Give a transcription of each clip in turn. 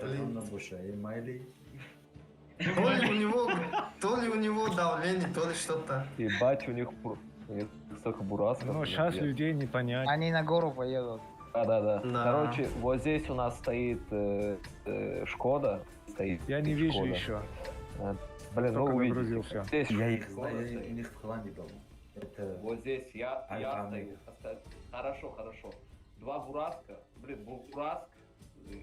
на буше, и Майли. То ли у него давление, то ли что-то. Ебать, у них столько бурасков. Ну, сейчас людей не понять. Они на гору поедут. Да. Да. Короче, вот здесь у нас стоит Шкода. Стоит Я не вижу Шкода. еще. Блин, ну Только увидите. загрузил все. Здесь Я их Шкода знаю, я стоит. у них в Холландии был. Это... Вот здесь я Альфа стою. Хорошо. Два Бураска, Бураск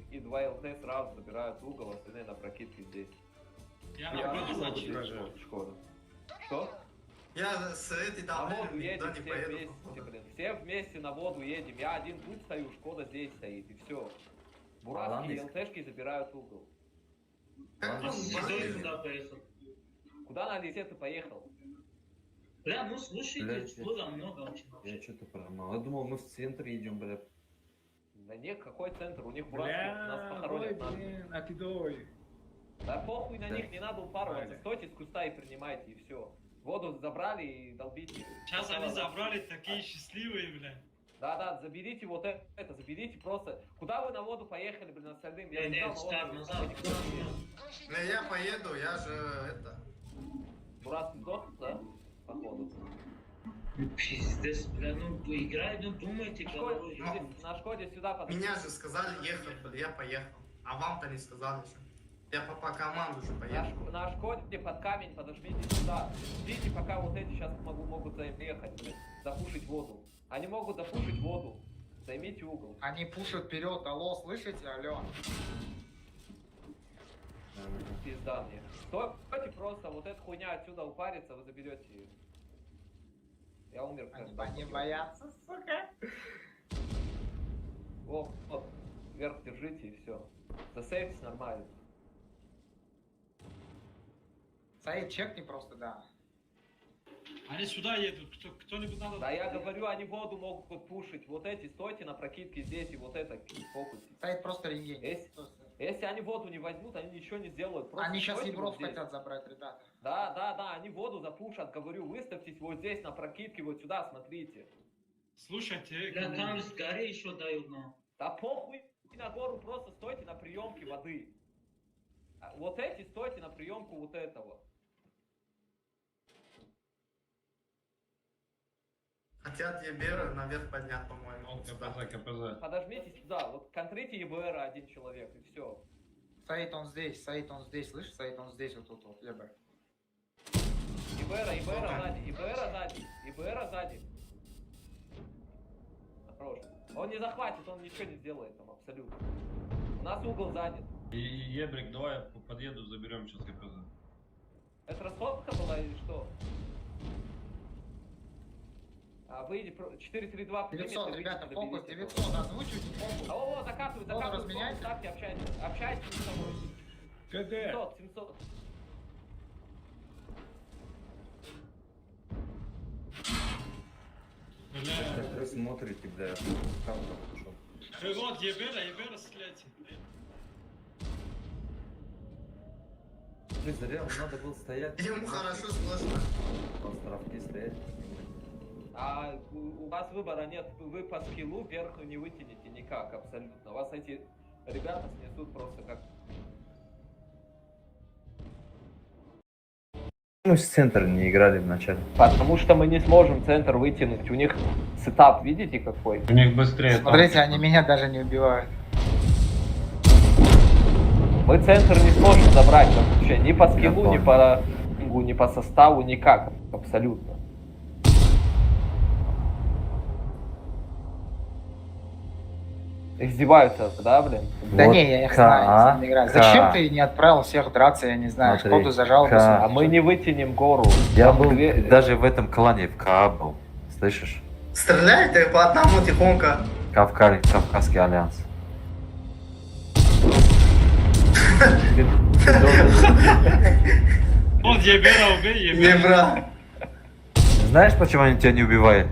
и два ЛТ сразу забирают угол, остальные на прокидке здесь. Я Я на вот значит. здесь Шкода. Что? Я с этой На воду давлением едем никуда не все поеду. вместе, походу. блин. Все вместе на воду едем. Я один тут стою, Шкода здесь стоит, и все. Бураски и Голландец. ЛТшки забирают угол. Как он Кто болеет? сюда поехал? Куда на Алисе ты поехал? Бля, ну слушайте, Блядь, что много очень. Я что-то прорвал. Я думал, мы в центр идем, бля. Да нет, какой центр? У них Бураски нас Бля, ой, похоронят. надо. блин, отидой. Да похуй на Да. них, не надо упарываться. Правильно. Стойте с куста и принимайте, и все. Воду забрали и долбите. Сейчас они забрали такие счастливые, бля. Да, заберите вот это, заберите просто. Куда вы на воду поехали, блин, остальным? Я Нет, сказал, стart на воду. назад. Ну, я поеду, я же это. Бураски сдох, да? Походу. Пиздец, бля, ну играй, ну думайте головой. На Шкоде сюда подойди. Меня же сказали ехать, бля, я поехал. А вам-то не сказали еще. Я по команду же На, поехал. на Шкоде под камень подожмите сюда. Ждите, пока вот эти сейчас могут заехать, блин, запушить воду. Они могут запушить воду. Займите угол. Они пушат вперед, алло, слышите, алло? Пизда мне. Стойте просто, вот эта хуйня отсюда упарится, вы заберете ее. Я умер. Они боятся, сука. Вот, вверх держите и все. Засейвьтесь нормально. Саид, чекни просто, да. Они сюда едут, кто-нибудь надо... Да я говорю, они воду могут пушить. Вот эти, стойте на прокидке здесь и вот это фокусите. Саид просто рентген. Если они воду не возьмут, они ничего не сделают. Просто Они сейчас стойте Ебров вот здесь. хотят забрать, ребята. Да, они воду запушат, говорю, выставьтесь вот здесь на прокидке, вот сюда, смотрите. Слушайте, бля, там с горы еще дают нам. Да похуй на гору, просто стойте на приемке воды. А вот эти стойте на приемку вот этого. Хотят Ебера наверх поднять, по-моему. сюда. КПЗ. Подожмите сюда, вот контрите ЕБР один человек и все. Саид, он здесь, слышишь? Саид, он здесь, вот тут, вот, Ебер. ИБР сзади. Хорош. Он не захватит, он ничего не сделает там абсолютно. У нас угол занят. И Ебрик, давай я подъеду, заберем сейчас КПЗ. Это расходка была или что? А выйди, 4-3-2, 900, ребята, фокус, 900, озвучивайте фокус. О, закатывай, разменяйте. ставьте, общайтесь с собой. КД. 700. Бля, Как вы смотрите, бля, как там пошел. вот Ебера, стреляйте. Ты зря, надо было стоять. Ему хорошо сложно. На островке стоять. А у вас выбора нет, вы по скиллу вверх не вытянете никак, абсолютно. Вас эти ребята снесут просто как... Мы с центра не играли вначале. Потому что мы не сможем центр вытянуть. У них сетап, видите какой? У них быстрее. Смотрите, они меня даже не убивают. Мы центр не сможем забрать вообще ни по скиллу, Я ни по пингу, ни по составу, никак. Абсолютно. Издеваются, да, блин? Да Вот не, я их знаю, я с ними играю. Зачем ты не отправил всех драться, я не знаю, Смотри, Шкоду зажал. А мы не вытянем гору. Я Там был две- даже в этом клане, в КА был. Слышишь? Стреляйте по одному тихонько. Кавказский альянс. Вот Ебера убей, Ебера. Ебра. Знаешь, почему они тебя не убивают?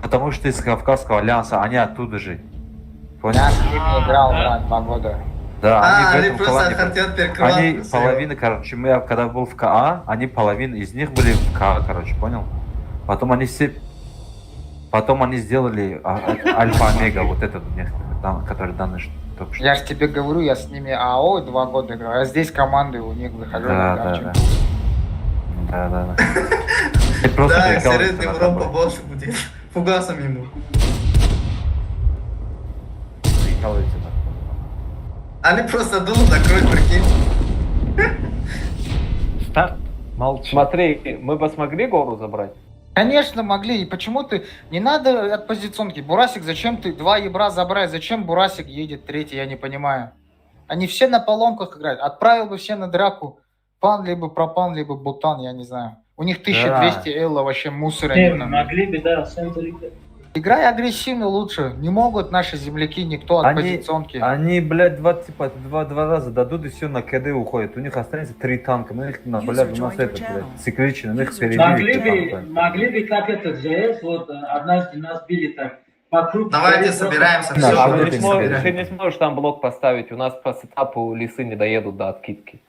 Потому что ты из Кавказского альянса, они оттуда же. Понял? Я с ними играл, да? брат, 2 года. Да, они в Они этом просто клане. хотят перекрывать. Они половина, короче, мы когда был в КА, они половина из них были в КА, короче, понял? Потом они все... Потом они сделали альфа-омега, вот этот у них, который данный. Только что. Я же тебе говорю, я с ними АО 2 года играл, а здесь команды у них выхожу. Да. Ты просто Да, прикалываешься серьезный над урон тобой. побольше будет. Фугасом ему. Прикалываешься над тобой. Они просто дул закроют, прикинь. Старт. Молчи. Смотри, мы бы смогли гору забрать? Конечно, могли. И почему ты... Не надо от позиционки. Бурасик, зачем ты 2 ебра забрать? Зачем Бурасик едет 3, я не понимаю. Они все на поломках играют. Отправил бы все на драку. Пан, либо пропан, либо бутан, я не знаю. У них 1200 элла, вообще мусора. Не, нет. могли бы, да, в центре. Играй агрессивно лучше. Не могут наши земляки никто от Они- позиционки. Они, блядь, два раза дадут и все на КД уходят. У них останется 3 танка. Ну их, блядь, у нас этот, блядь, цикличный, ну их Могли перебили. бы, могли бы, как этот ЖС, вот однажды нас били так. По кругу. Давайте собираемся, Да, все, что А ты ты не не, сможешь, собираешь? ты не сможешь там блок поставить, у нас по сетапу лисы не доедут до откидки.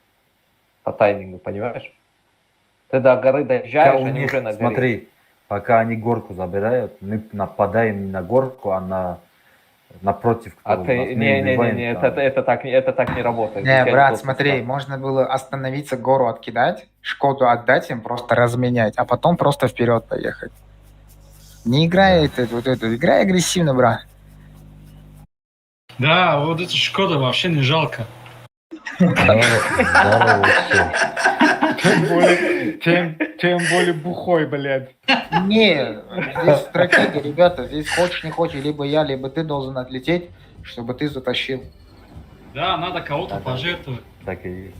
По таймингу, понимаешь? Ты до горы доезжаешь, Пока у они них, уже на горе. смотри, пока они горку забирают, мы нападаем не на горку, а напротив. А кто у ты, нас. Мы не, убиваем там. это так не работает. У Не, тебя брат, просто смотри, сетап. можно было остановиться, гору откидать, Шкоду отдать им, просто разменять, а потом просто вперед поехать. Не играй играй агрессивно, брат. Да, вот эту Шкода вообще не жалко. Здорово, всё. Тем более бухой, блядь. Не, здесь стратегия, ребята, здесь хочешь не хочешь, либо я, либо ты должен отлететь, чтобы ты затащил. Да, надо кого-то Да. пожертвовать. Так и есть.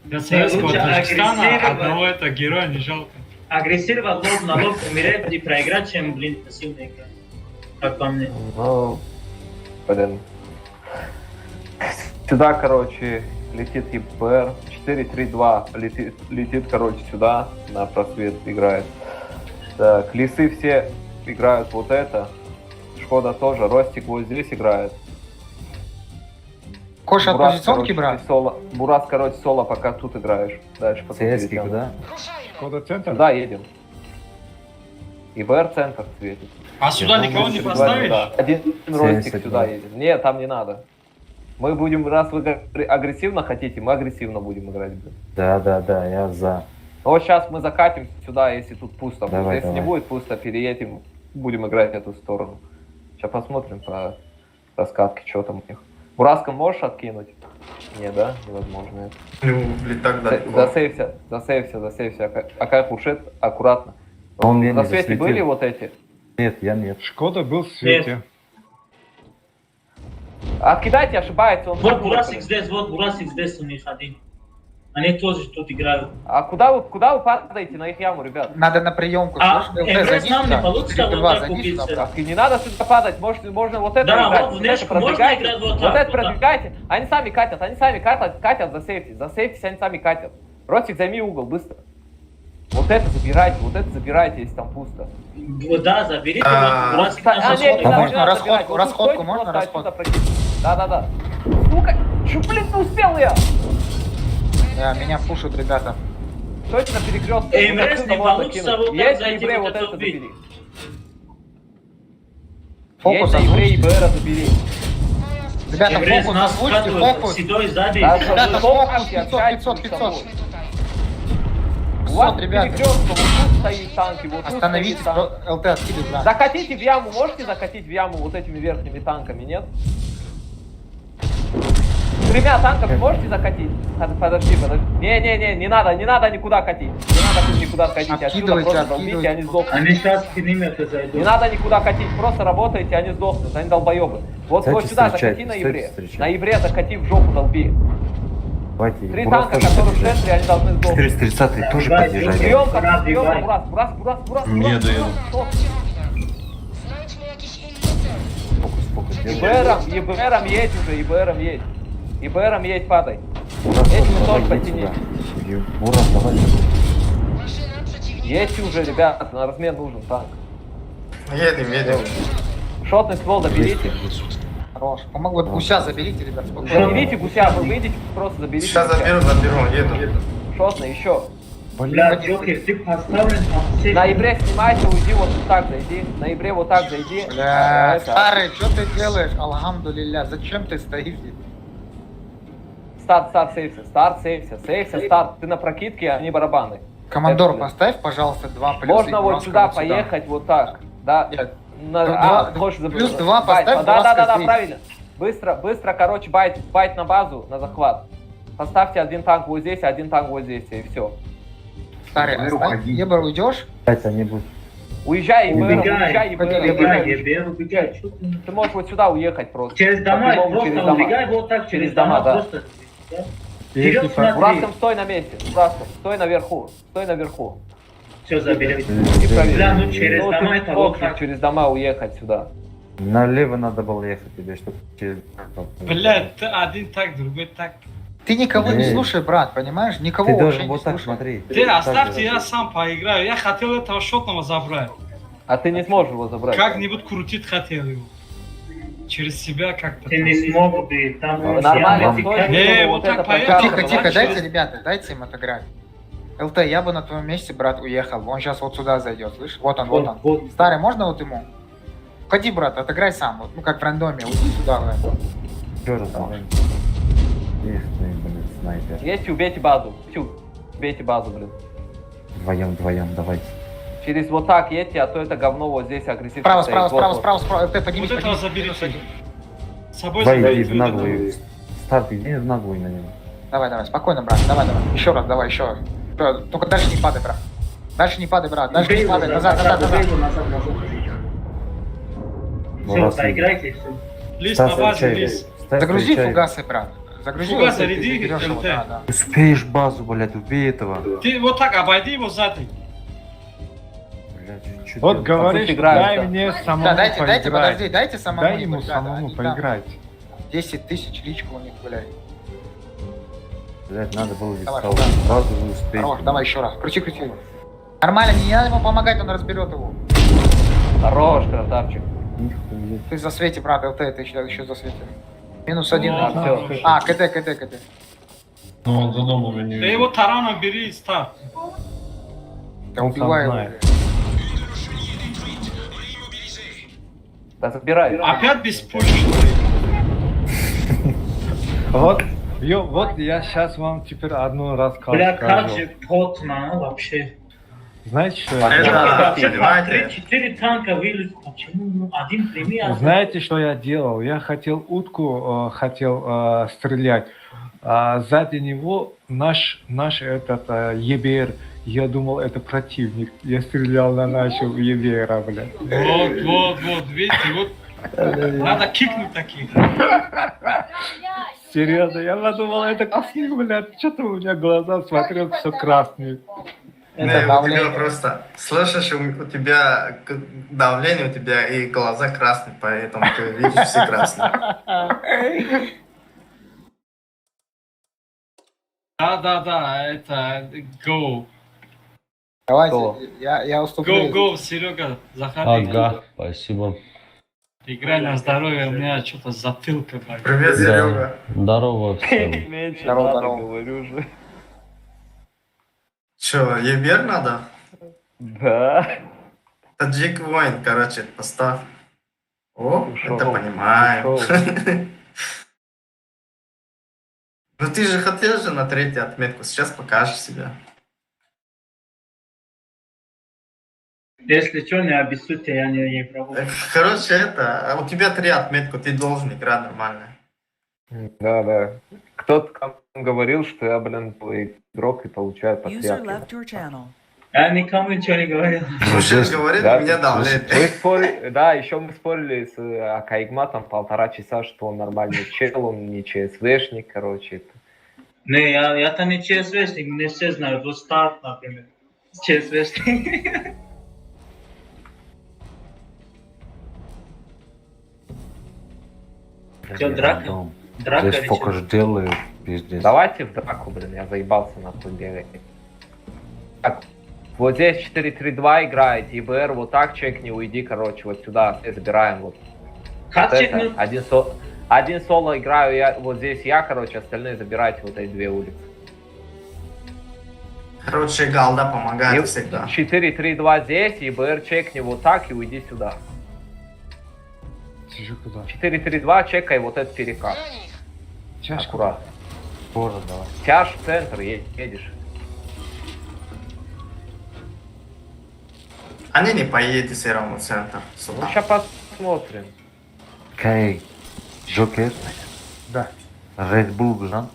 Для советского Лучше Таджикистана агрессировать. одного этого героя не жалко. Агрессировать лоб на лоб, умереть и проиграть, чем, блин, пассивная игра. Как по мне. Ну, блин. Сюда, короче, летит ЕПР. 4-3-2 летит, короче, сюда. На просвет играет. Так, лисы все играют вот это. Шкода тоже. Ростик вот здесь играет. Коша от Бурас, позиционки, короче, брат? ты соло. Бурас, короче, соло пока тут играешь. Дальше потом ЦСки перейдем. куда? Шкода центр? Сюда едем. ИБР центр светит. А сюда Ну, никого не сюда поставишь? сюда. Один ростик 72. сюда едет. Нет, там не надо. Мы будем, раз вы агрессивно хотите, мы агрессивно будем играть. Блин. Да, я за. Ну, вот сейчас мы закатим сюда, если тут пусто будет. Давай, Если не давай. будет пусто, переедем, будем играть в эту сторону. Сейчас посмотрим по раскатке, что там у них. Бураска можешь откинуть? Не, да? Невозможно это. Ну, блин, так далеко. Засейвся. А как ушет? Аккуратно. Он меня На не свете засветил. были вот эти? Нет, я нет. Шкода был в свете. Откидайте, ошибается. Он Вот Бурасик здесь у них один. Они тоже тут играют. А куда вы падаете на их яму, ребят? Надо на приемку, А слышь, МС зайди нам сюда. не получится вот 3-2, так зайди сюда, убиться. брат. Так, и не надо сюда падать, можно вот это Да, играть, вот вот внешку это можно продвигайте, играть вот вот так, это вот продвигайте, они сами катят, засейвьтесь, они сами катят. Ростик, займи угол, быстро. Вот это забирайте, если там пусто. Вот, да, заберите. А, Вот Бурасик А, нас не, не А надо, можно не надо расходку, забирать. Вот тут расходку стойте можно, просто расходку? отсюда пройти. Да. Сука, чё, блин, не успел я? Да, меня пушат ребята. Стойте на перекрестке. МС не получится вот так Есть зайти, еврей, вот вот это это убить. забери. Фокус Есть на еврей озвучьте. ИБР забери. Ребята, Еврей фокус нас озвучьте, скатывает, фокус. седой сзади. Да, Ребята, фокус, фокус 500, 500. У вас 500, ребята. перекрестка, вот тут стоит танки, вот тут Остановитесь, стоит танк. ЛТ откидывай, брат. Закатите в яму, можете закатить в яму вот этими верхними танками, нет? Тремя танками можете закатить? Подожди. Не надо никуда катить. Не надо никуда катить. Отсюда Откидывайте, просто долбите, откидывайте. они сдохнут. Они сейчас к ним это Не зайдут. надо никуда катить, просто работайте, они сдохнут, они долбоебы. Вот Кстати, сюда встречайте, закати на кстати, евре. встречайте. На евре закати в жопу долби. Давайте. 3 Бурас танка, тоже которые в подъезжает. центре, они должны сдохнуть. 430 тоже Давай, подъезжает. Приемка, Бурас. Не доеду. Фокус. ИБРом едь уже, ИБРом едь, падай. Бурас, Эти давай, тоже едь потяни. сюда. Бурас, давай. Едьте уже, ребята, на размен нужен танк. Едем. Шотный ствол доберите. Хорош. Помогу, вот гуся заберите, ребят, спокойно. Заберите гуся, вы выйдете, просто заберите. Сейчас гуся. заберу, еду. Шотный, еще. Бля, Джокер, ты поставлен под всех. На Ибре снимайте, уйди, вот так зайди. На Ибре вот так зайди. Бля, Это, старый, что ты делаешь? Алхамдулилля, зачем ты стоишь здесь? Старт, сейвся, старт. Ты на прокидке, а не барабаны. Командор, Это, поставь, пожалуйста, 2 плюс. Можно и вот Бураска сюда вот поехать, вот так. Да. Нет. На, Два- хочешь плюс забыть? 2 поставь, Да, Бураска здесь. правильно. Быстро, короче, байт на базу, на захват. Поставьте один танк вот здесь, один танк вот здесь, и все. Старый, оставь. Ебар, уйдешь? Это не будет. Уезжай, ИБР, Убегай, убегай, ебер, убегай. Чё ты? Ты можешь вот сюда уехать просто. Через дома, По-прямому, просто через дома. убегай вот так, через Через дома, дома, да. просто. Да? Если Вперед по- смотри. Бураском стой на месте, Бураском, стой наверху. Все, заберем. И проверь. Бля, ну через Ну, дома ты это вот мог так. через дома уехать сюда. Налево надо было ехать тебе, чтобы через... Блядь, ты один так, другой так. Ты никого не Эй. слушай, брат, понимаешь? Никого Ты вообще должен не вот так слушай. смотри. Ты Так оставьте, я делать. сам поиграю. Я хотел этого шотного забрать. А ты не сможешь его забрать. Как-нибудь крутить хотел его. Через себя как-то. Ты не смог бы, там Нормально, я стой, как- Не, чтобы вот так это поехал. прокатывало. Тихо, тихо, Давай дайте, через- ребята, дайте им отыграть. ЛТ, я бы на твоем месте, брат, уехал. Он сейчас вот сюда зайдет, слышишь? Вот он. Вот. Старый, можно вот ему? Ходи, брат, отыграй сам, вот, ну как в рандоме, уйди сюда, брат. Чё же там? Эх ты, блин, снайпер. Есть, убейте базу. Убейте базу, блин. Вдвоем, давайте. Через вот так едьте, а то это говно вот здесь агрессивно Справа, стоит. справа, Вот, справа, вот. справа, справа. ЛТ, поднимись, Вот этого поднимись. заберите. Минус один. С собой Давай, иди заберите. в наглую. Старт, иди в наглую на него. Давай, спокойно, брат, давай. Еще раз, давай, еще раз. Только дальше не падай, брат. Дальше не падай, брат, дальше Убей не его, падай, назад. убей его, назад. Все, Бурас, поиграйте, все. Лист на базе, встречай, лист. ставь, Загрузи встречай. фугасы, брат. Загрузи Фугас вот, ты заряди, берешь его, ЛТ. да. Успеешь базу, блядь, убей этого. Ты вот так обойди его сзади. Блядь, чё Вот делать? говоришь, играет, дай да. мне самому Да, дайте, поиграть. подожди, дайте самому. Дай ему ребята, самому они там поиграть. 10 тысяч личку у них, блядь. Блядь, надо было Давай, сразу, да. сразу вы успеть. Хорош, давай еще раз. Крути. Нормально, не надо ему помогать, он разберет его. Хорош, красавчик. Нихуя. Ты за свете, брат, ЛТ, ты еще за свете. Минус один. О, Да, хорош. всё. А, КД. Ну, он за домом не Ты его тараном бери и ставь. Да Он убивай сам его. знает. блядь. Да забирай. Опять без пушки, что ли? Вот, вот я сейчас вам теперь одну расскажу. Бля, как же потно вообще. Знаете, что Это- я делал? Вообще, понимаете? 3-4 танка вылез. Почему? Ну, один прими, а Знаете, что я делал? Я хотел утку, стрелять. А сзади него наш этот ЕБР. Я думал, это противник. Я стрелял на нашего ЕБРа, блядь. Вот, видите, вот. Надо кикнуть таких. Серьезно, я подумал, это красный, блядь. Что-то у меня глаза смотрят, все красные. Это Не, у тебя давление. просто, слышишь, у тебя давление, у тебя и глаза красные, поэтому ты видишь все красные. Да, это go. Давайте, Кто? я уступлю. Go, Серега, заходи. Ага, спасибо. Играй на здоровье, у меня что-то затылка болит. Привет, Серега. Здорово всем. Меньше Здорово, надо, здорово. говорю же. Че, ебер надо? Да. Таджик воин, короче, поставь. О, Ушел, это понимаю. ушел. Ну ты же хотел же на 3-ю отметку, сейчас покажешь себя. если что, не обессудьте, я не пробую. Короче, это, у тебя 3 отметку, ты должен играть нормально. Да. Кто-то там говорил, что я, блин, твой игрок и получаю по 3 User отметки. left your channel. Я никому ничего не говорил. Слушай, говорит, Да, меня давлет. мы спорили, да, еще мы спорили с Акаигматом 1,5 часа, что он нормальный чел, он не ЧСВшник, короче. Не, я-то не ЧСВшник, мне все знают, вот Старт, например. ЧСВшник. Чё, драка? Драка Здесь или фокус чё? делаю, пиздец. Давайте в драку, блин, я заебался нахуй бегать. Так, вот здесь 4-3-2 играет, ИБР, вот так чекни, уйди, короче, вот сюда, все забираем, вот. Как Вот чекнуть? это. Один соло играю, вот здесь я, короче, остальные забирайте вот эти 2 улицы. Короче, Галда помогает И всегда. 4-3-2 здесь, и БР чекни вот так и уйди сюда. Ты же куда? 4-3-2, чекай вот этот перекат. Чашка. Аккуратно. Тоже давай. Тяж в центр, едешь. Они не поедут все равно в центр. Ну, Сюда. сейчас посмотрим. Кей, Джокер, Да. Red Bull, Жан.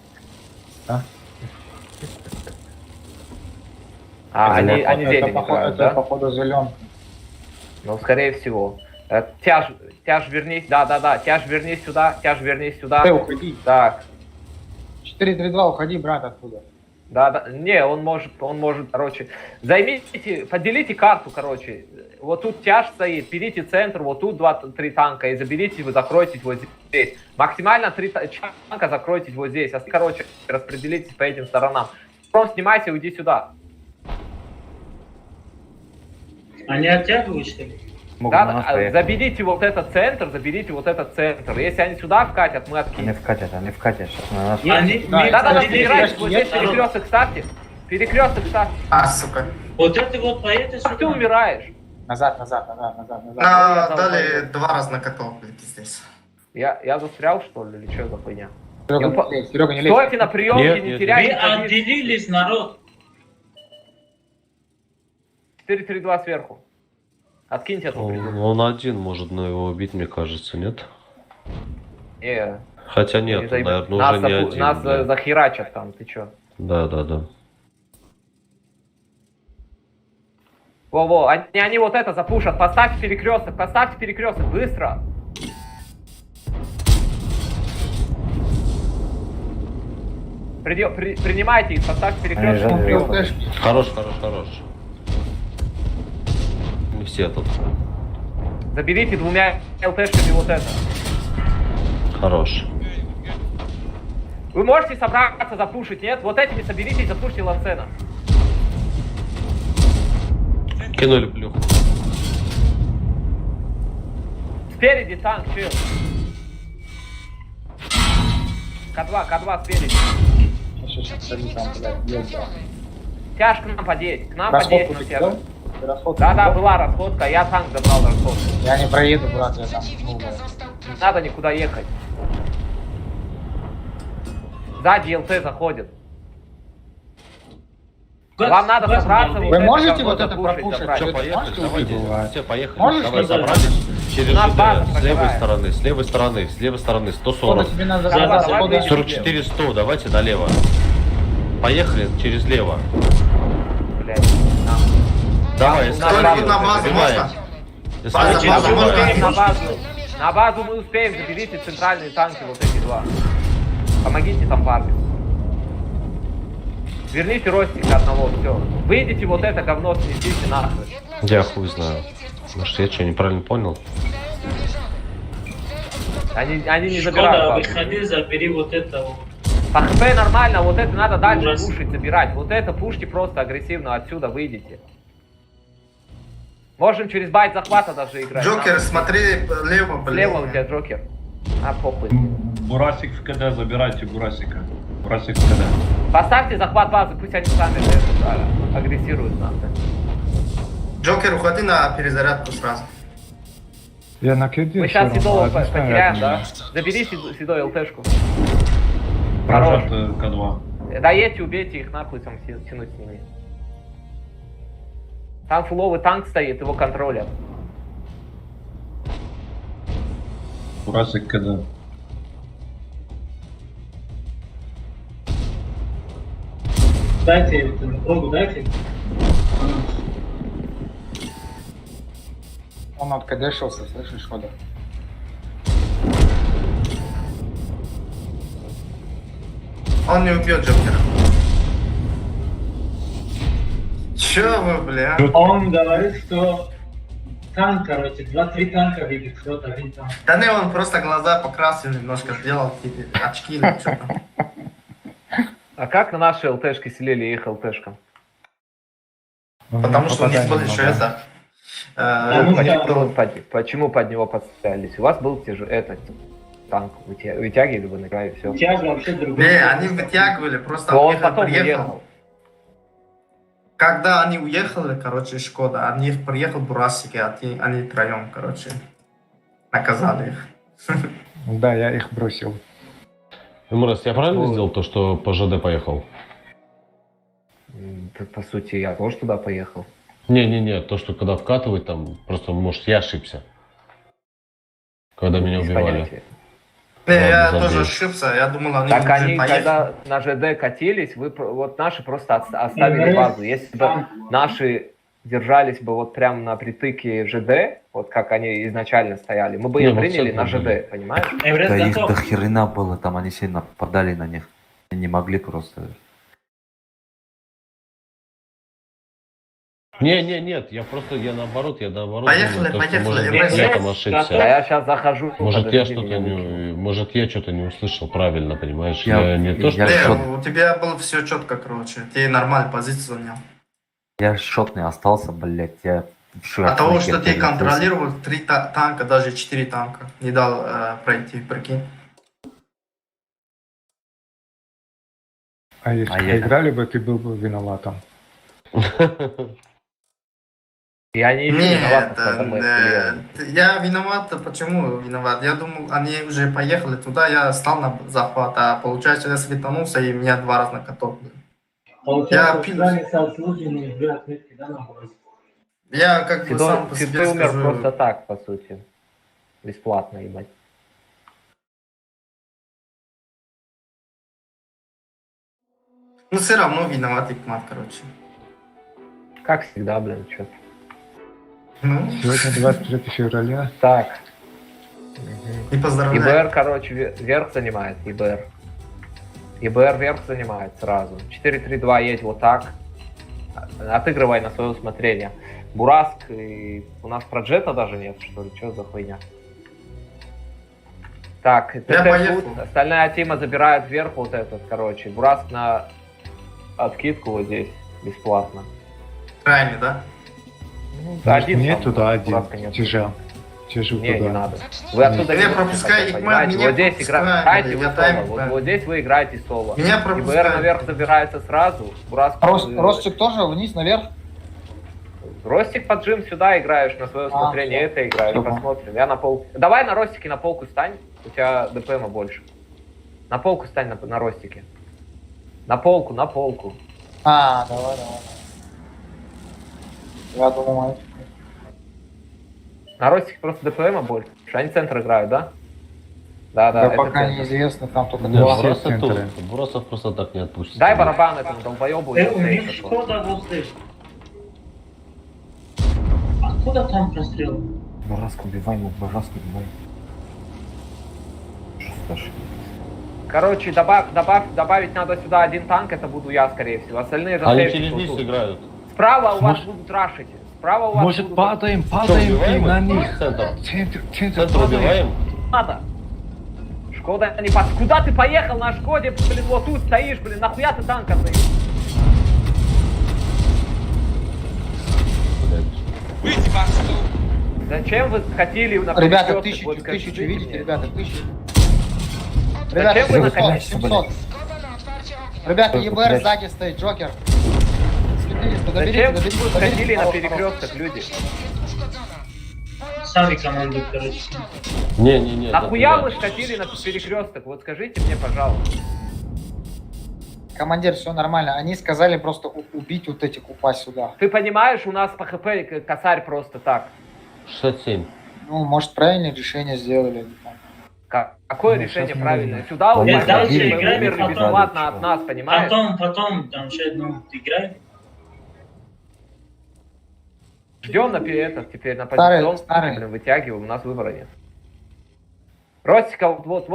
Они Это, зелень походу, играют, это, да? походу, зеленка. Ну, скорее всего. Тяж вернись, да, тяж вернись сюда, Ты да. уходи. Так, 4-3-2, уходи, брат, оттуда. да, не, он может, короче, займите, поделите карту, короче, вот тут тяж стоит, берите центр, вот тут 2-3 танка и заберите, вы закройтесь вот здесь. Максимально 3 танка закройтесь вот здесь, короче, распределитесь по этим сторонам. Просто снимайте, уйди сюда. Они оттягивают, что ли? Могут Да, на нас поехать. заберите вот этот центр, Если они сюда вкатят, мы Они откинем. они вкатят сейчас на нас. Они, Да, мы- Да, они- собирайтесь, вот здесь народ. перекресток ставьте. Перекресток ставьте. А, сука. Вот это вот поедет А ты сюда. умираешь. Назад. А, дали 2 раза на католике здесь. Я застрял, что ли, или что за хуйня? Серега, не лезь. Стойте на приемке, Нет, не нет, Вы теряйте позицию. отделились, народ. 4-3-2 сверху. Откиньте эту призу. Он один может, но его убить, мне кажется, нет? Не, Хотя не нет, он, заеб- наверное, нас уже не запу- один. Нас да. захерачат там, ты чё? Да. Во-во, они вот это запушат. Поставьте перекресток, быстро. Принимайте их, поставьте перекресток. Они приема. Хорош. Не все тут. Заберите 2 ЛТшками вот это. Хорош. Вы можете собраться запушить, нет? Вот этими соберите и запушьте Лансена. Кинули плюху. Спереди танк, чил. К2 спереди. Тяж к нам подъедь, Расходку на ты тяж. кидал? Ты расходку Да, кидал? была расходка, я танк забрал расходку. Я не проеду, брат, я там. Не надо никуда ехать. Сзади ЛТ заходит. Вам надо собраться. Вы вот это можете говно вот это запушить, пропушить? забрать. Все, Что, поехали, можете давайте. убивать? Все, поехали. Можешь Давай, сказать? собрались. Через У нас база ЖД, с левой пробивает. стороны, с левой стороны, Хода 140. тебе надо Да, забрать, давай, хода. выйдем. 44, 100, давайте налево. Поехали через лево. Блядь, на. Давай, на если базу, на базу забиваем. можно? Если База, хотите, база, забиваем. можно? Успеем на базу. На базу мы успеем, заберите центральные танки, вот эти 2. Помогите там парню. Верните Ростика одного, все. Выйдите вот это говно, снесите нахуй. Я хуй знаю. Может, я что, неправильно понял? Они не Шкода, забирают базу. выходи, забери вот это вот. По ХП нормально, вот это надо дальше Ужас. пушить, забирать. Вот это пушьте просто агрессивно, отсюда выйдите. Можем через байт захвата даже играть. Джокер, Нам- смотри лево, Слева у тебя блин. Джокер. А, похуй. Бурасик в КД, забирайте Бурасика. Бурасик в КД. Поставьте захват базы, пусть они сами агрессируют нахуй. Джокер, уходи на перезарядку сразу. Я на кирде Мы сейчас всё равно, Седова один снаряд потеряем, не да? есть. Забери Седой ЛТшку. Хорош. Прожат К2. Доедьте, убейте их нахуй, там тянуть с ними. Там фуловый танк стоит, его контролят. Бурасик КД. Дайте это, Богу дайте. Он откадешился, слышишь, хода. Он не убьет Джокера. Чё вы, бля? Он говорит, что танк, короче, 2-3 танка видит, кто-то один танк. Да не, он просто глаза покрасил немножко, сделал какие-то очки или что-то. А как на наши ЛТшки селили их ЛТшкам? Потому что у них был Попадание еще много. это... Потому что- Почему под него подставились? У вас был танк, вытягивали бы на край, все. Тяж вообще другой. Не, они вытягивали, просто Он он потом приехал. уехал. Когда они уехали, короче, Шкода, они приехал Бурасики, они втроем, короче, наказали их. Да, я их бросил. Мурас, я правильно Вот. сделал то, что по ЖД поехал? По сути, я тоже туда поехал. Не-не-не, то, что когда вкатывать там, просто, может, я ошибся. Когда меня Без убивали. понятия. Не, я Ладно, тоже забей. ошибся, я думал, они Так уже они, поехали. когда на ЖД катились, вот наши просто оставили базу. Если бы наши держались бы вот прямо на притыке ЖД, вот как они изначально стояли, мы бы Не, ее вот приняли центр на были. ЖД, понимаешь? Эврес Да их готов. до хрена было, там они сильно нападали на них. Они не могли просто... Нет, я наоборот Поехали, думаю, то, что, поехали, может быть, Эврес. я там ошибся. А я сейчас захожу. Может, подожди, я что-то меня выкинули. может, я что-то не услышал правильно, понимаешь? Я- Я не то, что... я- Не, шот. у тебя было все четко, короче. Ты нормальную позицию занял. Я шотный остался, блядь, я... От того, что ты контролировал 3 танка, даже 4 танка, не дал пройти, прикинь. А если А бы я- проиграли бы, ты был бы виноватым. Я не виноват, что мы Нет, я виноват. Почему виноват? Я думал, они уже поехали туда, я стал на захват, а получается, я светанулся, и меня 2 раза накатали. Я пил. Я как бы сам по себе Ты умер скажу. просто так, по сути. Бесплатно, ебать. Ну, все равно виноват Икмат, короче. Как всегда, блин, что. Ну, Сегодня 23 февраля. Так, и поздравляю. ИБР, короче, верх занимает, ИБР. ИБР верх занимает сразу. 4-3-2 едь вот так. Отыгрывай на свое усмотрение. Бураск, и у нас проджета даже нет, что ли? Что за хуйня? Так, ТТ поехал. тут, остальная тима забирает вверх вот этот, короче. Бураск на откидку вот здесь, бесплатно. Крайне, да? Один Нет, сам, туда один. Бураска нет. Тяжел. Тяжел Не, туда. не надо. Вы оттуда Меня не пропускай, можете, Икман, понимаете? меня Вот здесь пропускай, играете блин, вы я соло. тайм, Вот, да. вот здесь вы играете соло. Меня ИБР пропускай. наверх забирается сразу. Бураск... Ростик тоже вниз, наверх? Ростик поджим сюда играешь, на свое усмотрение всё. это играешь, Всё, посмотрим. Я на пол... Давай на Ростике на полку стань, у тебя ДПМа больше. На полку стань на Ростике. На полку. Давай. Я думаю, На Ростике просто ДПМа больше. Они центр играют, да? Да, да это пока центр. неизвестно, там только Не, два. просто центры. тут. Бросов просто так не отпустит. Дай барабан этому долбоебу. У них Шкода возле. Откуда там прострел? Бураску убивай, Бураску убивай. Что ж. Короче, добавить надо сюда один танк, это буду я, скорее всего. Остальные Они засейвятся через вот низ тут. играют. Справа у вас Может- будут рашить. Справа у вас Может, будут... падаем Что, и убиваем на их? них. Центр. Центр Центр падаем. убиваем. Надо. Шкода не пас. Куда ты поехал на Шкоде? Блин, вот тут стоишь, блин, нахуя ты танка стоишь? Зачем вы хотели на Ребята, перекресток? 1000, Вот 1000, скажите видите, мне. ребята, 1000. Зачем Ребята, вы 700, наконец-то, 700. Ребята, Только, ЕБР блядь. сзади стоит, Джокер. С 400, Зачем вы доберите, сходили на хорош, перекресток, люди? Сами команду, короче. Не. Нахуя это вы хотели на перекресток? Вот скажите мне, пожалуйста. Командир, все нормально. Они сказали просто убить вот этих, упасть сюда. Ты понимаешь, у нас по ХП косарь просто так. 67. Ну, может, правильное решение сделали. Какое Ну, решение сейчас мы правильное? видим. Сюда Дальше упасть, мы играем, умерли потом. бесплатно от нас, понимаешь? Потом, там еще одну играй. Ждем на этот теперь на Старый, позицион, старый. блин, вытягиваем, у нас выбора нет. Ростика, вот,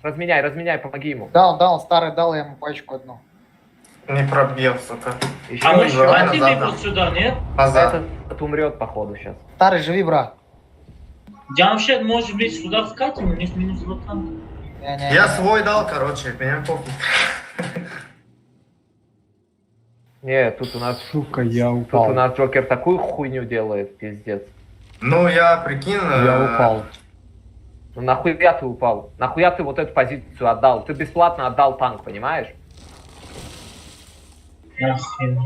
разменяй, помоги ему. Дал, старый дал я ему пачку одну. Не пробил, сука. Еще, А мы еще. ладно, хватили да. вот сюда, нет? Назад. Этот умрет, походу, сейчас. Старый, живи, брат. Я вообще, может быть, сюда вкатим, у них минус вот там. Не-не-не. Я свой дал, короче, меня пофиг. Нет, тут у нас Сука, я Тут упал. у нас Джокер такую хуйню делает, пиздец. Ну, я прикинь... Я упал. Ну нахуя ты упал? Нахуя ты вот эту позицию отдал? Ты бесплатно отдал танк, понимаешь? Нахрен.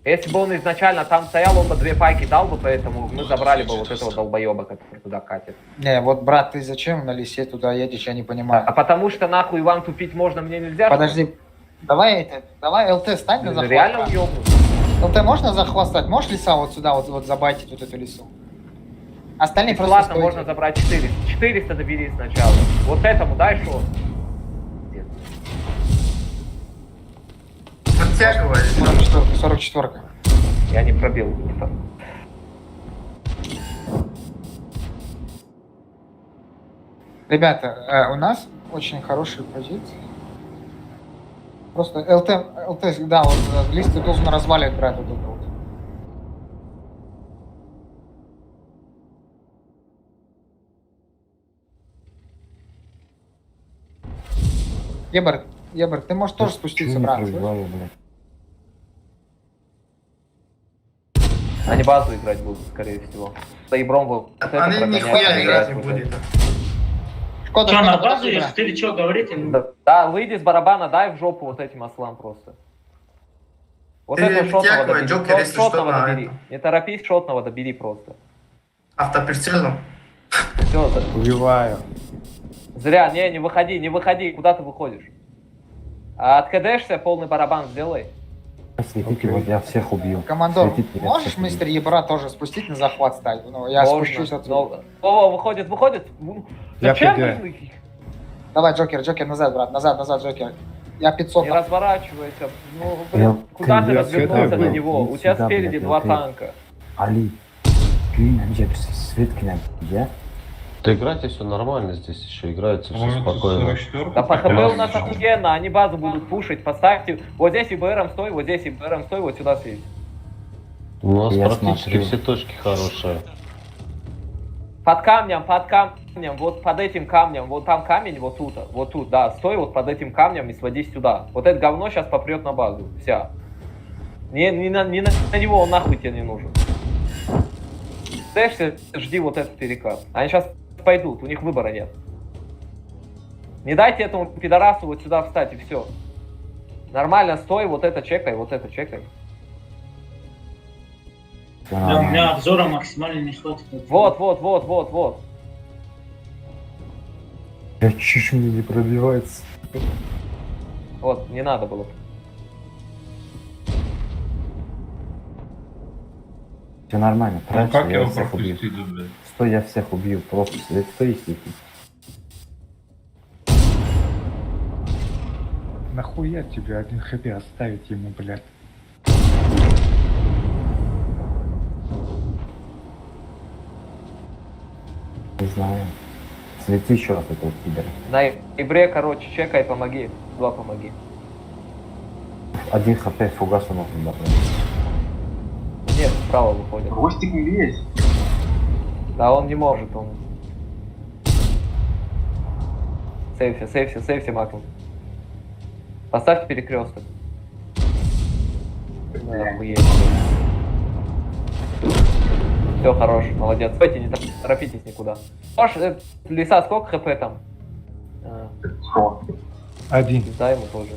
Если бы он изначально там стоял, он бы 2 пайки дал бы, поэтому мы забрали бы вот этого долбоеба, который туда катит. Не, вот, брат, ты зачем на лисе туда едешь, я не понимаю. А потому что нахуй вам тупить можно, мне нельзя. Подожди, давай ЛТ стань на Что ли? захват. Реально брат. уёбнут. ЛТ можно захват стать? Можешь леса вот сюда вот забайтить вот эту лесу? Остальные просто Бесплатно стойте. можно забрать 400. 400 добери сначала. Вот этому дай шот. Подтягивай. 44. Я не пробил. Не так. Ребята, у нас очень хорошие позиции. Просто ЛТ, да, вот лист ты должен разваливать, брат, вот это вот. Ебер, ты можешь тоже спуститься, брат. Они базу играть будут, скорее всего. За Ибром вы вот это Они прогонять, нихуя играть не вот это. будет. Шкода, Что, на Шкода, базу подожди, если или что говорите? Да, выйди с барабана, дай в жопу вот этим ослам просто. Вот Ты этого шотного втягивай, добери. Джокер, если что, Шотного на добери. это. Не торопись, шотного добери просто. Автоприцельным. Все, Убиваю. зря, не выходи, куда ты выходишь? А откдшься, полный барабан сделай. Светите, вот я всех убил. Командор, Светите, я можешь всех мистер Ебра тоже спустить на захват стать? Ну, я Можно, спущусь отсюда. но- О, выходит. Я Зачем КД. нужны? Давай, Джокер, назад, брат, назад, Джокер. Я 500. Не разворачивайся. Ну, Я- блин, куда ты я развернулся КД на был. него? У тебя Сюда, спереди блядь, 2 я танка. Ali, Green Светкина, где? Да играйте все нормально, здесь еще играется все спокойно. Да по ХП у нас охуенно, они базу будут пушить, поставьте. Вот здесь ИБРом стой, вот здесь ИБРом стой, вот сюда съедь. У нас Я практически смотрю. все точки хорошие. Под камнем, вот под этим камнем, вот там камень, вот тут, да, стой вот под этим камнем и сводись сюда. Вот это говно сейчас попрет на базу, вся. Не на него, он нахуй тебе не нужен. Дэшься, жди вот этот перекат. Они сейчас пойдут, у них выбора нет. Не дайте этому пидорасу вот сюда встать и все. Нормально, стой, вот это чекай, вот это чекай. Всё Да, у нормально. меня обзора максимально не хватит. Вот. Я чуть мне не пробивается. Вот, не надо было. Все нормально, Ну правильно, как я его всех убил. пропустили, блядь? Стой, я всех убил, просто стой и сидите. Нахуя тебе один хп оставить ему, блядь? Не знаю. Свети еще раз этого пидора. На Ибре, короче, чекай, помоги. 2 помоги. 1 хп фугасу нужно добавить. Нет, справа выходит. Ростик не лезь. Да, он не может, он. Сейфся, Макл. Поставьте перекресток. Да, охуеть. Все, хорош, молодец. Стойте, не торопитесь никуда. Можешь, Лиса, сколько хп там? Что? Один. Дай ему тоже.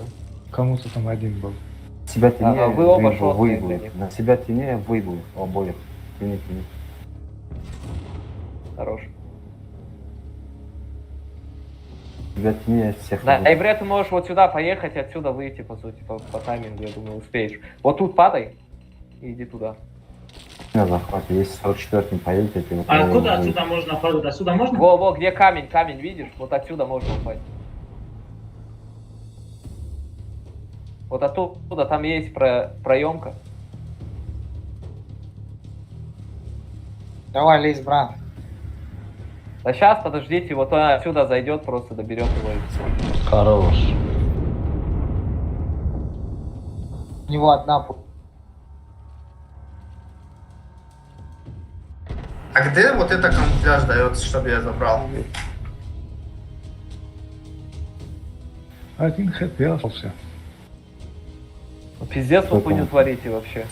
Кому-то там один был. Себя тяни, Ага, вы оба выебу, шотные выебу. для них. На себя тяни, выебу обоих. Тяни. Хорош. Себя тяни, я всех На выебу. Ибре ты можешь вот сюда поехать, отсюда выйти, по сути, по таймингу, я думаю, успеешь. Вот тут падай и иди туда. На захвате, если 44 поедете, я тебе А выебу. куда отсюда можно падать? Отсюда можно? Во, где камень, видишь? Вот отсюда можно упасть. Вот оттуда, там есть проемка. Давай, лезь, брат. А сейчас подождите, вот он отсюда зайдет, просто доберет его и всё. Хорош. У него одна А где вот это камуфляж дается, чтобы я забрал? Один хп остался. Ну, пиздец, вы Что хуйню там? творите вообще.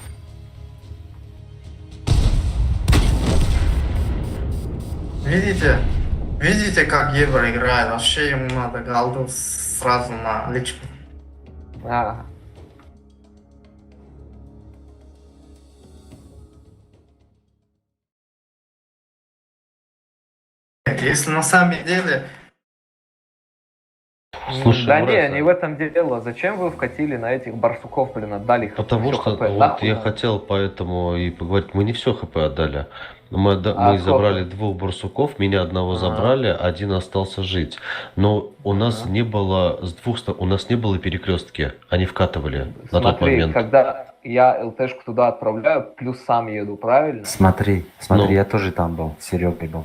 Видите, как Ебер играет? Вообще ему надо голду сразу на личку. А. Если на самом деле... Слушай, да Бураса, не в этом дело. Зачем вы вкатили на этих барсуков, блин, отдали их? потому всё что хп? вот Нахуй я надо? хотел поэтому и поговорить. Мы не все хп отдали. Мы, А мы сколько? забрали 2 барсуков, меня одного Ага. забрали, один остался жить. Но у нас не было с двух сторон, у нас не было перекрестки. Они вкатывали на тот Смотри, момент. когда я ЛТшку туда отправляю, плюс сам еду, правильно? Смотри, Ну. я тоже там был, с Серегой был.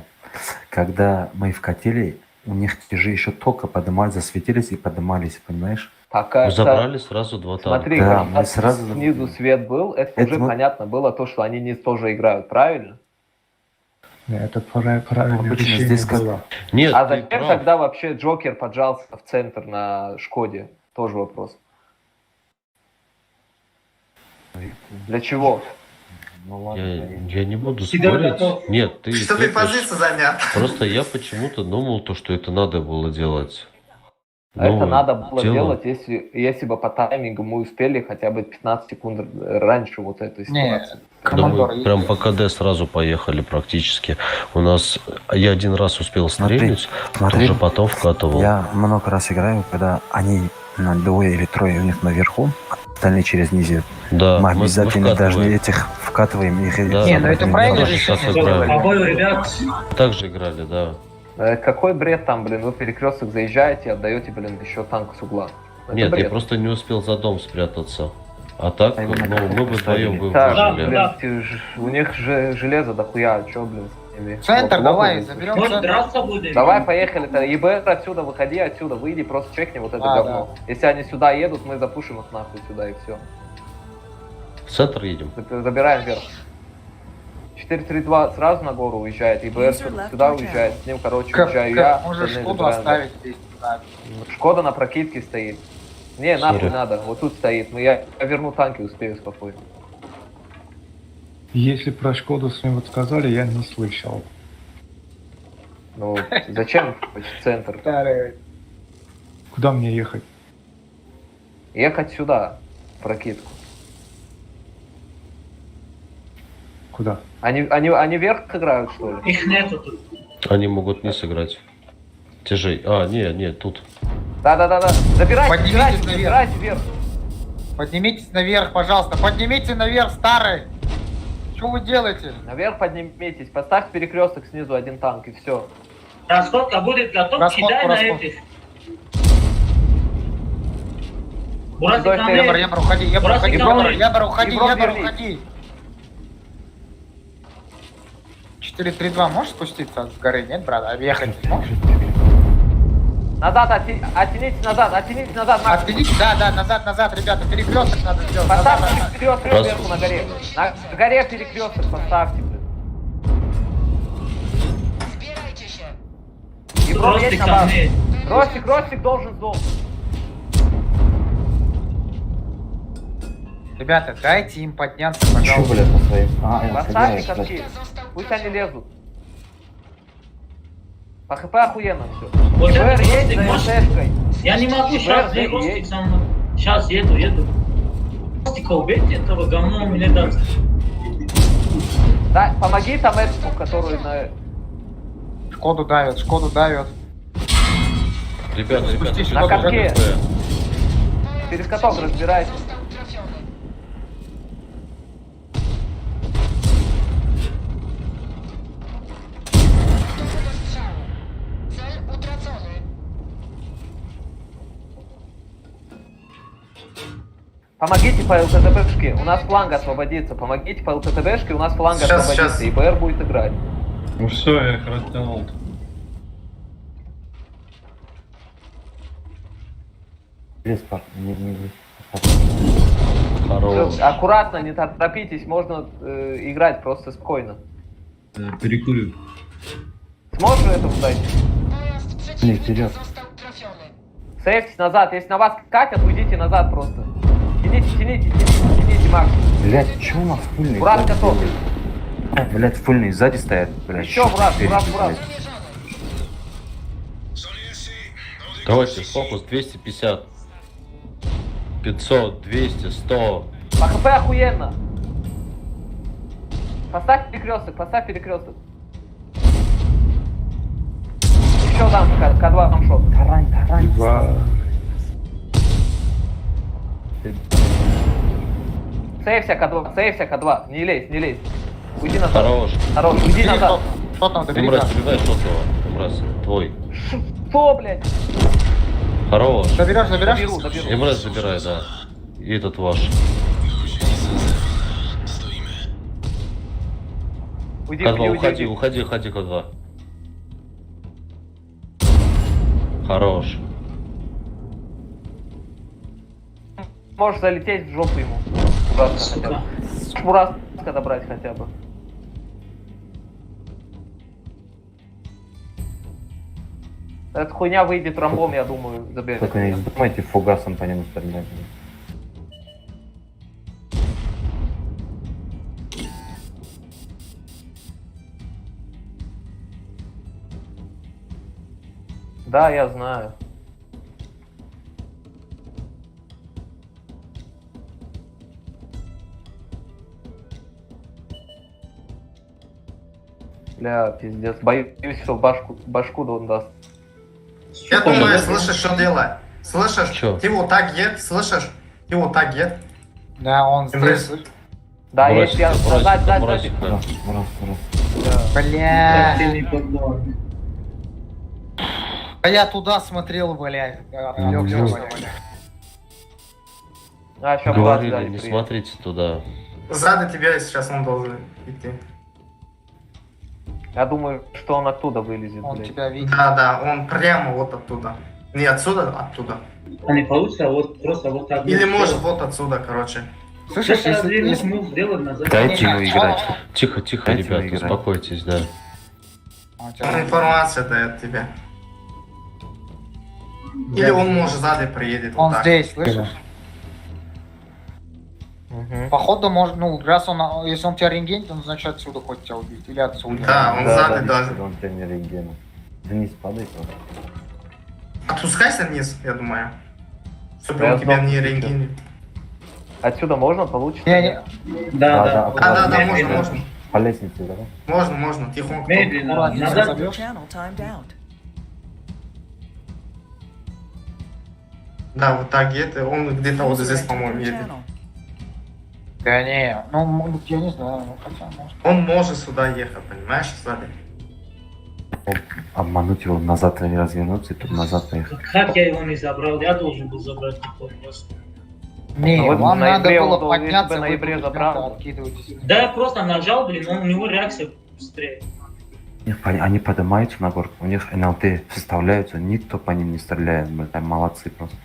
Когда мы вкатили, у них тяжи еще только поднимались, засветились и поднимались, понимаешь? Пока Мы забрали сразу 2 танка. Смотри, Да, когда мы сразу снизу свет был, это Это уже мы- понятно было то, что они не тоже играют, правильно? Это правильное Обычно решение здесь как- было. Нет, А ты зачем прав. тогда вообще Джокер поджался в центр на Шкоде? Тоже вопрос. Для чего? Ну ладно. Я не буду Всегда спорить. готов. Нет, ты Что ты тыкаешь. позицию занял? Просто я почему-то думал, то, что это надо было делать. Это Ну, надо было дело. делать, если бы по таймингу мы успели хотя бы 15 секунд раньше вот этой Не, ситуации. Да командор, мы прям по КД сразу поехали практически. У нас... Я один раз успел стрельнуть, Смотри, уже потом вкатывал. я много раз играю, когда они на двое или трое у них наверху, остальные через низу. Да, Мы обязательно должны вкатываем. этих вкатываем их. Да. Не, ну это забрать. правильное тоже решение. сейчас играю. По бою, ребят, Так же играли, да. Какой бред там, блин, вы в перекресток заезжаете и отдаете, блин, еще танк с угла. Это Нет, бред. я просто не успел за дом спрятаться. А так, А ну, его на мы бы вдвоем бы Так, Да, выжили. блин, да. у них же железо дохуя, чё, блин, с ними? Центр, Лопнут, давай, блин. заберем может центр. драться будем? Давай, поехали-то. ЕБР отсюда, выходи отсюда, выйди, просто чекни вот это Да, говно. Если они сюда едут, мы запушим их нахуй сюда и все. В центр едем. Забираем вверх. 4-3-2 сразу на гору уезжает, ЕБР сюда уезжает, с ним, короче, уезжаю я. Можешь остальные Шкоду забираем оставить здесь. Да. вверх. Шкода на прокидке стоит. Не, нахуй Сори. надо, вот тут стоит. Но я верну танки, успею спокойно. Если про Шкоду с вот сказали, я не слышал. Ну, зачем в центр? Куда мне ехать? Ехать сюда, в прокидку. Куда? Они вверх играют, что ли? Их нету тут. Они могут не сыграть. Тяжей. А, не, тут. Да. Забирайте, Поднимитесь наверх. забирайте вверх. Поднимитесь наверх, пожалуйста. Поднимите наверх, старый. Что вы делаете? Наверх поднимитесь, поставьте перекресток снизу один танк и все. Расходка будет готов, Расход, кидай на расход. этих. Бурасик, Сюда на стоит. мне. Ябр, уходи, Ябр, Бросик уходи, на Ябр, мной. Ябр, уходи, Ебро Ябр, верни. уходи. 4-3-2 можешь спуститься с горы? Нет, брат? Объехать не можешь? Назад, оттянитесь назад, Макс. Отведите, да, назад, ребята, перекресток надо сделать. Назад, Поставьте назад. перекресток Раз. сверху на горе. На горе перекресток поставьте, блин. Ебро Ростик едь на ко вас. мне. Ростик должен сдохнуть. Ребята, дайте им подняться, Чё, пожалуйста. блядь, по своим? Поставьте я, катки. Пусть они лезут. По хп охуенно все. Вот ЕБР этот едет Ростик за может- СТшкой. Я не могу сейчас, Едь, Ростик едь. со мной. Сейчас еду. Ростика убейте этого говна, у меня даст. Да, помоги там этому, который на... Шкоду давят, Ребята, Спустись на сюда, катке. КП. Через каток разбирайся. Помогите по ЛТТБшке, у нас фланг освободится. Помогите по ЛТТБшке, у нас фланг Сейчас, освободится. сейчас. И БР будет играть. Ну все, я их растянул. Лес, пап, Хорош. Всё, аккуратно, не торопитесь, можно играть просто спокойно. Перекурю. Сможешь этому дать? Не, вперед. Сейфтесь назад, если на вас катят, уйдите назад просто. Тяните, Макс. Блять, чё у нас фульный? Бурас сзади готов. стоит? Блять, фульный сзади стоят, блять. Еще, Бурас. Давайте, фокус 250. 500, 200, 100. По хп охуенно. Поставь перекресток. Еще там К2 там шот. Тарань. Два. Сейвся К2, не лезь. Уйди назад. Хорош. Уйди назад. Что там, добери Мразь, газ. добивай сотого. Мразь, твой. Что, блядь? Хорош. Заберешь? Доберу. Мразь забирай, да. И этот ваш. Уйди, К2, уходи, К2. Хорош. Можешь залететь в жопу ему. Ужасно хотя бы. Мураска добрать хотя бы. Эта хуйня выйдет ромбом, я думаю, заберет. Только не вздумайте фугасом по нему стрелять. Да, я знаю. Бля, пиздец. Боюсь, что башку он даст. Я думаю, слышишь, что делать? Слышишь? Чё? Ты вот так едь, слышишь? Ты вот так едь. Да, он здесь. Да, Мразь, есть я... мразь, Сзади. мразь, да. Бля. Активный подбор. А я туда смотрел, блядь. А, сейчас Говорили, не смотрите туда. Сзади тебя сейчас он должен идти. Я думаю, что он оттуда вылезет, Он блядь. тебя видит. Да, он прямо вот оттуда. Не отсюда, а оттуда. А не получится, вот просто вот так. Или вот может сделать. вот отсюда, короче. Слышишь, Сейчас если... развернуть, мув сделать назад. Дайте ему играть. Тихо, Дайте ребята, ему играть. успокойтесь, да. Он Он тебя- информация дает тебе. Или он может сзади приедет. Он вот так. здесь, слышишь? Мгм. Походу, может, ну, раз он, если он тебя рентгенит, он значит отсюда хочет тебя убить. Или отсюда. Да, он сзади даже. Он тебя не рентген. Вниз падай просто. Отпускайся вниз, я думаю. Чтобы Я он тебя знал, не что рентгенит. Отсюда можно получится? Не, Да. Да, Медленно. можно. По лестнице, давай. Можно, тихонько. Медленно. Аккуратнее Назад. забьешь. Да, вот так едет. Он где-то вот здесь, по-моему, едет. Да не, ну, я не знаю, ну, хотя, может. Он может сюда ехать, понимаешь, сзади. Обмануть его, назад развернуться и тут назад поехать. Как я его не забрал? Я должен был забрать такой просто. Не, Ну, вот вам в надо ноябре было он должен, подняться, если бы в ноябре вы забрал. откидываетесь. Да я просто нажал, блин, у него реакция быстрее. Они поднимаются на горку, у них НЛТ составляются, никто по ним не стреляет, блядь, молодцы просто.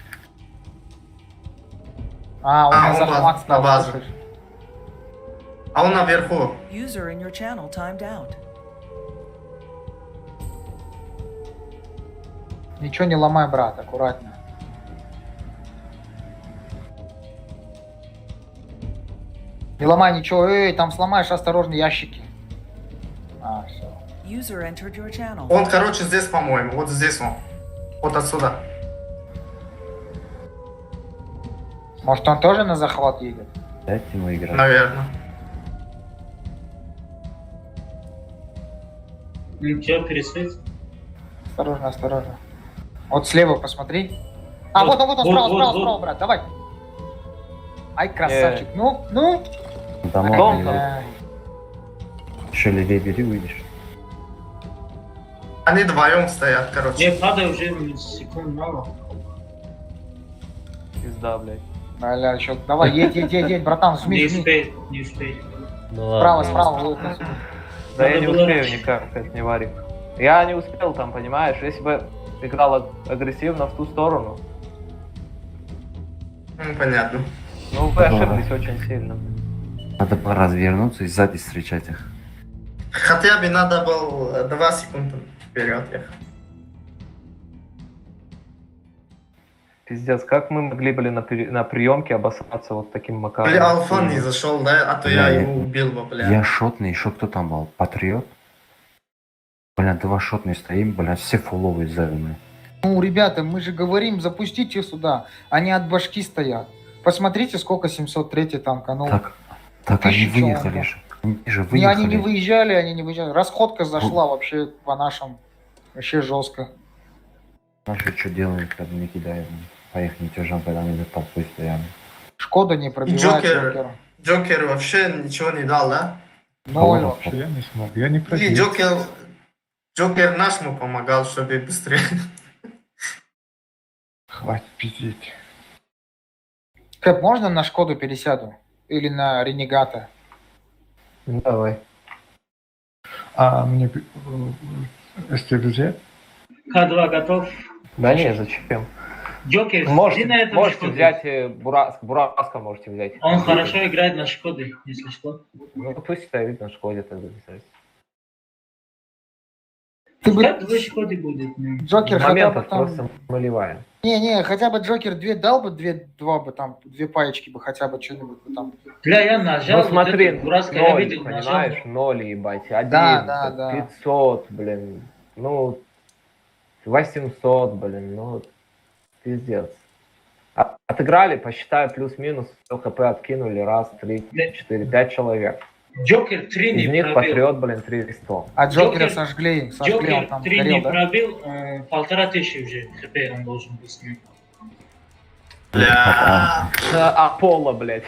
А, он А, на он захват на стал, базу. слышишь? А он наверху. User in your channel timed out. Ничего не ломай, брат, аккуратно. Не ломай ничего, эй, там сломаешь, осторожно, ящики. А, все. User entered your channel. Он, короче, здесь, по-моему. Вот здесь он. Вот отсюда. Может, он тоже на захват едет? Дайте ему играть. Наверное. Ничего, пересвет. Осторожно, осторожно. Вот слева посмотри. А, Вот, вот он, вот, справа, вот, справа, вот. справа, брат, давай. Ай, красавчик. Ну. Домой Дом не там. лезь. Еще левее бери, выйдешь. Они вдвоем стоят, короче. Не, падаю уже секунд мало. Пизда, блядь. Бля, еще, давай, едь, братан, Не жми. успеет, не успеет. Ну Справа, ладно. справа, вот. Да я Надо не было успею раньше. никак, как не варик. Я не успел там, понимаешь? Если бы играл агрессивно в ту сторону, Ну, понятно. ну вы ошиблись очень сильно. Надо было развернуться и сзади встречать их. Хотя бы надо было 2 секунды вперед ехать. Пиздец, как мы могли, блин, на приемке обосраться вот таким макаром? Бля, Алфан не зашел, да? А то я Бля, его убил бы, бля. Я шотный, еще кто там был? Патриот? Бля, 2 шотные стоим, бля, все фуловые заданные. Ну, ребята, мы же говорим, запустите сюда. Они от башки стоят. Посмотрите, сколько 703 танка. Ну, Так они тысячу выехали человек. же. Они же не, выехали. они не выезжали. Расходка зашла вообще по нашим. Вообще жестко. Наши что делают, когда не кидаем? По их мятежам, когда они за толпой стоят. Шкода не И пробивает Джокер, Джокера. Джокер вообще ничего не дал, да? Ноль Кого? вообще. Я не смог, я не И пробил. Джокер нашему помогал, чтобы быстрее. Хватит пиздеть. Кэп, можно на Шкоду пересяду? Или на Ренегата? Давай. А мне СТ-друзья? К2 готов. Да не, зачем? Джокер, Можете, иди на этом можете Шкоде. взять Бураска можете взять. Он хорошо играет на Шкоде, если что. Ну, пусть стоит на Шкоде тогда. Ты бы... Как две Шкоды будет? Ну. Джокер хотя бы Моментов там... просто нулевая. Не, хотя бы Джокер 2 дал бы, 2 бы там, 2 паечки бы хотя бы что-нибудь бы там. Бля, я нажал. Ну смотри, вот эту Бураска, я 0, видел, понимаешь, нажал. 0, ебать, 1, Да. 500, блин, ну, 800, блин, ну, пиздец. Отыграли, посчитаю, плюс-минус, 100 хп откинули, раз, 3, 4, 5 человек. Джокер 3 Из не них пробил. Патриот, блин, 300. А Джокера Джокер- сожгли, он Джокер там 3 горел, не да? пробил, 1500 уже хп он должен быть с ним. Бля. Аполло, блядь.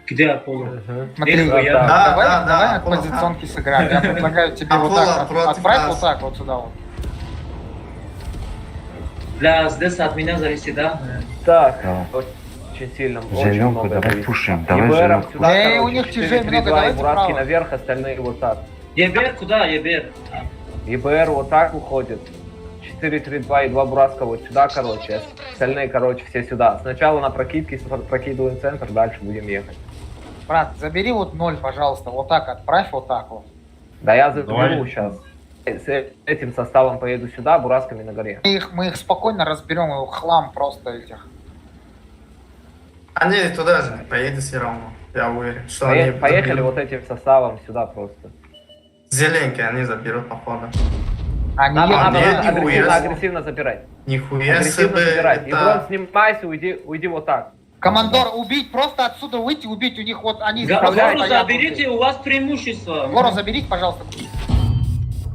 Где Аполло? Смотри, Их я- Да, давай, да, давай да, от Аполло. позиционки сыграем. Я предлагаю тебе вот Аполло так, против отправь нас. вот так вот сюда вот. Бля, здесь от меня зависит, да? Так, Да. очень сильно, очень Зеленку много давай зависит. пушим, давай ЕБР зеленку. сюда, Не, короче, у них 4, тяжей 3, много, 2, давайте Бураски право. наверх, остальные вот так. Ебер куда, Ебер? ЕБР вот так уходит. 4, 3, 2 и 2 Бураска вот сюда, короче. Остальные, короче, все сюда. Сначала на прокидке, прокидываем центр, дальше будем ехать. Брат, забери вот 0, пожалуйста, вот так отправь, вот так вот. Да я заберу Давай. сейчас. С этим составом поеду сюда, Бурасками на горе. Мы их спокойно разберем, и хлам просто этих. Они туда же поедут все равно. Я уверен, что они Поехали заберут. вот этим составом сюда просто. Зеленькие они заберут, походу. Они Надо, едут, нет, да? нихуя. агрессивно забирать. Нихуя Агрессивно себе. забирать. Еброн, Это... снимайся, уйди вот так. Командор, убить, просто отсюда выйти, убить. У них вот они... Гору Справляйтесь. заберите, у вас преимущество. Гору заберите, пожалуйста.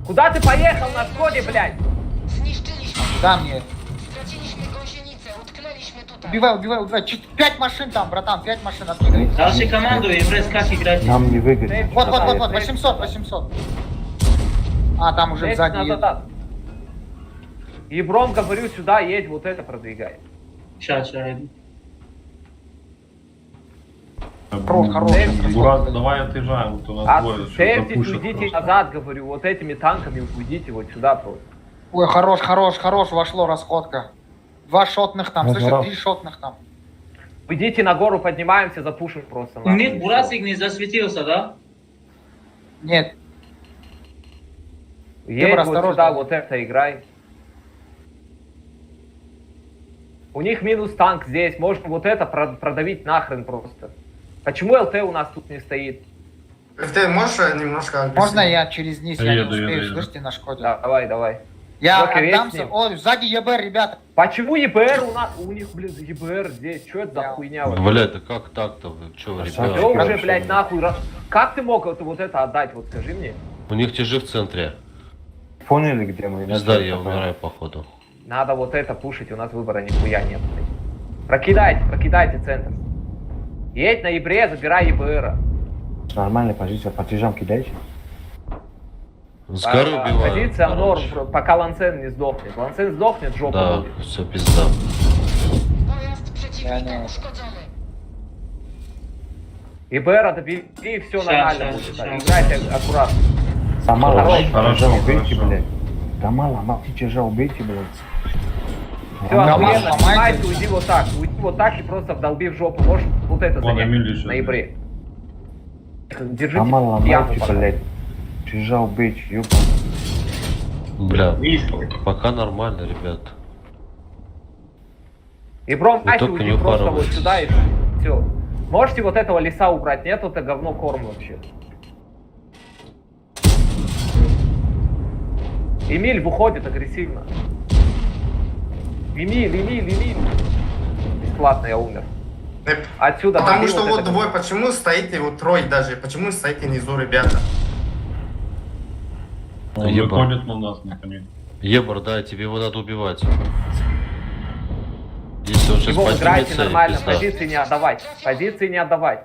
Куда ты поехал на Шкоде, блядь? Да, мне. Убивай. 5 машин там, братан, 5 машин откидывай. Дальше команду, Еврейс, как играть? Нам не выгодно. Вот, 800. А, там уже сзади едет. Ебром, говорю, сюда едь, вот это продвигай. Сейчас, иду. Хорош. Бурак, давай отъезжаем, вот у нас А двое еще сейфтесь, запушат уйдите просто. назад, говорю, вот этими танками уйдите вот сюда просто. Ой, хорош, вошло расходка. 2 шотных там, Ну, слышишь, здорово. 3 шотных там. Уйдите на гору, поднимаемся, запушим просто. У них Бурасик не засветился, да? Нет, Едь Ебра, вот осторожно. сюда, вот это играй. У них минус танк здесь, можно вот это продавить нахрен просто. Почему ЛТ у нас тут не стоит? Ты можешь немножко... можно я через низ, я не Еду, успею, еду. слышите, на Шкоде. Давай. Я Джокер есть с отдамся. ним? Ой, сзади ЕБ, ребята. Почему ЕБР у нас? У них, блин, ЕБР здесь, что это за Я- хуйня? вообще? Блядь, да как так-то вы? Че вы, Красавчик. Всё ребята? уже, блядь, нахуй. Как ты мог вот это отдать, вот скажи мне? У них тяжи в центре. Поняли, где мы? Пизда, я умираю, походу. Надо вот это пушить, у нас выбора нихуя нет. Прокидайте центр. Едь на ебре, забирай ЕБРа. Нормальная позиция, по тяжам кидайте. С горы убиваю. Позиция норм, короче. пока Лансен не сдохнет. Лансен сдохнет, жопа Да, будет. все пизда. ЕБРа добери, и все Щас, нормально щас, будет. щас. Играйте аккуратно. Сама ломайте Хорошо, тяжа, убейте, хорошо. блядь. Да мало, ломайте тяжа, убейте, блядь. Все, Нормально, охуенно, ломайте. снимайте, уйди вот так и просто вдолби в жопу. Можешь вот это Вон, занять Эмиль еще на ебре. Держите Сама яму ломайте, пока. блядь. Тяжа убейте, ёпта. Бля, пока нормально, ребят. Ебром, Вы Ася, только уйди не просто вот упарывайтесь. сюда и все. Можете вот этого леса убрать? Нет, это говно корм вообще. Эмиль выходит агрессивно. Эмиль. Бесплатно я умер. Отсюда. Потому ходи что вот это двое, говно. почему стоите вот трое даже, почему стоите внизу, ребята? Он Ебар. выходит на нас наконец. Ебар, да, тебе его надо убивать. Если он сейчас Его играйте поднимется, нормально, пизда. позиции не отдавать. Позиции не отдавать.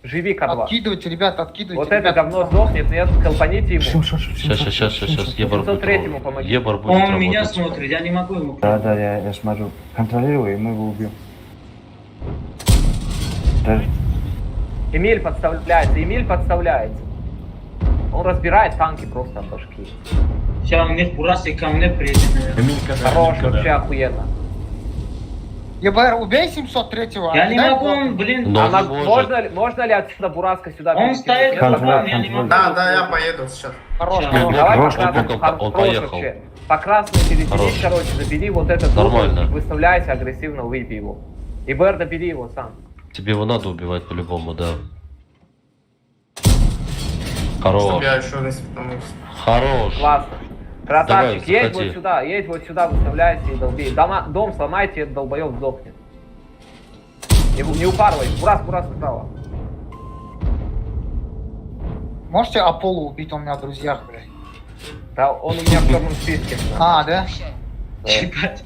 Живи К2. Откидывайте, ребята, откидывайте. Вот это ребята. говно сдохнет, нет, колпаните ему. Сейчас, Ебар будет. 703-му помоги. Ебар будет Он меня работать. смотрит, я не могу ему. Да, да, я смотрю. Контролирую, и мы его убьем. Даже Эмиль подставляется. Он разбирает танки просто от башки. Сейчас у них Бурасик ко мне приедет. Хорош, вообще охуенно. ЕБР, убей 703-го. Я не дай могу, блок. он, блин. Но А он на- не может. можно ли отсюда Бураска сюда? Он перекинуть? стоит Нет, в контроль, балконе, я не могу. Да, я поеду сейчас. Хорош, Всё. хорош. Давай Хорош, по красным, он хорош поехал. вообще. По красной пересидись, Хорош. короче, забери вот этот Нормально. угол, выставляйся агрессивно, выйди его. И БР добери его сам. Тебе его надо убивать по-любому, да. Чтобы Хорош. я еще не светанулся. Хорош. Классно. Красавчик, Давай, едь заходи. вот сюда, выставляйся и долби. Дом сломайте, этот долбоёб сдохнет. Не упарывай, Бурас справа. Можете Аполло убить, он у меня в друзьях, блядь. Да, он у меня в черном списке. А, да? Ебать.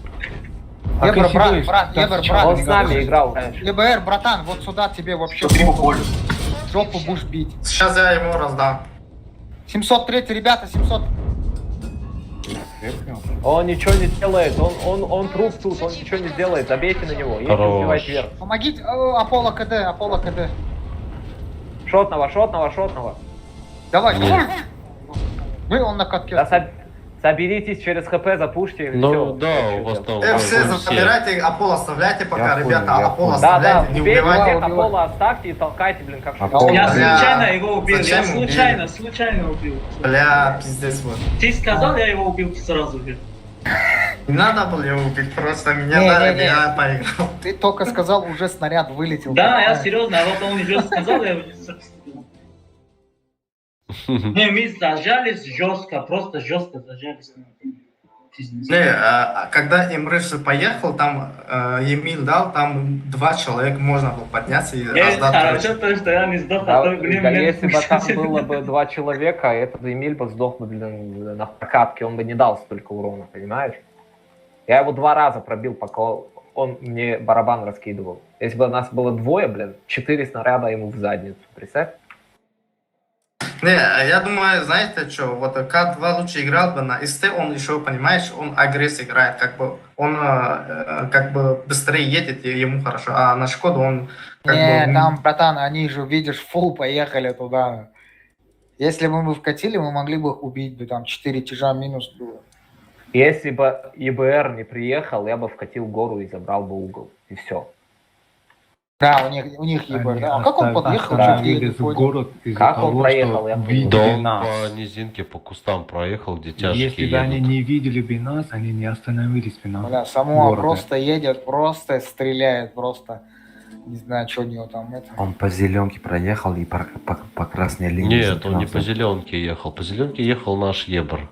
А Ебер, ключевой, брат, так Ебер, сейчас брат. Он с нами играл раньше. ЕБР, братан, вот сюда тебе вообще жопу будешь бить. Сейчас я ему раздам. 703, ребята, 700. Он ничего не делает, он труп тут, он ничего не сделает, забейте на него, едьте Хорош. убивать вверх. Помогите, Аполло КД. Шотного. Давай, Нет. давай. Вы, он на катке. Да соберитесь через ХП, запушьте и Ну всё. да, Всё, у вас всё. там... Все вы забирайте, Аполло оставляйте пока, Я ребята, понял, я Аполло понял. Да, оставляйте, не убейте убивайте. всех, Аполло оставьте и толкайте, блин, как Аполло. Я Бля. случайно его убил, Зачем я убили? случайно убил. Бля, пиздец вот. Ты сказал, я его убил сразу же. Не надо было его убить, просто меня Не, дали, не, не. я поиграл. Ты только сказал, уже снаряд вылетел. Да, я Понимаешь? серьезно, а вот он уже сказал, я его не собственно. Не, мы зажались жестко, просто жестко зажались. Пиздец. Не, когда Имрыш поехал, там Емиль дал, там 2 человека можно было подняться и раздать. Хорошо то, что я не сдох, а Да, то, блин, да, меня если бы там пушили. было бы 2 человека, этот Эмиль бы сдох бы, блин, на прокатке, он бы не дал столько урона, понимаешь? Я его 2 раза пробил, пока он мне барабан раскидывал. Если бы нас было 2, блин, 4 снаряда ему в задницу, представь? Не, я думаю, знаете что, вот К2 лучше играл бы на СТ, он еще, понимаешь, он агресс играет, как бы, он как бы быстрее едет, и ему хорошо, а на Шкоду он как Не, бы... там, братан, они же, видишь, фул поехали туда. Если бы мы вкатили, мы могли бы их убить бы, там 4 тяжа минус было. Если бы ЕБР не приехал, я бы вкатил гору и забрал бы угол, и все. Да, у них ебать. Да. А как он подъехал? да. Чё, я не в понял. город из-за Как он того, проехал, что я понял. видели Да он нас. по низинке, по кустам проехал, где тяжкие Если бы они едут. не видели бы нас, они не остановились бы на Бля, Самуа городе. просто едет, просто стреляет, просто не знаю, что у него там это. Он по зеленке проехал и по красной линии. Нет, он не по загнался. зеленке ехал. По зеленке ехал наш Ебр.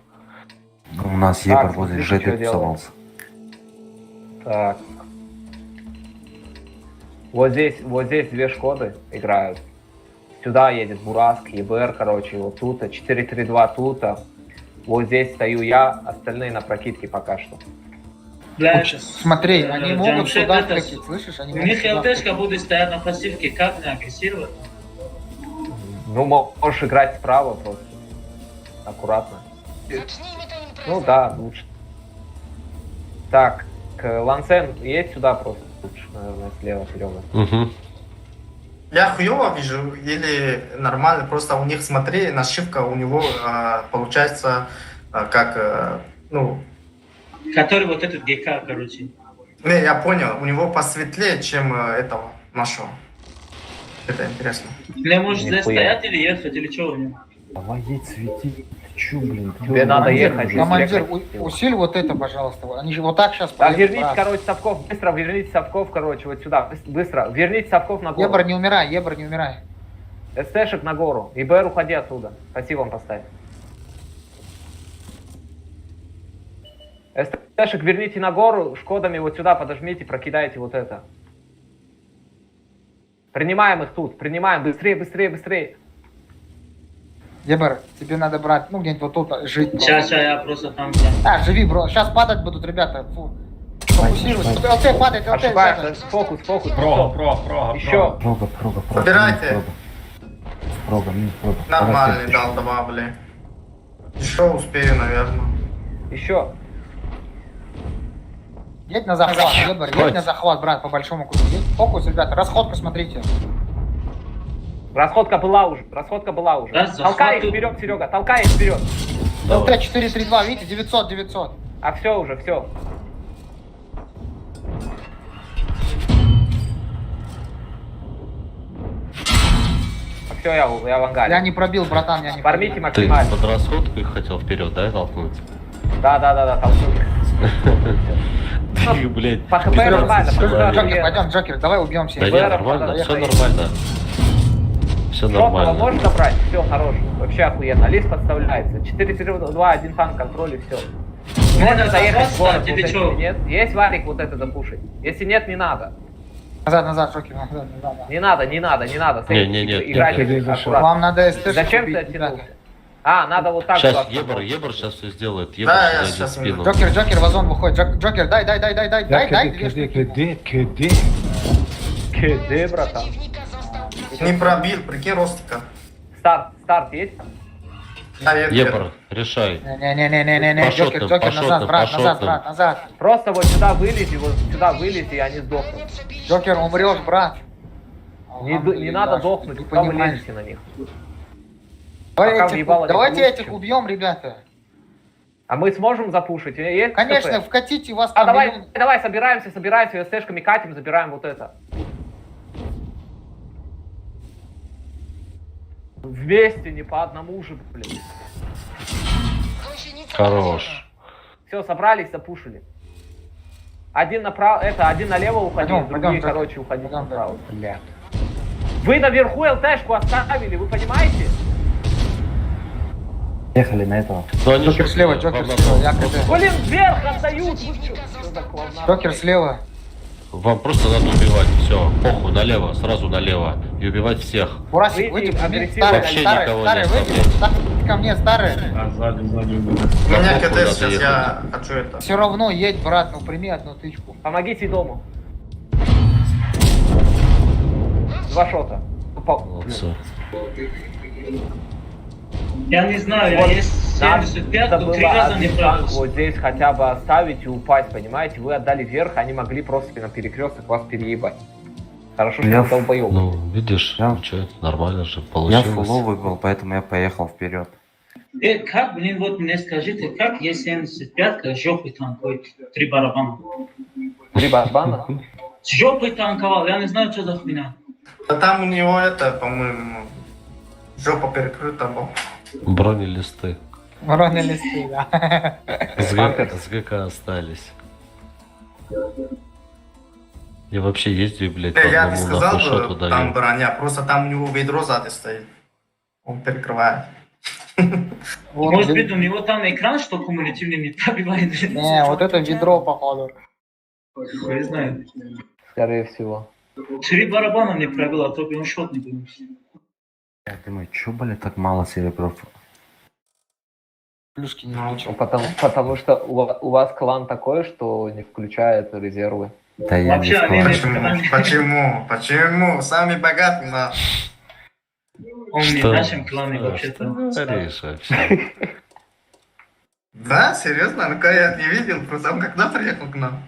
У нас Так, Ебар возле смотрите, что ЖД делаем. тусовался. Так. Вот здесь 2 Шкоды играют. Сюда едет Бураск, ЕБР, короче, вот тут, 4-3-2 тут. Вот здесь стою я, остальные на прокидке пока что. Бля, Уч- Смотри, они могут Джамшед сюда это- вкатить, слышишь? Они У могут них сюда ЛТшка вкатить. будет стоять на пассивке, как не агрессировать? Ну, можешь играть справа просто. Аккуратно. Ну да, лучше. Так, Лансен, едь сюда просто. Лучше, наверное, слева, Серега. Угу. Я хуево вижу или нормально, просто у них, смотри, нашивка у него получается как, ну... Который вот этот ГК, короче. Не, я понял, у него посветлее, чем этого нашего. Это интересно. Мне может здесь Нихуя. стоять или ехать, или что у него? Давай едь, свети. Ты чё, блин? Тебе надо ехать. Командир, Ехать. усиль вот это, пожалуйста. Они же вот так сейчас Так, верните, короче, Совков, быстро, верните Совков, короче, вот сюда, быстро, верните Совков на гору. Ебр, не умирай, Ебр, не умирай. СТшек на гору, ИБР, уходи оттуда, пассивом поставь. СТшек верните на гору, Шкодами вот сюда подожмите, прокидайте вот это. Принимаем их тут, принимаем, быстрее, быстрее, быстрее. Ебер, тебе надо брать, ну, где-нибудь вот тут жить. Сейчас я просто там. Живи, бро. Сейчас падать будут, ребята. Фу. Фокусируйся. ЛТ падает, ЛТ. Ошибаешься. Фокус, фокус. Прога. Еще. Прога. Убирайте. Прога, минус прога. Нормальный дал 2, блин. Еще успею, наверное. Еще. Едь на захват, Ебер, едь на захват, брат, по большому кругу. Едь. Фокус, ребята, расходку смотрите. Расходка была уже. Да, Толкай их захватывай. вперед, Серега. Толкай их вперед. ЛТ 432, видите, 900. А все уже, все. Все, я в ангаре. Я не пробил, братан, я не Фармите пробил. Ты максимально. под расходку их хотел вперед, да, толкнуть? Да, толкнуть. Ты, блядь. По ХП Вперед, нормально, по Джокер, ХП. пойдем, Джокер, давай убьемся. Да нет, нормально, все нормально. Все Шотного нормально. можешь забрать? Все, хорош. Вообще охуенно. Лист подставляется. 4-2, 1 танк, контроль и все. Можно заехать в город, тебе вот чё? если нет. Есть варик вот это запушить. Если нет, не надо. Назад, Джокер, назад. Не надо. Не, Играйте нет. аккуратно. Вам надо СТ Зачем ты оттянулся? А, надо вот так. Сейчас было. Ебр сейчас все сделает. Ебр Да, я сюда идет в сейчас спину. Джокер, вазон выходит. Джокер, дай, две штуки. КД. братан. Не пробил, прикинь, Ростика. Старт есть? Ебр, решай. Не, Пошотным, Джокер, назад, брат, пошотным. назад. Просто вот сюда вылези, и они сдохнут. Джокер, умрешь, брат. Не надо дохнуть, не пока вы понимаешь. лезете на них. Давай Пока этих- въебало, Давайте не этих получится. убьем, ребята. А мы сможем запушить? Есть Конечно, КП? вкатите вас А там миллион. давай, собираемся, СТшками катим, забираем вот это. Вместе, не по одному же, блин. Хорош. Все, собрались, запушили. Один направо, один налево уходил, Пойдем, другие, Джокер. короче, уходили Пойдем, направо. Бля. Вы наверху ЛТшку оставили, вы понимаете? Ехали на этого. Но они Джокер что, слева, вам Джокер надо- слева. Я КД. Блин, вверх отдают! Вы что за клоунада? Джокер слева. Вам просто надо убивать. Все, похуй, налево, сразу налево. И убивать всех. Бурасик, Выйди, выйди, агрессивно. Вообще никого не старый, выйди. оставлять. Ко мне, старый. Сзади. У меня похуй, КД надо сейчас, ехать. я хочу это. Все равно едь, брат, ну прими одну тычку. Помогите дому. 2 шота. Молодцы. Я не знаю, Вот я есть надо 75, но было 3 раза не один танк пробовал. вот здесь хотя бы оставить и упасть, понимаете? Вы отдали вверх, они могли просто на перекресток вас переебать. Хорошо, что Я вы долбоёбы. Ну, видишь, Я- ничего, нормально же Я получилось. фуловый был, поэтому я поехал вперед. Как, блин, вот мне скажите, как Е-75 жопой танкует 3 барабана? 3 барабана? С жопой танковал, я не знаю, что за хуйня. А там у него это, по-моему, жопа перекрыта была. Бронелисты. Вороны листы, да. С ГК остались. Я вообще ездил, блядь, по Я не одному сказал нахуй шоту бы, даю. там броня, просто там у него ведро сзади стоит. Он перекрывает. Вот, Может быть, у него там экран, что кумулятивный не пробивает. Не, вот это ведро, походу. Хуй знает. Скорее всего. 3 барабана не пробил, а то бы он шот не был. Я думаю, чё, блядь, так мало серебров? Плюшки не Ну, включил. Потому что у вас клан такой, что не включает резервы. Да я не Вообще, они скажу. не- Почему? Сами богатые, да. Он не в Что? нашем клане Что вообще-то. говоришь вообще? Да, серьезно? Ну-ка, я не видел, просто он когда приехал к нам?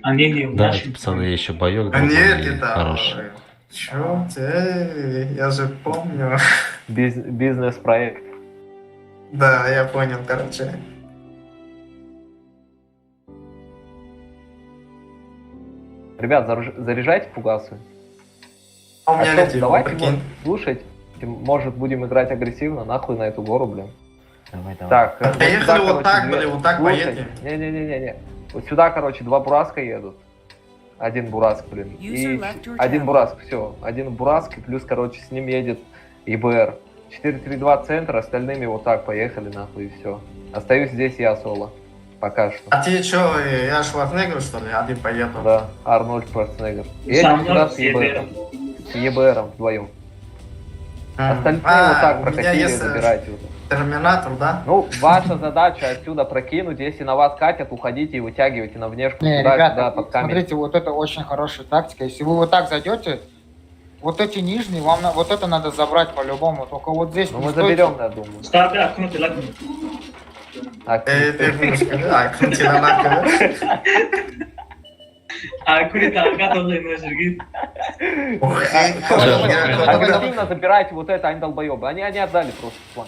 Они не в Да, нашем пацаны, я еще боек А нет, другой это... хороший. Чё ты? Я же помню. Бизнес-проект. Да, я понял, короче. Ребят, заряжайте фугасы. А у меня что, летит, давайте, прикинь. вот, слушайте, может будем играть агрессивно, нахуй на эту гору, блин. Давай. Так, вот Поехали сюда, вот короче, так, блин, вот так слушайте, поедем. Не-не-не-не. Вот сюда, короче, 2 бураска едут. Один бураск, блин. User И left your один channel. бураск, все. Один бураск, и плюс, короче, с ним едет ИБР. 4-3-2 центр, остальными вот так поехали, нахуй, и все. Остаюсь здесь я соло. Пока что. А ты чё, я Шварценеггер, что ли? Один поеду. Да, Арнольд Шварценеггер. Сам Едем сюда с с ЕБРом. С ЕБРом вдвоем. Остальные вот так у меня прокатили, есть забирайте. Вот. терминатор, да? Ну, ваша задача отсюда прокинуть. Если на вас катят, уходите и вытягивайте на внешку Не, туда, ребята, под камень. смотрите, вот это очень хорошая тактика. Если вы вот так зайдете, вот эти нижние, вам вот это надо забрать по-любому. Только вот здесь Ну, не мы стойте. заберем, я думаю. Старты откнуты, ладно. Аккуратно, готовы нажерги. Агрессивно забирайте вот это, они долбоебы. Они отдали просто план.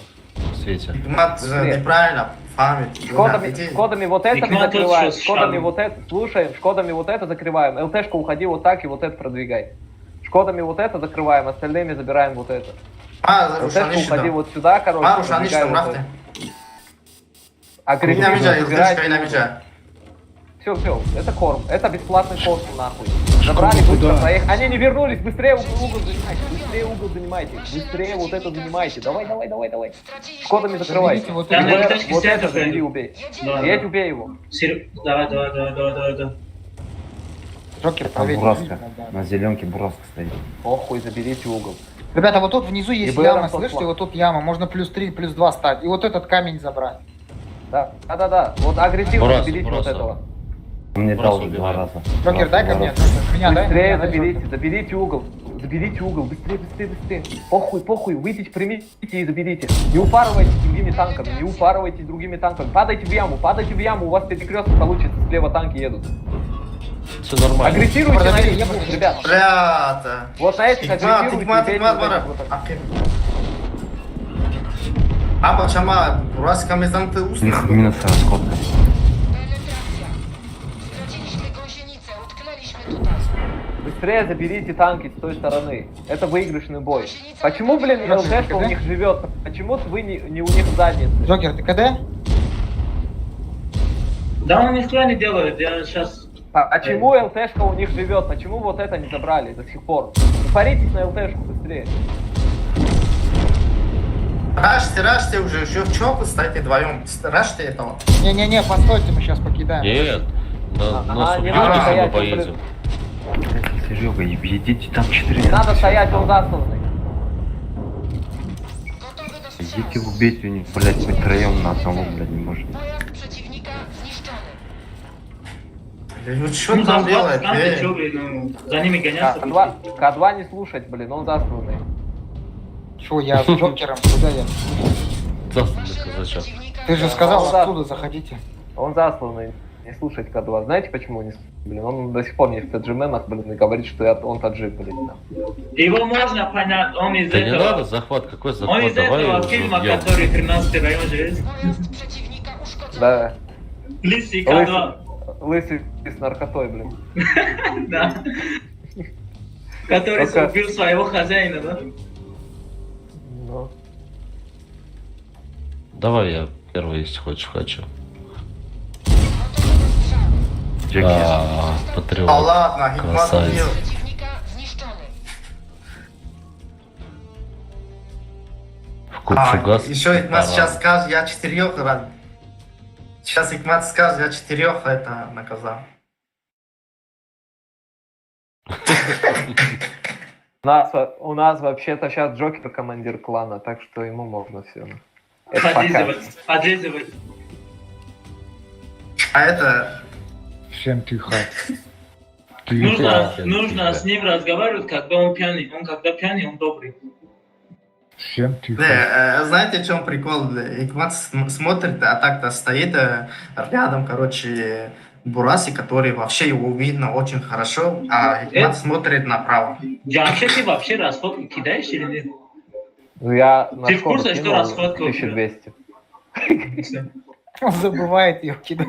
Свете. Игмат же неправильно фамит. Шкодами вот это мы Игмат закрываем, лучше с шкодами шагом. вот это, слушаем, шкодами вот это закрываем. ЛТшка уходи вот так и вот это продвигай. Шкодами вот это закрываем, остальными забираем вот это. ЛТшка уходи вот сюда, короче, продвигай вот это. Агрессивно забирайте. Все, это корм, это бесплатный корм, нахуй. Забрали быстро, проехали. Они не вернулись, быстрее угол занимайте, быстрее вот это занимайте. Давай. Шкодами закрывайте. Вот Да, это. ну, Вот это это забери, убей. Да. Едь, убей его. Давай. Джокер, Там проверь. бураска. На зеленке бураска стоит. Похуй, заберите угол. Ребята, вот тут внизу есть И яма, БР слышите? послал. Вот тут яма, можно плюс 3, плюс 2 стать. И вот этот камень забрать. Да. Вот агрессивно Бросу, заберите вот бросу. этого. Мне Просто дал убиваем. 2 раза. Джокер, дай ко мне. Меня дай. Быстрее меня дай, Джокер. заберите угол. Быстрее. Похуй, выйдите, примите и заберите. Не упарывайтесь другими танками, Падайте в яму, у вас перекресток получится, слева танки едут. Все нормально. Агрессируйте на Продавили, этих, я буду. ребят. Ребята. Вот на этих агрессируйте, убейте вот Игмат, этих вот так. А почему Бурасиками замкнуты У устно? них минус расходка. Быстрее заберите танки с той стороны. Это выигрышный бой. Почему, блин, ЛТшка у них живет? Почему вы не у них в заднице? Джокер, ты КД? Да, он нихуя не делает, я сейчас... Почему ЛТшка у них живет? Почему вот это не забрали до сих пор? Упаритесь на ЛТшку быстрее. Рашьте уже, чё вы стоите вдвоем? Рашьте этого. Не-не-не, постойте, мы сейчас покидаем. Нет. На не субъекте надо мы стоять, поедем. Серега, едите там 4 Не надо стоять, он засланный. Идите убейте у них, блядь, мы втроем на одного, блядь, не можем. Ну что там делает? Чё, блин, ну, за ними гоняться. К2 не слушать, блин, он засланный. Чё, я с Джокером, куда я? Засланный казачок. Ты же сказал, Ну да. отсюда заходите. Он засланный. Не слушать К2. Знаете почему не слушать? Блин, он до сих пор не в таджименах, блин, и говорит, что он таджик, блин. Его можно понять, он из Да не надо этого... захват, какой Он захват? из Давай этого его фильма, убьем. который 13 район живет. Да, Лисий К2. лысый с наркотой, блин. Да. Который Только- убил своего хозяина, да? Ну. Давай я первый, если хочешь, хочу. Джеки, Патриот. Да ладно, Игмат Красавец. убил. Фугас. Еще Игмат Таран. сейчас скажет, я 4 рад. Сейчас Игмат скажет, я 4 это наказал. У нас вообще-то сейчас Джокер командир клана, так что ему можно все. Это пока. Подлизывать. А это... Всем тихо. Нужно с ним разговаривать, когда он пьяный. Он когда пьяный, он добрый. Всем тихо. Знаете, в чем прикол? Игмат смотрит, а так-то стоит рядом, короче, Бураси, который вообще его видно очень хорошо, а Игмат смотрит направо. Джамши, ты вообще расходку кидаешь или нет? Ну я на Ты в Шкоду курсе, что кинул расходка у тебя? 1200. Он забывает ее кидать.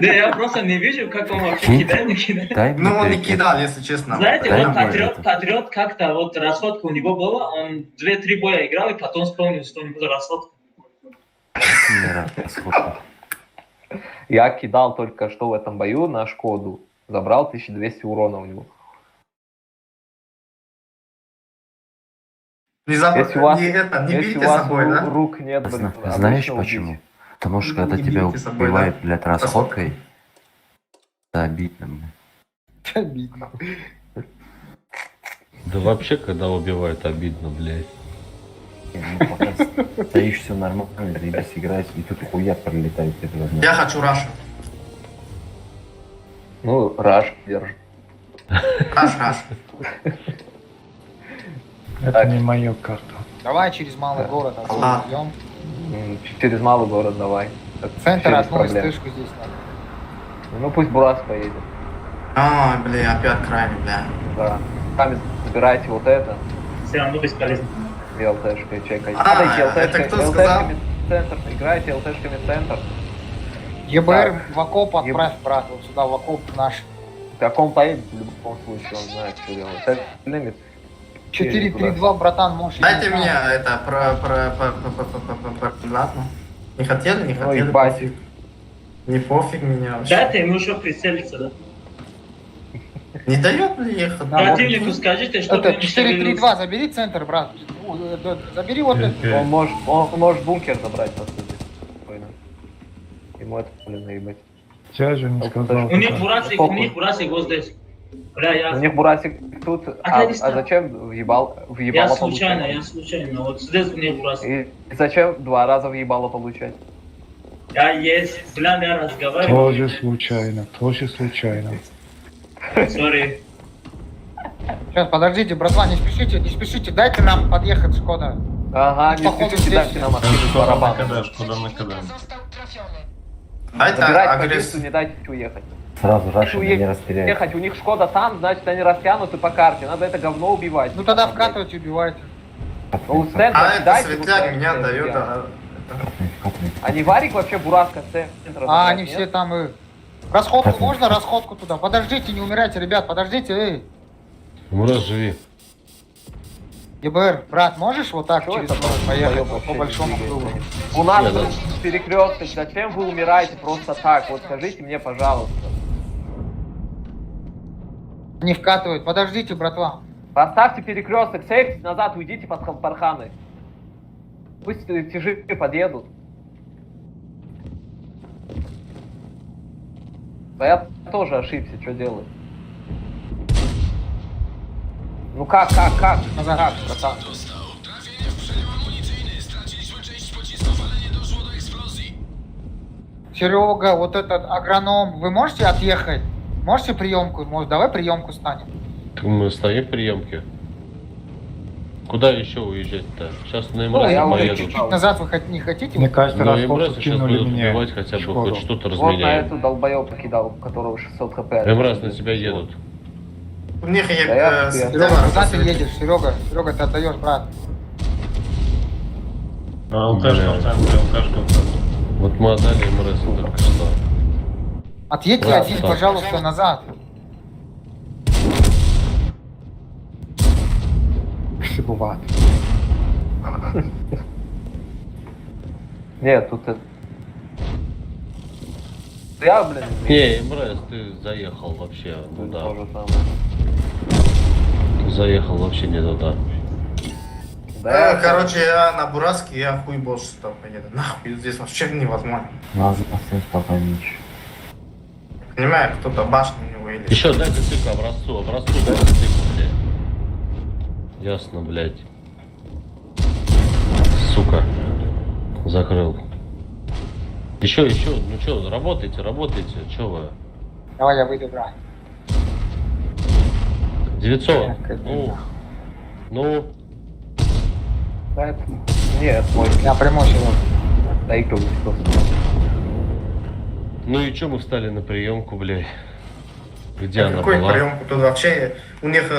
Да я просто не вижу, как он вообще кидает, не кидает. дай мне Ну, он не пять. кидал, если честно. Знаете, Дай вот мне Патриот как-то вот расходка у него была, он 2-3 боя играл и потом вспомнил, что у него расходка. Не, расходка. Я кидал только что в этом бою на Шкоду. Забрал 1200 урона у него. Не забудь, Если у вас, не если берите у с вас собой, да? рук нет, блин, Знаешь обычно почему? убить. Потому что когда Не тебя берите с собой, убивают, да? блядь, расходкой, это обидно, блядь. Обидно. Да вообще, когда убивают, обидно, блядь. Ну, пока стоишь, все нормально, заебись играть, и тут хуя пролетает. Я хочу Рашу. Ну, Раш держит. Раш. Это Так. не моя карта. Давай через малый Да. город Ага. идем. Через малый город давай. Так, Центр без одну проблем. стышку здесь надо. Ну пусть Бурас поедет. Ой, бля, опять крайне, бля. Да. Сами забирайте вот это. Все равно бесполезно. И ЛТшкой чекайте. А, Падайте это кто сказал? ЛТшками центр. Играйте ЛТшками центр. ЕБР в окоп отправь, брат, вот сюда в окоп наш. Как он поедет, в любом случае, он знает, что делать. Так, лимит. 4-3-2, братан, можешь... Дайте идти. мне это ладно. Не хотели, не Ну, хотели. ебать. пофиг. Не пофиг меня вообще. Дайте ему еще прицелиться, да? Не дает ли ехать? Да, Противнику скажите, что Это 4-3-2, забери центр, брат. Забери вот это. Он может бункер забрать по сути. Спокойно. Ему это, блин, наебать. Я же не сказал. У них Похуй. Бурасик вот здесь. Бля, У я них Бурасик тут, А а я не знаю. зачем въебало случайно, получать? Вот здесь у них Бурасик. И зачем 2 раза въебало получать? Я есть, бля, я разговариваю. Тоже случайно, тоже случайно. Сори. Сейчас, подождите, братва, не спешите, дайте нам подъехать, Шкода. Ага, не Походу, спешите, здесь дайте нам открыть барабан. Дайте Забирать агрессию. позицию, не дайте уехать. Сразу Раша Уехать. не растеряет. Ехать, у них Шкода там, значит они растянуты по карте. Надо это говно убивать. Ну тогда вкатывайте, убивайте. Ну, с центра А это кидайте, светляк вот, меня это, дает. это. А не Варик вообще Бураска с центра? А, забрать, они нет? все там и... Расходку можно? Расходку туда. Подождите, не умирайте, ребят, подождите, эй. Мураз, живи. ЕБР, брат, можешь вот так Чё через это, город поехать долбоёб, по вообще большому не кругу? двигается? У нас Я, да. перекресток, зачем вы умираете просто так? Вот скажите мне, пожалуйста. Не вкатывают. Подождите, братва. Поставьте перекресток, сейфтесь назад, уйдите под парханы. Пусть тяжи подъедут. Да я тоже ошибся, что делать? Ну как, Назад, братан. Серега, вот этот агроном, вы можете отъехать? Можете приемку? Может, давай приемку станем. Так мы стоим в приемке. Куда еще уезжать-то? Сейчас на Ну, я МРС уже поедут. Чуть-чуть назад вы не хотите? Мне кажется, Но расходку МРС сейчас кинули будут мне. убивать хотя бы Шкоду. хоть что-то Вот на разменяем. эту долбоёб покидал, у которого 600 хп. МРС на тебя едут. У них Да я- Серега, куда ты едешь? Серега, ты отдаешь, брат. ЛКшка в центре. Вот мы отдали МРС только что. Отъедьте Брат, один, да. пожалуйста, назад. Всего. Нет, тут это... Я, блин, Не, МРС, ты заехал вообще, ну тут да. то же самое. Заехал вообще не туда. Да, Короче, я на Бураске, я хуй больше сюда поеду. Нахуй, здесь вообще невозможно. Надо поставить спокойнее. Понимаю, кто-то башню у него или... Еще дай цифру образцу дай цифру, блядь. Ясно, блядь. Сука. Закрыл. Еще, ну что, работайте, что вы? Давай я выйду, брат. 900. Ну, Да, это... Нет, мой. Я прямой, Серега. Доигрываюсь просто. ну и что мы встали на приемку, блядь? Где она Какой была? прием? Тут вообще у них...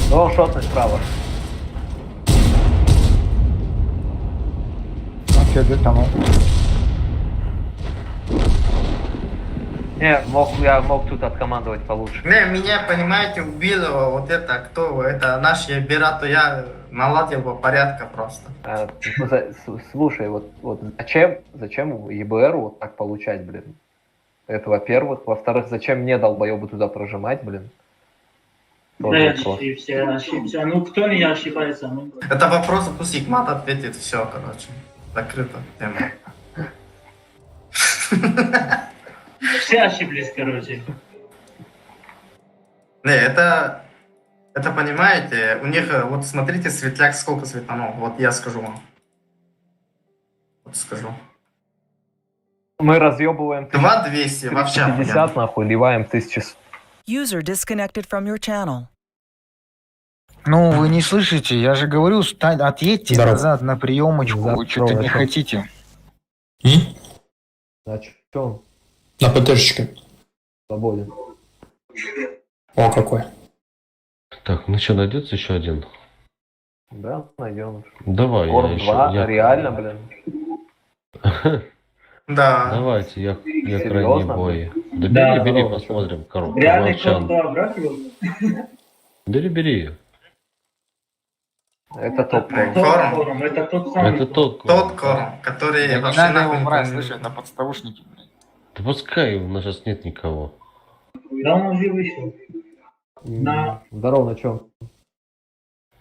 Ну, он шотный справа. Окей, там. Не, я мог тут откомандовать получше. Не, меня, понимаете, убил вот это, кто, это наш Ебера, то я наладил бы порядка просто. Ну, слушай, вот зачем ЕБРу вот так получать, блин? Это во-первых. Во-вторых, зачем мне долбоебу туда прожимать, блин? Да, ошибся. Ну, кто не ошибается? Ну, Это вопрос, пусть Игмат ответит, все, короче, закрыта тема. все ошиблись, короче. Не, это Это понимаете, у них, вот смотрите, светляк сколько светанул. Вот я скажу вам. Вот скажу. Мы разъебываем 2200 в общем. 50 нахуй, ливаем 1000. User disconnected from your channel. Ну, вы не слышите, я же говорю, отъедьте Здорово. назад на приемочку, вы что-то не Здорово. хотите. Значит, что? На ПТшечке. Свободен. О, какой. Так, ну что, найдется еще один? Да, найдем. Давай, я Корм еще... 2, я- реально, блин. Да. Давайте, я крайний Серьезно? бой. Да Да, бери, здорово, посмотрим. Реальный Молчан. код брать его? Бери. Это топ-корм. Корм. Корм, это тот самый. Это тот. Тот корм, который Не вообще надо нахуй его брать, никому не слышь, нужен. это подставушники. Да пускай, у нас сейчас нет никого. Да он уже вышел. На. Здорово, на чем?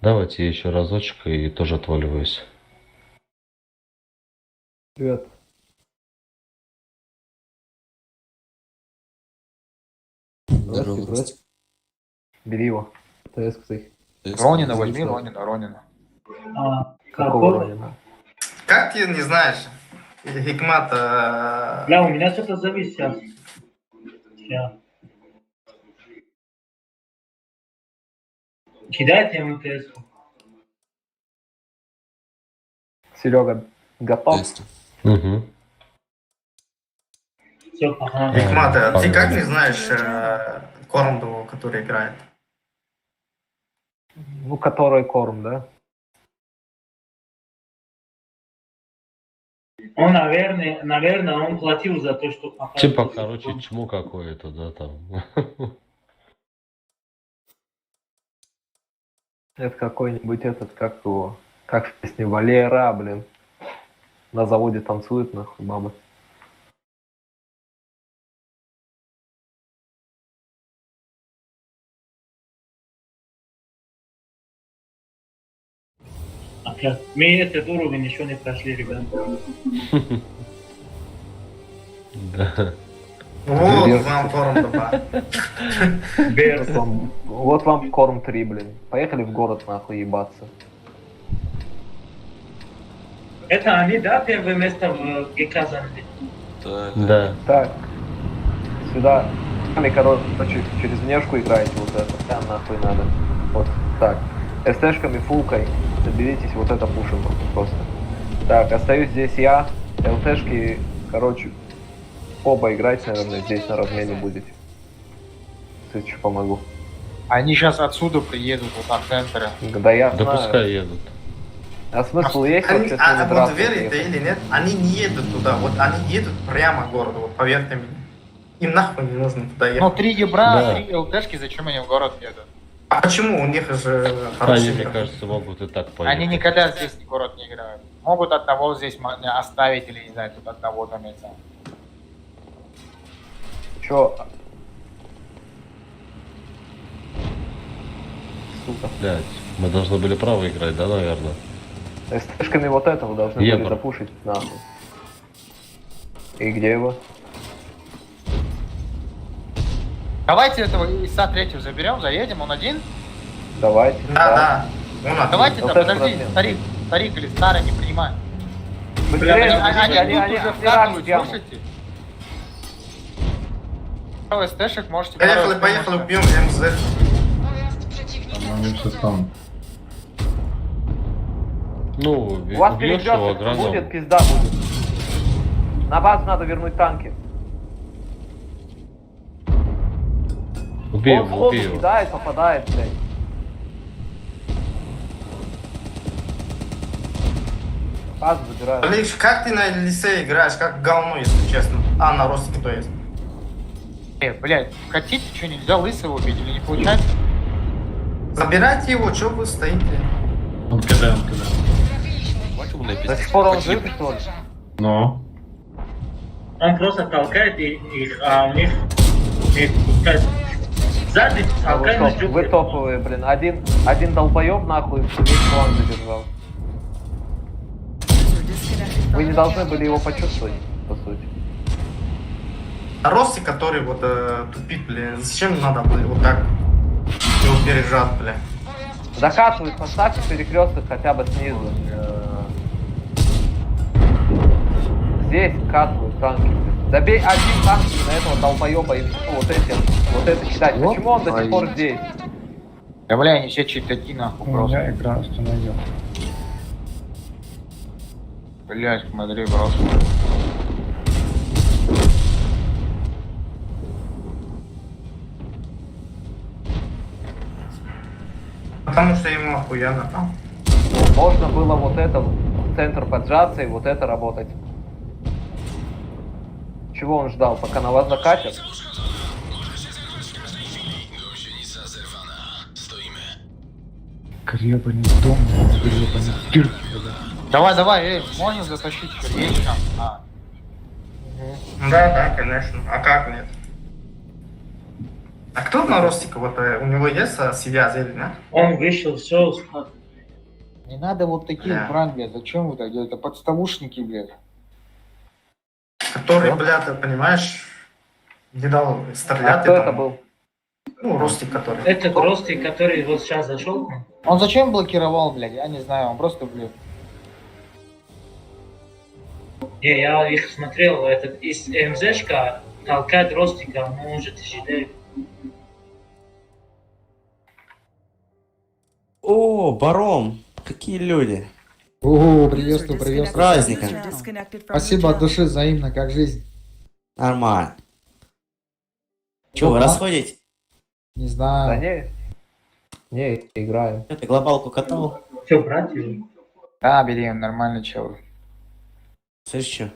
Давайте я еще разочек и тоже отваливаюсь. Привет. Здорово, Здравствуйте. Бери его. ТС, кстати. Ронина возьми, Ронина. А, Какого какой? Ронина? Как ты не знаешь? Хикмат... Бля, у меня что-то завис сейчас. Ща. Кидайте МТС. Серега, готов? Угу. Все, ага. Хикмат, ты Погнали. как не знаешь Корнду, который играет? Ну, который корм, да? Он, наверное, он платил за то, что... Типа, короче, чмо какое-то, да, там. Это какой-нибудь этот, как его, как в песне Валера, блин. На заводе танцует, нахуй, бабы. Мы этот уровень еще не прошли, ребят. Да. Вот Берс. вам корм добавил. Вот вам корм 3, блин. Поехали в город, нахуй, ебаться. Это они, да, первое место в ГК заняли? Да. Так, сюда, короче, через внешку играете вот это, прям нахуй надо. Вот так. СТшками, фулкой, доберитесь, вот это пушим просто. Так, остаюсь здесь я, ЛТшки, короче, оба играть, наверное, здесь на размене будете. Если что, помогу. Они сейчас отсюда приедут, вот от центра. Да я Да знаю. пускай едут. А смысл есть вообще с ними Вот драться, верите ехать? или нет, они не едут туда, вот они едут прямо к городу, вот поверьте мне. Им нахуй не нужно туда Ну, ехать. 3 ебра, Да. 3 ЛТшки, зачем они в город едут? А почему? У них же Они, хороший мне мир. кажется, могут и так поехать. Они никогда здесь в город не играют. Могут одного здесь оставить или, не знаю, тут одного там это. Чё? Сука. Блядь, мы должны были право играть, да, наверное? СТшками вот этого должны были Ебр. запушить, нахуй. И где его? Давайте этого ИСа третьего заберем, заедем, он один. Давайте. Да. Он один. Давайте, Ну, да, тест подожди, размен. старик или старый не принимай. Быстрее, Они тут уже вкатывают, яму. слушайте. Пару СТшек можете... Поехали, пару поехали, СТ убьем МЗ. Ну, У вас убьешь его перебьется, гранатом. будет, пизда будет. На базу надо вернуть танки. Убей Он его, сходу убей его. кидает, попадает, блядь. Базу забирают. Блин, как ты на лице играешь, как говно, если честно. А, на ростике то есть. Блядь, хотите, что, нельзя лысого убить или не получается? Забирайте его, что вы стоите? Он КД. До сих пор он жив, что ли? Ну. Он просто толкает их, а у них пускай сзади А вы, толкает вы топовые, блин. Один долбоеб нахуй весь план задержал. User disconnected from Вы не your должны channel. были его почувствовать, по сути. А Рости, который вот тупит, блин, зачем надо было вот так его пережать, блин? Закатывают, поставьте перекресток хотя бы снизу. Здесь катывают танки. Добей один танк на этого долбоеба и все вот это кидать. Почему он до сих пор здесь? Да бля, они все читаки нахуй У просто. меня игра остановилась. Блять, смотри, просто. Потому что ему охуенно там. Можно было вот это в центр поджаться и вот это работать. Чего он ждал, пока на вас закатят? Гребаный дом, гребаный дырки, бля. Давай, можно затащить еще? Есть шанс? Да, конечно. А как нет? А кто на Ростика? Вот у него есть связи или нет? Он вышел, все, Не надо вот таких Бля. брать, блядь. Зачем вы так делаете? Это подставушники, блядь. Который, бля, ты понимаешь, не дал стрелять. А кто там. это был? Ну, Ростик, который. этот Ростик, который вот сейчас зашел. Он зачем блокировал, блядь? Я не знаю, он просто, блядь. Не, я их смотрел, этот из МЗшка толкает Ростика, он уже тяжелее. О, Барон! Какие люди! User О, приветствую, disconnected приветствую. from Праздником. your channel. Disconnected from Спасибо your от channel. души, взаимно, как жизнь. Нормально. Че, вы Ну, расходите? Не Да знаю. не, играем. Ты глобалку катал? Все, братья. Да, бери, он нормальный чел. Слышишь, что?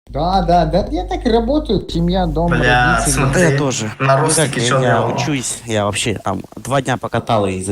Да, я так и работаю. Семья, дом, Бля, родители. смотри. Я тоже. На Ну Ростике как, что я делал? учусь, я вообще там 2 дня покатал и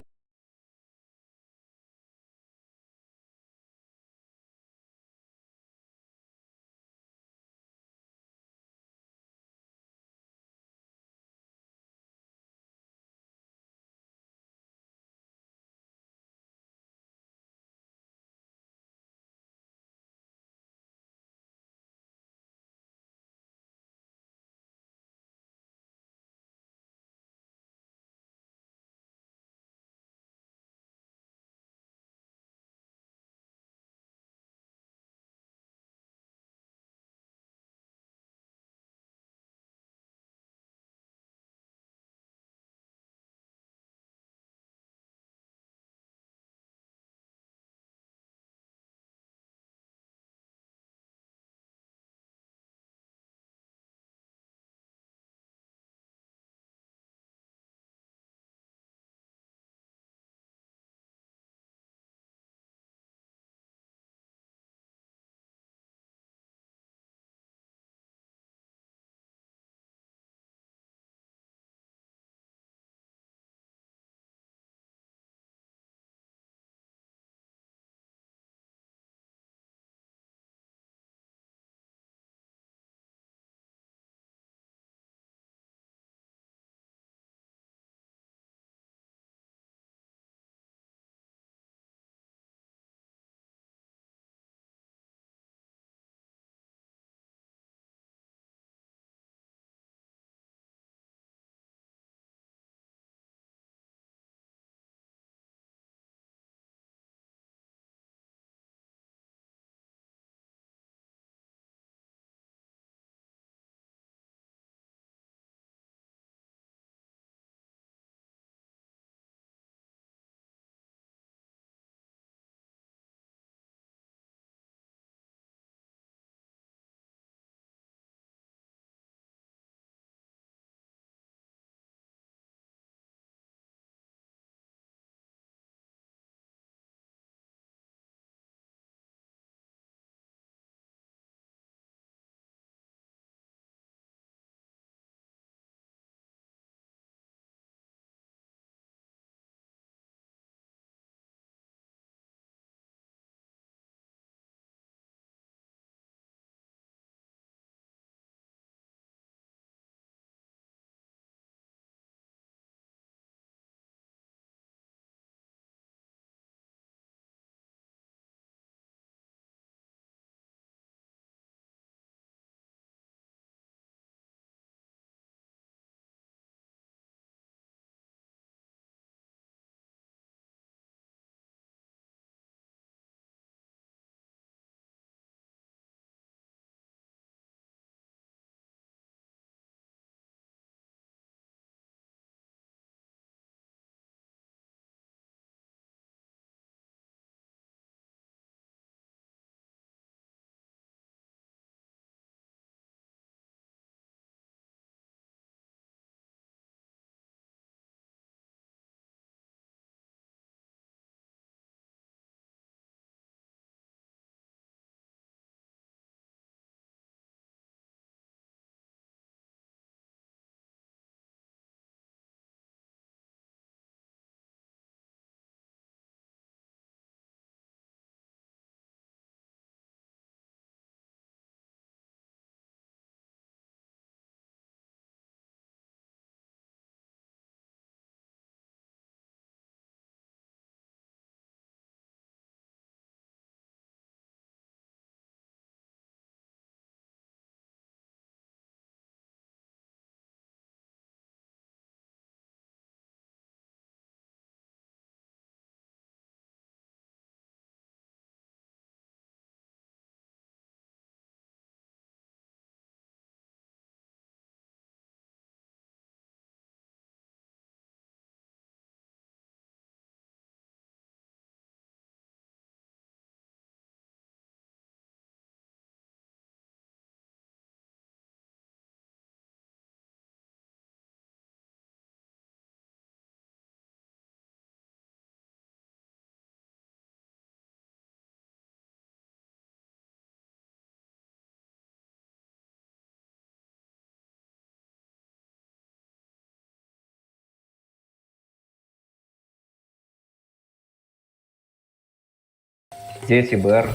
Здесь ИБР.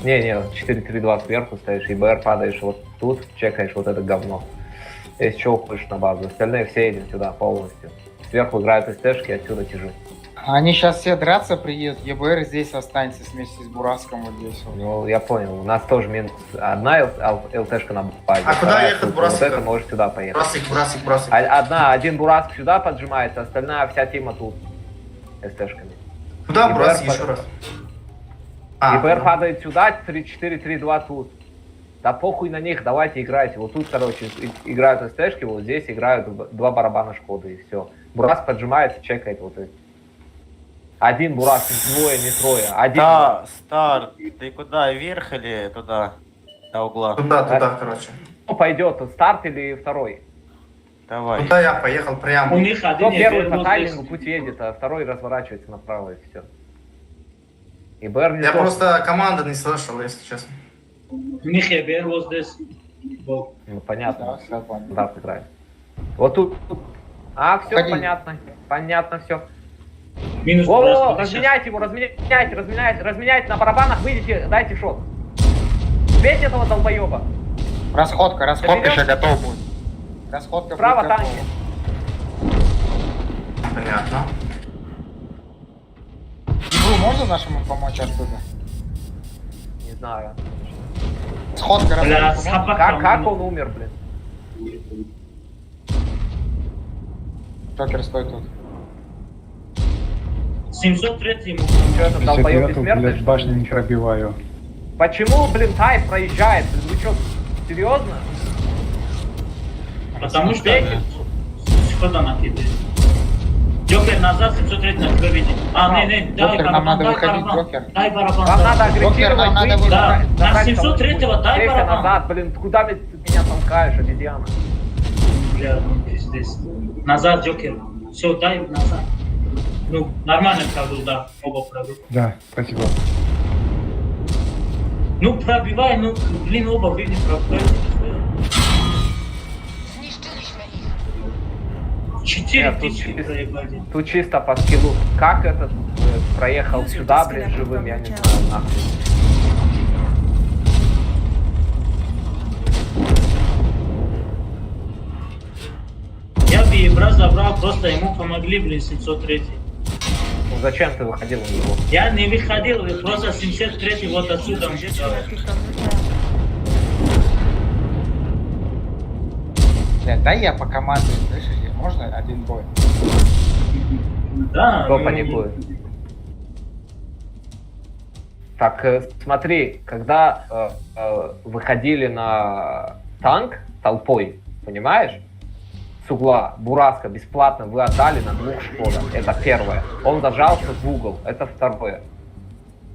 Не, 4-3-2 сверху стоишь, ИБР падаешь вот тут, чекаешь вот это говно. Если что, уходишь на базу. Остальные все едем сюда полностью. Сверху играют СТшки, отсюда тяжи. Они сейчас все драться приедут, ЕБР здесь останется вместе с Бураском вот здесь. Вот. Ну, я понял. У нас тоже минус. Одна ЛТшка на базе. А куда ехать Бурасик? Вот это может сюда поехать. Брасик. Один Бураск сюда поджимается, остальная вся тима тут. СТшками. Куда ИБР Бурасик под- еще раз? ИБР падает сюда, 3-4-3-2 тут. Да похуй на них, давайте играйте. Вот тут, короче, играют СТшки, вот здесь играют два барабана Шкоды и все. Бураск поджимается, чекает вот эти. Один Бураск, не двое, не трое. Один. Да, Стар, ты куда, вверх или туда, до угла? Туда, короче. Кто пойдет, старт или второй? Давай. Туда я поехал прямо. У них Кто один первый ЕБР по вот таймингу здесь. путь едет, а второй разворачивается направо и все. ИБР не Я то, просто команды не слышал, если честно. У них ЕБР вот здесь. Вот. Ну понятно. Да, все понял. Да, играет. Вот тут. А, все Ходи. понятно. Понятно все. Минус Во, Бурасик. разменяйте его, разменяйте на барабанах, выйдите, дайте шот. Бейте этого долбоеба. Расходка Доведёшь? еще готов будет. Расходка Справа будет танки. Понятно. Игру можно нашему помочь оттуда? Не знаю. Сходка Бля, расходка с можно? хапаком. Как он умер, блин? Джокер, стой тут. 703 ему. Что это, долбоеб 59-ю, бессмертный? блядь, что ли? башню не пробиваю. Почему, блин, Тайп проезжает? Блин, вы что, серьезно? Потому что Бейте. что-то накидывает. Джокер назад, 703 на тебя видит. Не, дай Джокер, нам барабан, надо дай выходить, барабан. Джокер. Дай барабан. Вам да. надо агрессировать, нам надо выйти, Да, на забрать 703-го кого-нибудь. дай Сейфся барабан. назад, блин, куда ты меня толкаешь, обезьяна? Бля, ну пиздец. Назад, Джокер. Все, дай назад. Ну, нормально провел, да. Оба провел. Да, спасибо. Ну, пробивай, ну, блин, оба вы не пробиваете. Четыре Нет, тут птички чисто- проебали. Тут чисто по скиллу. Как этот проехал User сюда, блин, disconnected живым, from я your не channel. знаю, нахуй. Я бы Ебра забрал, просто ему помогли, блин, 703. Ну зачем ты выходил на него? Я не выходил, просто 703 вот отсюда. User disconnected from your channel. Блядь, дай я по команде, слышишь? Можно один бой? Да. Кто ну, паникует? Так, смотри, когда выходили на танк толпой, понимаешь? С угла Бураска бесплатно вы отдали на 2 Шкодах. Это первое. Он зажался в угол. Это второе.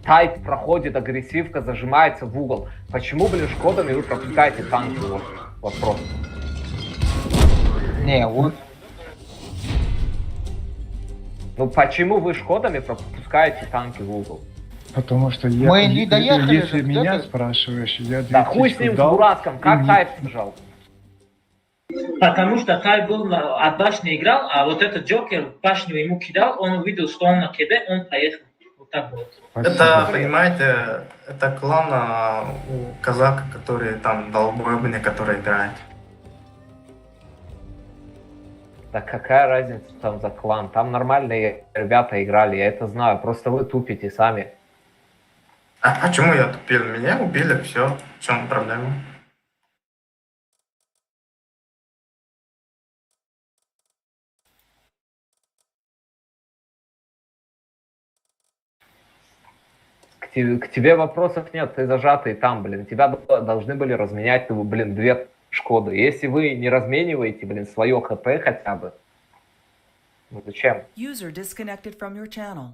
Тайп проходит, агрессивка зажимается в угол. Почему, блин, Шкодами вы пропускаете танки? Вот вопрос. Не, вот. Ну почему вы Шкодами пропускаете танки в угол? Потому что я, Мы не доехали если же, меня где-то. спрашиваешь, я Да хуй с птичку ним, с дал, Бураском. и Как не- Тайп сбежал? Потому что Тай был от башни играл, а вот этот Джокер башню ему кидал, он увидел, что он на КД, он поехал. Вот так вот. Спасибо. Это, понимаете, это клан у казака, который там долбоебы, который играет. Да какая разница там за клан? Там нормальные ребята играли, я это знаю. Просто вы тупите сами. А почему я тупил? Меня убили, все. В чем проблема? К тебе вопросов нет, ты зажатый там, блин. Тебя должны были разменять, блин, 2 Шкоды. Если вы не размениваете, блин, свое ХП хотя бы, ну зачем? User disconnected from your channel.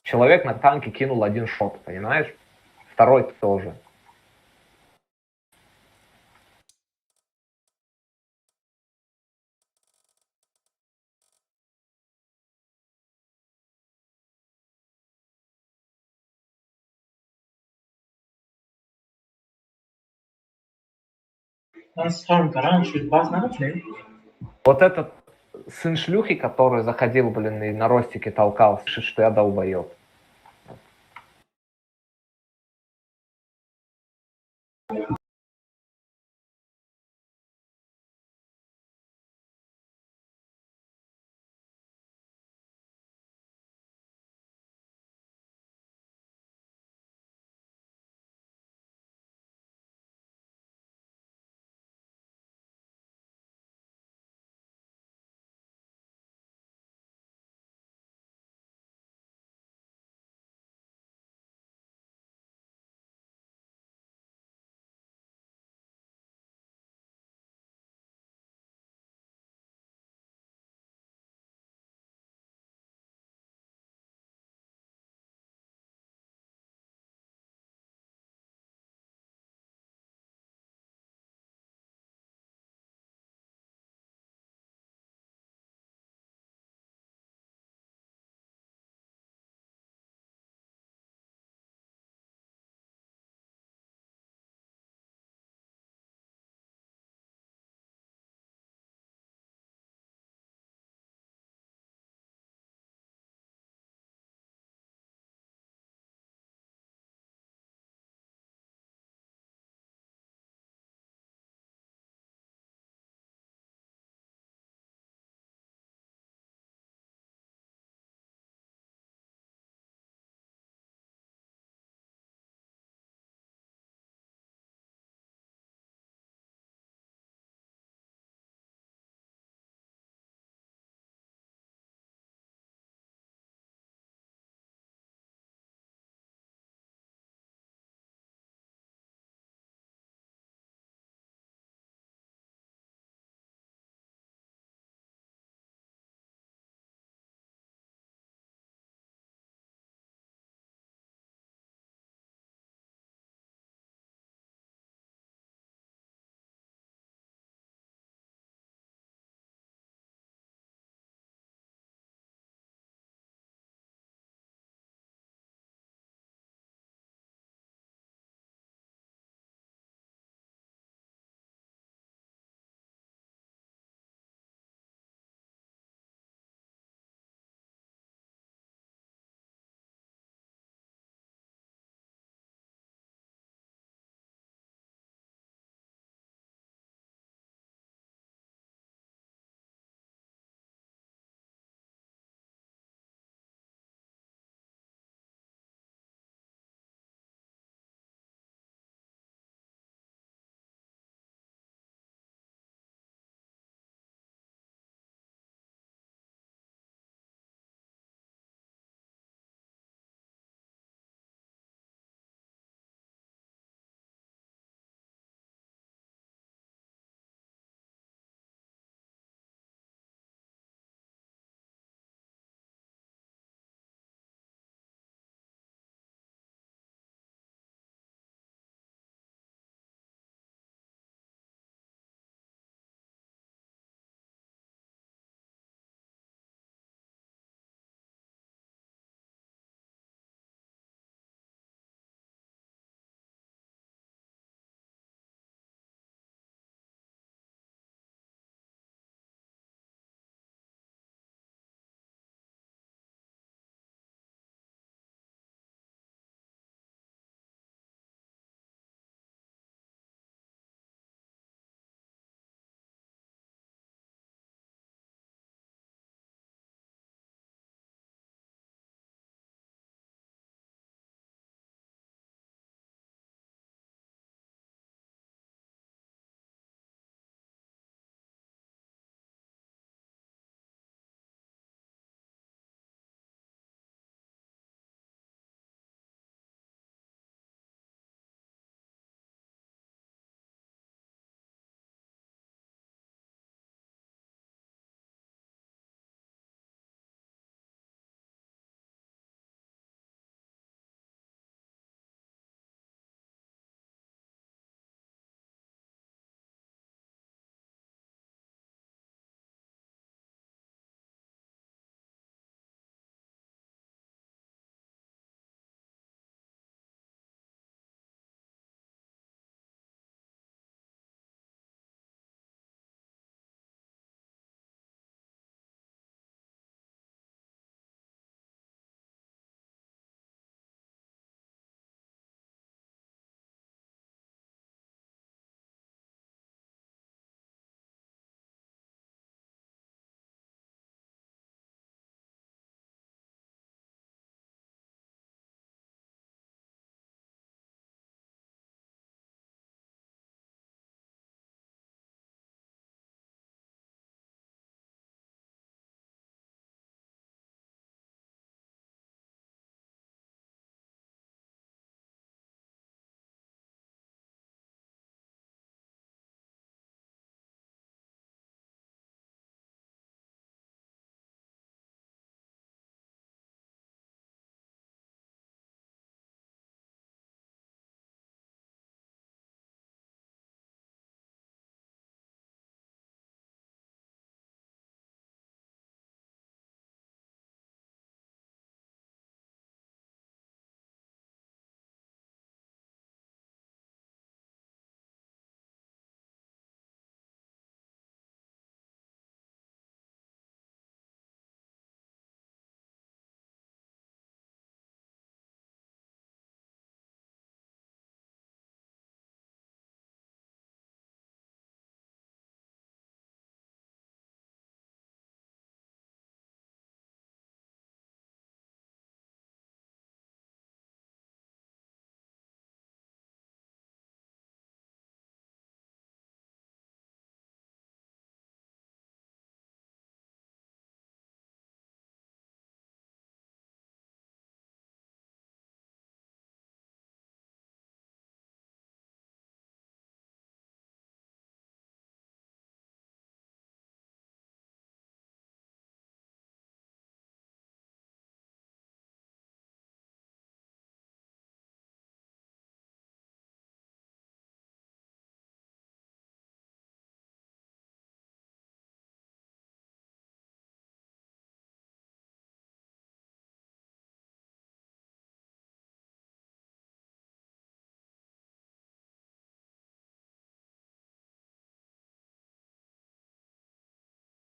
Человек на танке кинул 1 шот, понимаешь? Второй тоже. Он сам раньше баз нарушил. Вот этот сын шлюхи, который заходил, блин, и на ростике толкался, что я долбоеб.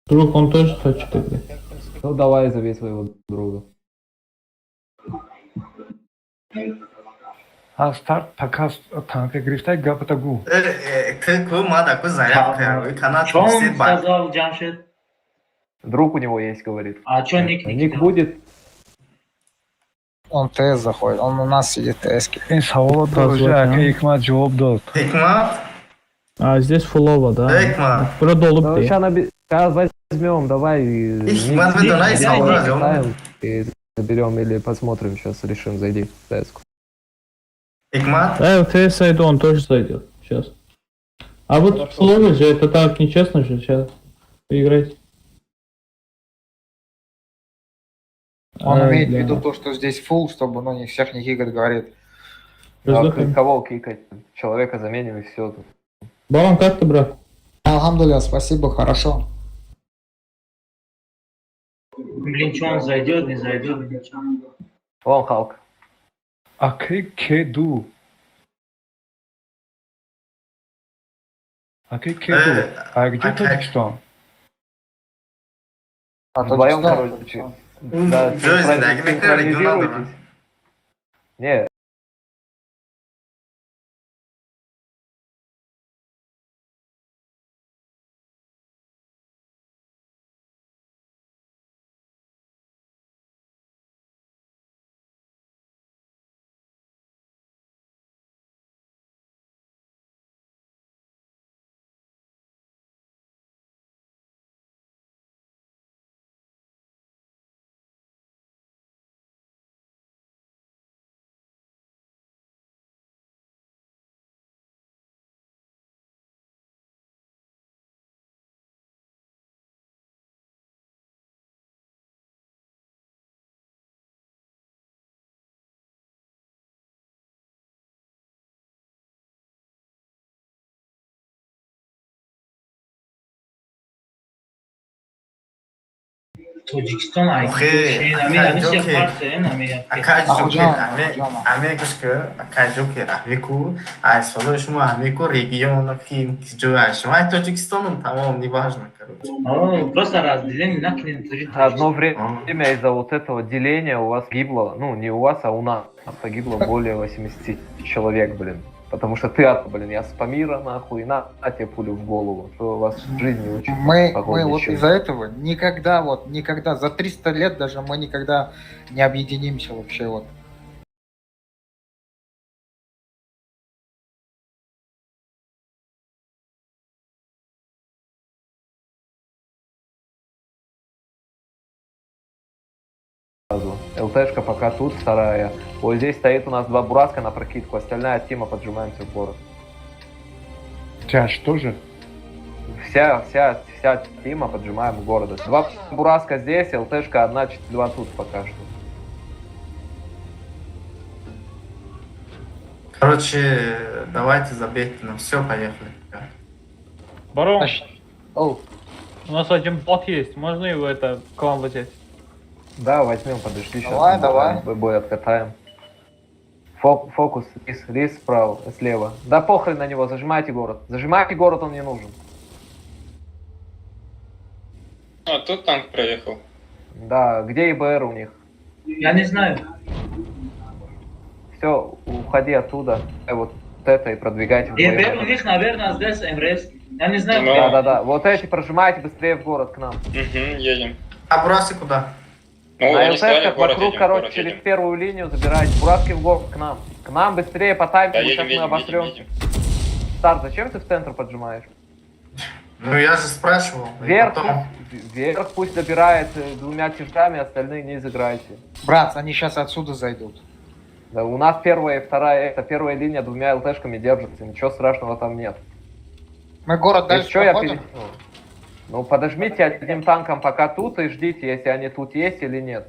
Друг, он тоже хочет играть. Ну давай зови своего друга. А старт пока танка грифтай гапатагу. Вы мада, заявка, вы канат Что он все бак. сказал, Джамшед? Друг у него есть, говорит. А что ник не Ник кидал? будет. Он ТС заходит, он у нас сидит ТС-ки. Ин савол дорожа, Hikmat javob dod. Hikmat, А здесь фулова, да. Hikmat. Продолб Сейчас возьмем, давай. Hikmat, вы донай сам И заберем или посмотрим, сейчас решим, зайди в ТС-ку. Hikmat, Да, в ТС зайду, он тоже зайдет. Сейчас. А вот в фулове же это так нечестно же сейчас. Поиграть. Он имеет в да. виду то, что здесь фул, чтобы не всех не кикать, говорит. Раздыхаем. Кого кикать? Человека заменим и все. Барон, как ты, брат? Алхамдулилля, спасибо, хорошо. Блин, что он зайдет, не зайдет, ничего. Вон Халк. Акы кеду. Акы кеду. А где Таджикистан? А Вдвоем, Таджикистан? короче. Да, Джойзи, да, где регионал, Не, Tojikiston Okey, Akaj Joker, Ame kuch ke Akaj Joker, Amikу, а сolo шума Amikу регион фильм Джоя, шума Таджикистан, там неважно, короче. Просто разделение на клиент. одно время из-за вот этого деления у вас гибло, ну не у вас, а у нас погибло более 80 человек, блин. Потому что ты, блин, я с Памира, нахуй, на тебе пулю в голову, что у вас жизнь не учит. Мы вот из-за этого никогда, за 300 лет даже мы никогда не объединимся вообще вот. ЛТшка пока тут, вторая. Вот здесь стоит у нас 2 бураска на прокидку, остальная тима поджимаемся в город. Тебя что же? Вся тима поджимаем в города. 2 бураска здесь, ЛТшка 1-2 тут пока что. Короче, давайте забейте, ну все, поехали. Барон, Оу, у нас один бот есть, можно его это к вам взять? Да, возьмем, подожди, Давай, давай. Бой откатаем. Фокус, рис справа, слева. Да похрен на него, зажимайте город. Зажимайте город, он не нужен. А, тут танк проехал. Да, где ИБР у них? Я не знаю. Все, уходи оттуда. Вот это и продвигайте. ЕБР у них, наверное, здесь МРС. Я не знаю. Да. Вот эти прожимайте быстрее в город к нам. Угу, едем. А Бурасы куда? Ну, На они сказали, ЛТшках в город вокруг, едем, в короче, город через едем. первую линию забирайте. Бураски в город к нам. К нам быстрее по тайму, Да, сейчас мы обосремся. Стар, зачем ты в центр поджимаешь? Ну я же спрашивал. и Вверх, потом- вверх пусть добирает 2 тяжками, остальные не изыграйте. брат, они сейчас отсюда зайдут. Да, у нас первая и вторая, это первая линия 2 ЛТшками держится, ничего страшного там нет. Мы город Если дальше что, я проходим. Ну, подожмите одним танком пока тут и ждите, если они тут есть или нет.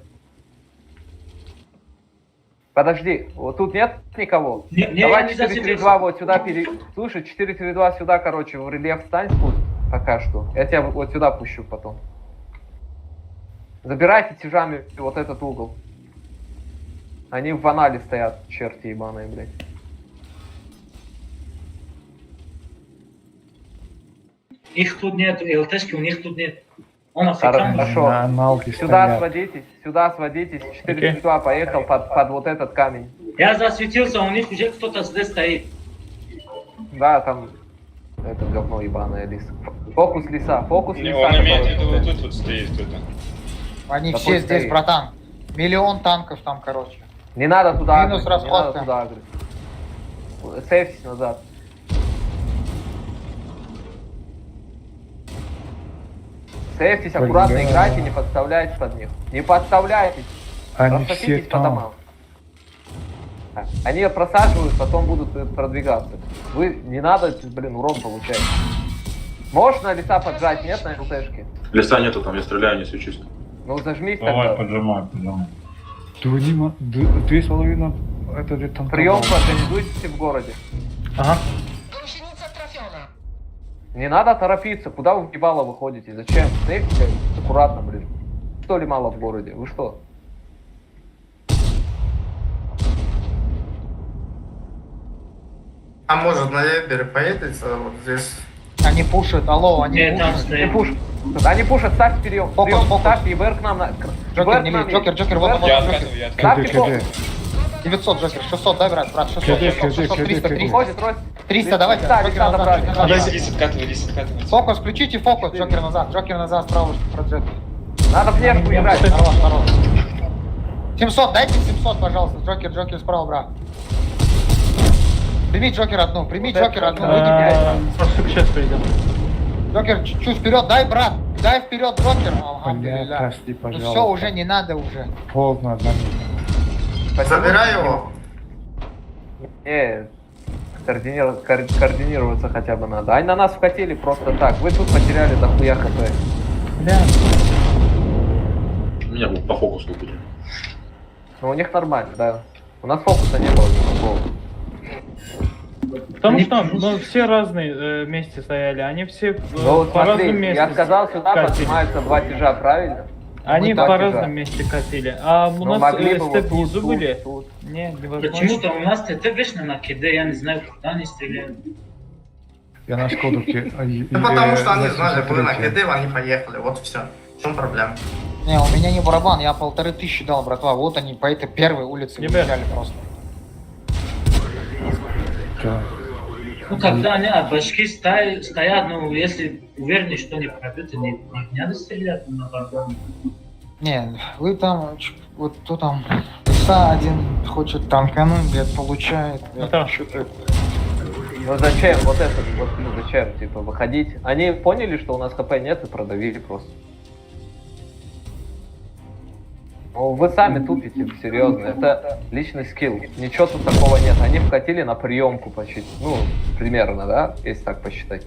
Подожди, вот тут нет никого? Давай 4-3-2 вот сюда Слушай, 4-3-2 сюда, короче, в рельеф встань спуск пока что. Я тебя вот сюда пущу потом. Забирайте тяжами вот этот угол. Они в ванале стоят, черти ебаные, блядь. Их тут нет, ЛТшки у них тут нет. Он африканец. Хорошо. На аналоги Сюда стоят. сводитесь. 4-2 поехал под вот этот камень. Я засветился, у них уже кто-то здесь стоит. Да, там это говно ебаное лис. Фокус лиса. Не, он имеет в виду, вот тут вот стоит кто-то. Они Да все пусть здесь, стоит. братан. Миллион танков там, короче. Не надо туда Минус агрить, не надо расходка. туда агрить. Сейфтесь назад. Сейфтесь, аккуратно Бля. играйте, не подставляйтесь под них. Не подставляйтесь. Они все Рассоситесь по там. домам. Они просаживают, потом будут продвигаться. Вы не надо, блин, урон получать. Можешь на леса поджать, нет, на ЛТшке? Леса нету, там я стреляю, не свечусь. Ну зажмись Давай, тогда. поджимай. Две с половиной это где-то. Прием организуйте в городе. Ага. Не надо торопиться. Куда вы в ебало выходите? Зачем? Сейфтесь аккуратно, блин. Что ли мало в городе? Вы что? А может на Эбере поедете вот здесь? Они пушат, алло, они Нет, там пушат. Не стоит. пушь. Они пушат, ставьте прием. Фокус, Прием, фокус. ставьте ИБР к нам на... Джокер, не лезь, Джокер, вот он, вот Я он, Джокер. откатываю, я откатываю. Ставьте фокус. 900, Джокер, 600, дай, брат, 600, 600, 600, 300, 300. Выходит, Рось. 300, давайте, Лиса, Джокер лиса назад, добрали. Джокер назад. Лис откатывает. Фокус, включите фокус, Джокер назад, справа, проджет. Надо флешку играть. Хорош. 700, дайте 700, пожалуйста, Джокер справа, брат. Прими Джокер одну, Сейчас придем. Джокер, чуть вперед, дай, брат, дай вперед, Джокер. Алхамдулилля. Прости, Ну пожалуйста. все, уже не надо уже. Поздно, заметно. Забирай его. Координироваться хотя бы надо. Они на нас вкатили просто так. Вы тут потеряли дохуя хп. Меня по фокусу убили. Но у них нормально, да. У нас фокуса не было никакого. Потому что мы все разные вместе стояли, они все Ну вот по разным смотри, местам я сказал, сюда катили. поднимаются два тяжа, правильно? Они два по тяжа. разным месте катили. А у Ну, нас могли бы степ вот внизу тут, были? тут. Не, невозможно. Почему-то у нас ТТ вечно на КД, я не знаю, куда они стреляют. Я на Скодовке. Ну потому что они знали, вы на КД, они поехали, вот все. В чем проблема? Не, у меня не барабан, я 1500 дал, братва. Вот они по этой первой улице Ребят. уезжали просто. Ну, когда они башки стоят, ну, если уверены, что не пробьют, не надо стрелять на барабан. Не, вы там, вот кто там, лиса один хочет танкануть, блядь, получает. блядь, Да. что-то. Ну зачем? Вот это, вот ну, зачем, типа, выходить? Они поняли, что у нас хп нет и продавили просто. Ну, вы сами тупите, серьезно. Это личный скилл. Ничего тут такого нет. Они вкатили на приемку почти. Ну, примерно, да? Если так посчитать.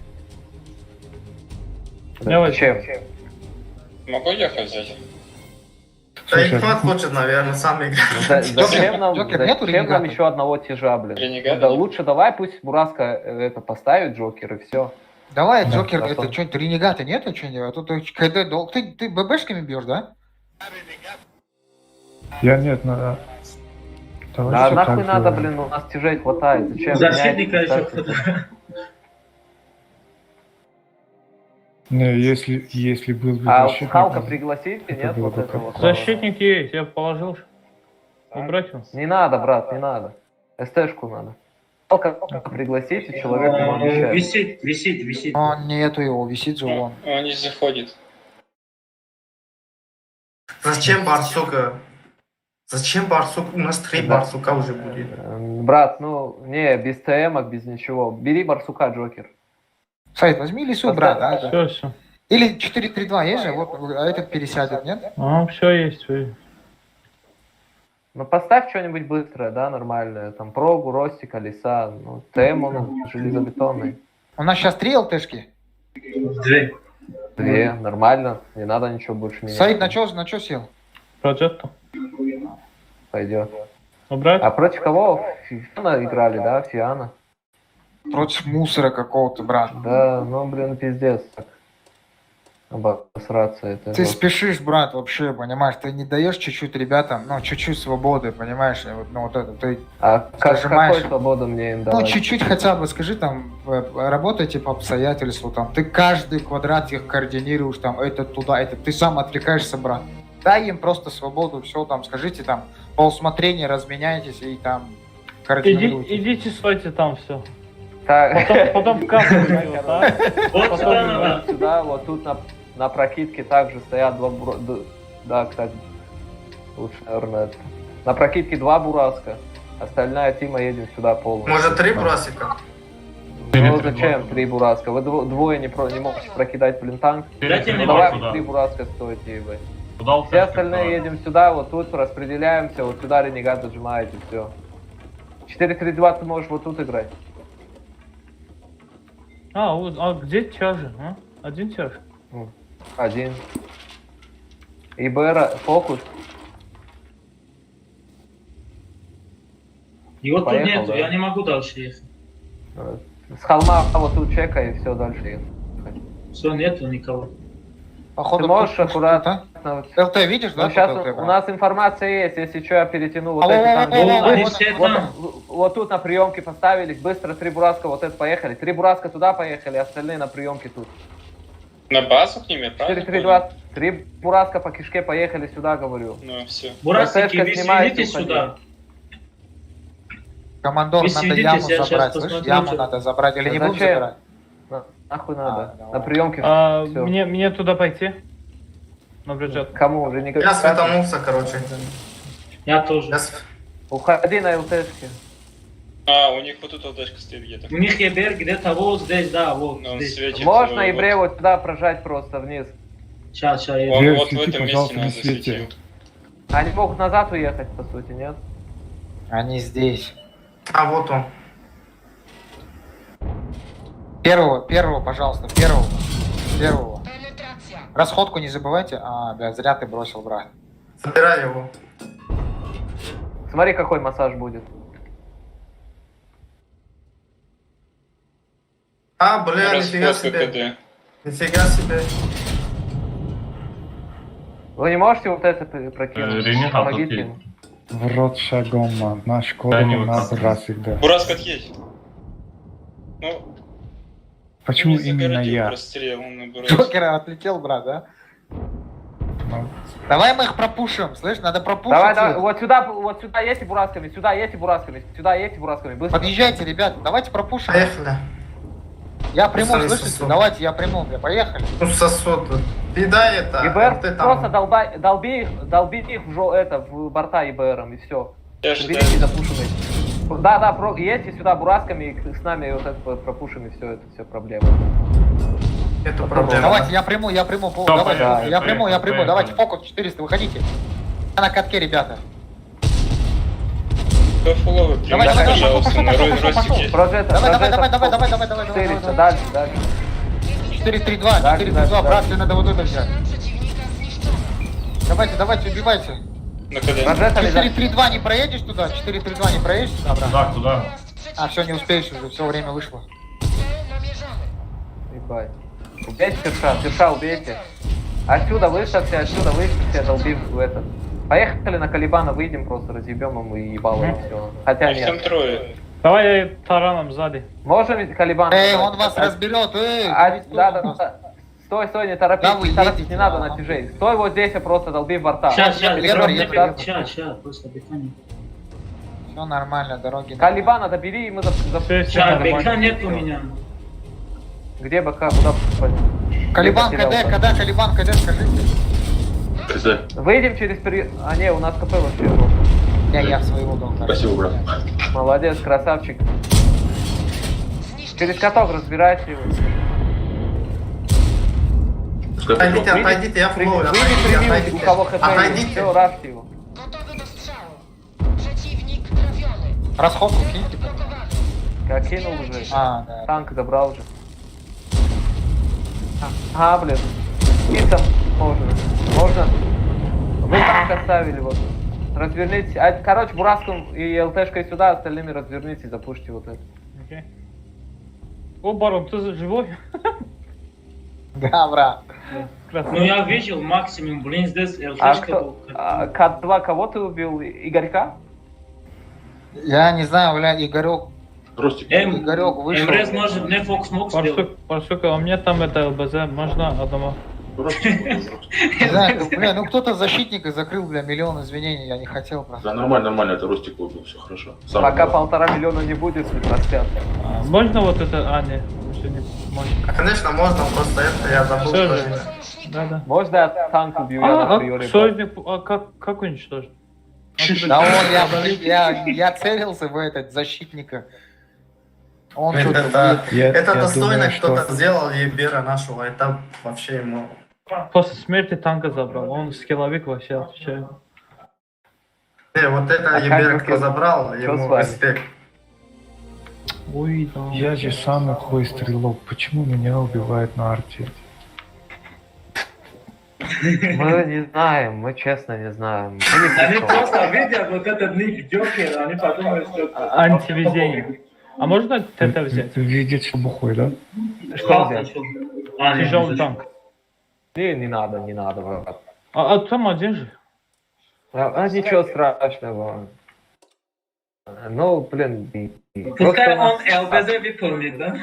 Давайте. Зачем? Могу ехать взять? Да и кто хочет, наверное, сам играть. Зачем нам, Джокер, нету зачем нам ренегата? еще одного тяжа, блин? Ренегата Да, нет? лучше давай пусть Бураска это поставит Джокер и все. Давай, Джокер, а это что? что-нибудь, ренегата нету что-нибудь? А тут КД долг. Ты ББшками бьешь, да? Я нет, надо. Да Давайте нахуй так надо, сделаем. блин, у нас тяжей хватает. Зачем? Защитника менять, еще ставьте? кто-то. Не, если был бы А защитник, Халка пригласите, это нет? было Вот бы этого. как- Защитник есть, я положил. Убрать его? Не надо, брат, не надо. СТшку надо. Халка пригласите, человек ему обещает. Висит. А, нету его, висит же он. Он не заходит. Зачем барсука? Зачем барсук? У нас 3 Да. барсука уже будет. Брат, ну, не, без ТМок, без ничего. Бери барсука, Джокер. Сайт, возьми лису, брат, да? Все. Или 4-3-2 есть же, вот, а этот пересядет, нет? Все есть. Всё. Ну, поставь что-нибудь быстрое, да, нормальное. Там прогу, ростика, леса. Ну, ТМ, он железобетонный. У нас сейчас 3 ЛТшки. 2, нормально. Не надо ничего больше менять. Саид, на чё сел? Проджетто. Пойдет. Убрать? А против кого? Фиана играли, да, Фиана? Против мусора какого-то, брат. Да, ну, блин, пиздец. Обосраться это. Ты вот. спешишь, брат, вообще, понимаешь, ты не даешь чуть-чуть ребятам, ну, чуть-чуть свободы, понимаешь, и вот, ну, вот это, ты А зажимаешь. какой свободу мне им Ну, давать? чуть-чуть хотя бы, скажи там, работайте по обстоятельству, там, ты каждый квадрат их координируешь, там, это туда, это, ты сам отвлекаешься, брат. Дай им просто свободу, все, там, скажите, там, по усмотрению разменяйтесь и там координируйте. Идите, стойте там, все. Так. Потом в кассу идет, а? Вот Потом сюда надо. вот сюда, вот тут на прокидке также стоят да, кстати, лучше, наверное, это. На прокидке 2 бураска, остальная тима едем сюда полностью. Может 3 брасика? Ну зачем 3 бураска? Вы двое не можете прокидать, блин, танк. Дайте мне Давай туда. 3 бураска стойте, ебать. Все остальные едем сюда, вот тут распределяемся, вот сюда ренегат зажимаете, все. 4-3-2 ты можешь вот тут играть. А где тяжи, а? Один тяж. Один. ИБР, фокус. Его тут Поехал, нету, да. я не могу дальше ехать. С холма вот тут чекай и все, дальше ехать. Все, нету никого. Походу, Ты можешь тут- аккуратно... ЛТ видишь, да? Ну, сейчас тут ЛТ, у брат? нас информация есть, если что, я перетяну вот Алло, эти алло, танки. алло, алло, Они вот- все Вот, там. вот тут на приемке поставились, быстро 3 бураска вот это поехали. 3 бураска туда поехали, остальные на приемке тут. На базу к ним, я правильно 4-3-2, 3 бураска по кишке поехали сюда, говорю. понял? Ну, все. Бурасики, РТшка вы снимаете, сведите уходи. сюда. Командор, Вы надо сведитесь, яму я сейчас забрать, слышишь? посмотрю, Яму что- надо забрать или не Зачем? будем забирать? Нахуй надо. давай. На приемке всё. Мне туда пойти? На бюджет. Кому уже не Я светанулся, короче. Я тоже. Уходи на ЛТшке. А, у них вот тут ЛДшка стоит где-то. У них ЕБР где-то вот здесь, да, вот Но он здесь. светит. Можно вот. Ибре вот сюда прожать просто вниз. Сейчас, я Он Ибре, вот в свети, этом месте пожалуйста, нас не свети. засветил. Они могут назад уехать, по сути, нет? Они здесь. А вот он. Первого, пожалуйста, первого. Расходку не забывайте. А, да, зря ты бросил, брат. Забирай его. Смотри, какой массаж будет. А, бля, нифига Расход себе. ККД. Нифига себе. Вы не можете вот это прокинуть? Помогите им. В рот шагом, наш код надо раз всегда. Бураск отъедь. Ну, Почему не именно загородил, я? прострелил он на Бураск. Джокера отлетел, брат, да? Ну, Давай мы их пропушим, слышь, надо пропушить. Давай, давай, их. вот сюда едьте бурасками, сюда едьте бурасками, быстро. Подъезжайте, ребят, давайте пропушим. Поехали. Я приму, Сосу. слышите? Давайте, я приму, бля, поехали. Ну, сосут. Передай это. ИБР, ты просто там. долби их в борта ИБРом и все. Я же Берите, запушим их. Да, едьте сюда бурасками и с нами вот это пропушим и все, это все проблема. Эту проблему. Давайте, я приму, давайте, поехали, я приму, поехали. давайте, фокус 400, выходите. Я на катке, ребята. Кто фуловый, Давай, примите, давай, пожалуйста, на пошел. ростике. Прожета, Давай. 400, дальше. 4-3-2, Дальше, 4-3-2, брат, дальше. тебе надо вот это взять. Давайте, убивайте. На КД. Прожетами, да. 4-3-2 не проедешь туда? 4-3-2 не проедешь туда, брат? Да, туда. А, все, не успеешь уже, все время вышло. Ебать. Убейте Серша, убейте. Отсюда выставьте, долбив в этот. Поехали на Калибана, выйдем, просто разъебем ему и ебало, и все. Хотя Их там нет. трое. Давай я тараном сзади. Можем ведь Калибан? Он вас разберет, Да. Стой, не торопись, Да вы не торопись, едете, не надо ага. на тяжей. Стой вот здесь и просто долби в борта. Сейчас, просто дыхание. Все нормально, дороги. Калибана добери, и мы Сейчас, БК нет у меня. Где БК? Куда? Калибан, Где потерял? КД, Калибан, КД, скажите. Выйдем через А, не, у нас КП вообще жестко. Я своего дал. Спасибо, брат. Молодец, красавчик. Через каток разбирайся его. Отойдите, я флоу. Выйди, у кого хп есть, Отойдите. все, рафьте его. Расходку киньте. Как кинул уже. А, да. Танк забрал уже. Блин. Кисом можно. Вы танк оставили вот. Разверните. Короче, Бураском и ЛТшкой сюда, остальными разверните и запушьте вот это. Окей. О, барон, ты живой? Да, брат. Ну я видел максимум, блин, здесь А ЛТшка кто? был. К2 кого ты убил? Игорька? Я не знаю, бля, Игорек. Ростик. Игорек вышел. МРС может не Фокс мог сделать. Паршука, у меня там это ЛБЗ, можно одного? Не знаю, бля, ну кто-то защитника закрыл, бля, миллион извинений, я не хотел просто. Да, нормально, нормально, это Ростик убил, все хорошо. Пока 1,5 миллиона не будет, растят. Можно вот это, не, вообще не можно. Конечно, можно, просто это я забыл. Всё что же. это. Да. Можно я танк убью? Я на приоре. Союзник, как уничтожить? Да он, я целился в этот защитника. Он что-то... Это достойно думаю, кто-то что- сделал Ебера нашего, это вообще ему... После смерти танка забрал, он скилловик вообще отвечает. Вот это как Ебера вы кто забрал, с ему вами? респект. Ой, да. Я же самый хуй стрелок. Почему меня убивают на арте? Мы не знаем, мы честно не знаем. Они просто видят вот этот ник Джокер, они подумают, что... Антивезение. А можно ТТ взять? Видеть, что бухой, да? Что взять? Тяжелый танк. Не надо, не надо. брат. А там один же. Ничего страшного. Ну, блин, Пускай он просто... ЛБЗ выполнит, да?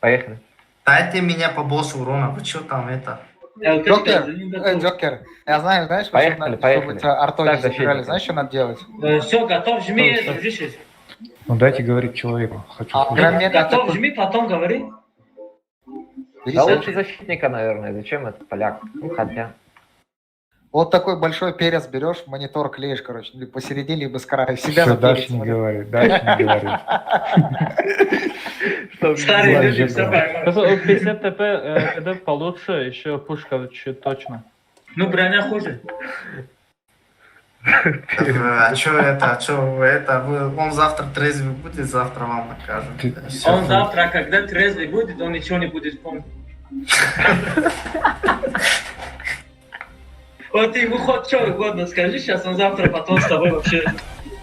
Поехали. Дайте меня побольше урона, вы что там это? Джокер, я знаю, знаешь, Поехали, поехали. чтобы тебя артой Так, не забирали, защитника. знаешь, что надо делать? Все, готов, жми, решись. Ну дайте говорить человеку. Хочу А слушать. громет Готов, такой... жми, потом говори. Да лучше защитника, наверное. Зачем этот поляк? Ну, хотя... Вот такой большой перец берешь, в монитор клеишь, короче, либо посередине, либо с края. Себя Всё, на перец дальше не смотри. говори, дальше не говори. Старые Ладно, люди все ладно. поймут. 50 ТП, когда получше, еще пушка чуть точно. Ну, броня хуже. А что это, он завтра трезвый будет, завтра вам накажет. Он завтра, когда трезвый будет, он ничего не будет помнить. Вот ты ему хоть что угодно скажи сейчас, он завтра потом с тобой вообще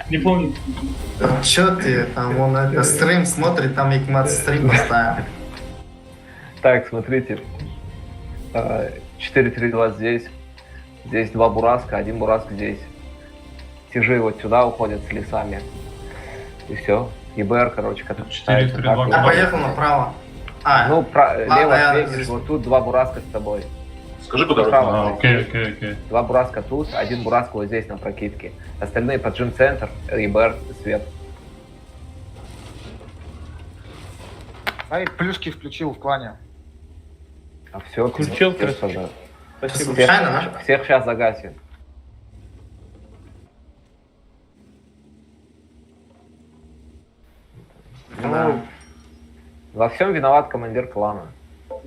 не помнит. Че ты там, он это стрим смотрит, там Икмат стрим поставил. Так, смотрите. 4-3-2 здесь. Здесь 2 бураска, 1 бураск здесь. Тяжи вот сюда уходят с лесами. И все. ИБР, короче, как это читается. Я поехал направо. Ну, лево я светишь, здесь. вот тут 2 бураска с тобой. Скажи, куда Справа. окей. 2 бураска тут, 1 бураск вот здесь на прокидке. Остальные под джим-центр, ИБР, свет. Ай, плюшки включил в клане. А все, Включил, красавчик. Спасибо. Случайно, да? Всех сейчас загасим. Ну, во всем виноват командир клана.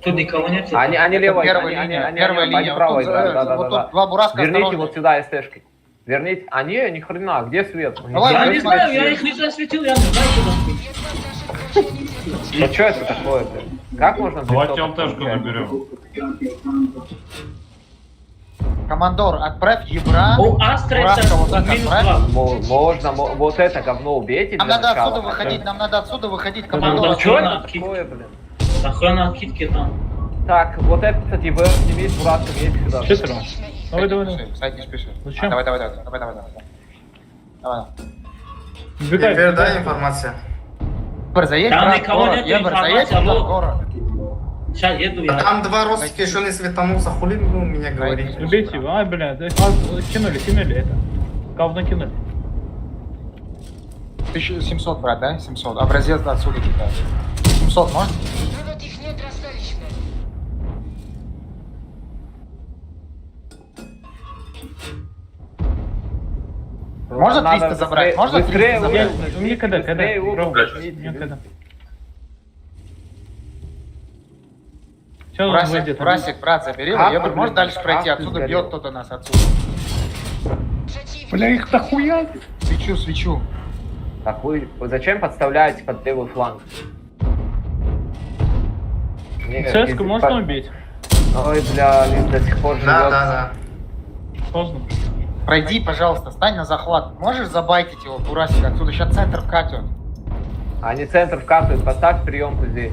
Тут никого нет. Они лево, Первая они линия, первая линия. право Вот тут, играют, да. вот тут два бураска Верните осторожно. вот сюда СТшкой. Верните. Ни хрена, где свет? Давай, Я Ой, не знаю, я их не засветил, я не знаю, куда. Ну что это такое, блин? Как можно... Давайте блин, ЛТшку заберем. Командор, отправь ебра. У Астры Бураска вот так минус отправь. 2. Можно, вот это говно убейте Нам для надо начала. отсюда выходить, нам надо отсюда выходить, Ну, командор. да, Что Охрана, это такое, блин? Охрана откидки там. Так, вот этот ИБР, не весь бураска, едь сюда. Четверо. Давай. Сайт не спеши. Зачем? Давай. Давай. Убегай. Теперь дай информация. Ебр, заедь, Там брат, никого город. нету Ебр, заедь информации, туда, алло. город. Сейчас еду А я. там 2 ростика еще не светанулся, хули вы у меня говорите? Убейте его. Ай, блядь. Кинули это. Говно кинули. 1700, брат, да? 700. Образец отсюда кидаешь. 700 можно? Можно 300 забрать? Можно 300 быстрее, забрать? У меня когда? Быстрее, Бро, Угол, у меня когда? Сейчас он Брасик, выйдет. Брасик, брат, забери его. Как Ебр, ты, можешь блин, дальше пройти? как ты Отсюда сгорел? бьет кто-то нас отсюда. Бля, их нахуя? Свечу. Так вы зачем подставляете под левый фланг? Цеску можно убить? Ой, бля, Лин до сих пор живет. Да. Поздно. Пройди, пожалуйста, стань на захват. Можешь забайтить его, Бурасик, отсюда? Сейчас центр вкатывают. Они центр вкатывают, поставь приемку здесь.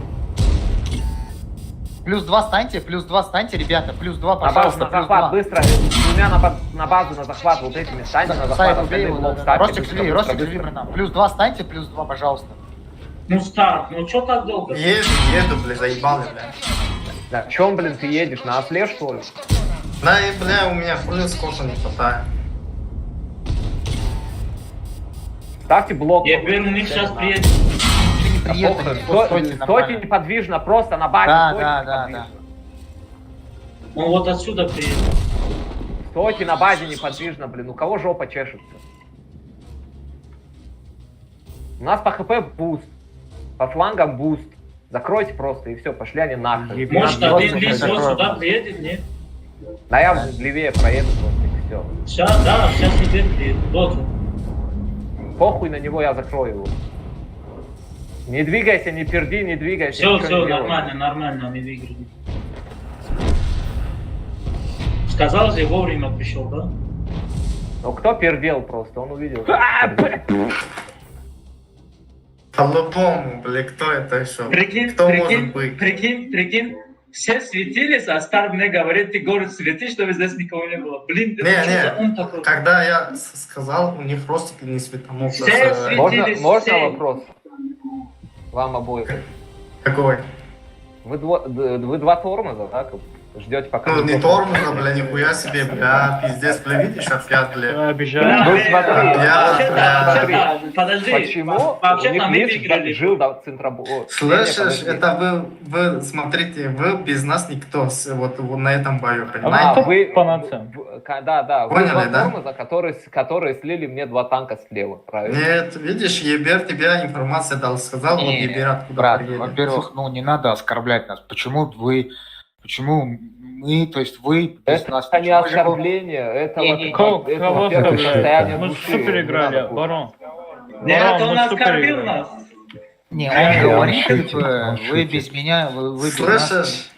плюс 2 станьте, ребята, плюс 2, На базу, пожалуйста, на плюс захват, 2. быстро. Двумя на базу, на захват. Вот этими станьте на захват. Сайт убей Остальные его, блок да. ставьте. Ростик, Быстро, живи, быстро, Ростик, быстро. живи, братан. Плюс 2 станьте, плюс 2, пожалуйста. Ну, старт, ну что так долго? Еду, бля, заебал, бля. На чем, блин, ты едешь? На осле, что ли? Да, и, бля, у меня хули сколько не хватает. Ставьте блок. ЕБР у них сейчас приедет. Да похуй, стойте неподвижно, просто на базе. Да, стойте да, да, неподвижно. Он вот отсюда приедет. Стойте на базе неподвижно, блин. У кого жопа чешется? У нас по хп буст. По флангам буст. Закройте просто и все, пошли они нахрен. Может, один лис вот сюда приедет, нет? Да я левее проеду просто и все. Сейчас, да, сейчас ЕБР приедет. Вот он. Похуй на него, я закрою его. Не двигайся, не перди, не двигайся. Все, ничего не делай. нормально, мы выиграли. Сказал же, вовремя пришел, да? Ну кто пердел просто, он увидел. По-любому, бля, кто это еще? Прикинь, Кто может быть? прикинь. Все светились, а Стар мне говорит, ты город светишь, чтобы здесь никого не было. Блин, это что за он такой? Когда я сказал, у них просто не светанул. Все Можно все. вопрос? Вам обоим. Какой? Вы два тормоза, так? Ждете пока... Ну, не тормоза, бля, нихуя себе, бля, пиздец, бля, видишь, опять, бля. Обижаю. Ну смотри, Вообще-то, подожди. почему у Вообще-то них мы лишь выиграли. жил до центробора? Слышишь, это вы, смотрите, вы без нас никто, вот на этом бою, А понимаете? вы... Фанатцем. Да, вы Поняли, два да? тормоза, которые слили мне два танка слева, правильно? Нет, видишь, ЕБР тебя информация дал, сказал, вот Не, ЕБР откуда брат, приедет. во-первых, ну не надо оскорблять нас. Почему мы, то есть вы без Это нас... не почему же вы- оскорбление, это, Кого во-первых, оскорбляют? состояние Мы души. супер Не играли, надо путать. барон. Нет, Барон, он мы супер оскорбил играли. нас. Не, Да, он говорит, он шутит, типа, он вы шутит. без меня, вы без нас. Слышишь?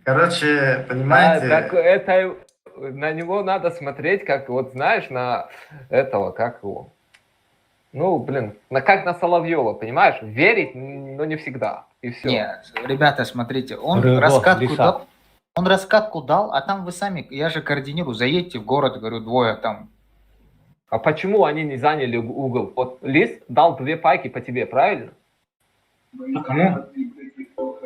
Короче, Да, понимаете? так это на него надо смотреть, как вот знаешь, на этого, как его. Ну, блин, как на Соловьева, понимаешь? Верить, но не всегда. И все. Нет, ребята, смотрите, он Рыба, раскатку лиса. дал, а там вы сами, я же координирую, заедьте в город, говорю, двое там. А почему они не заняли угол? Вот Лис дал 2 пайки по тебе, правильно? А кому?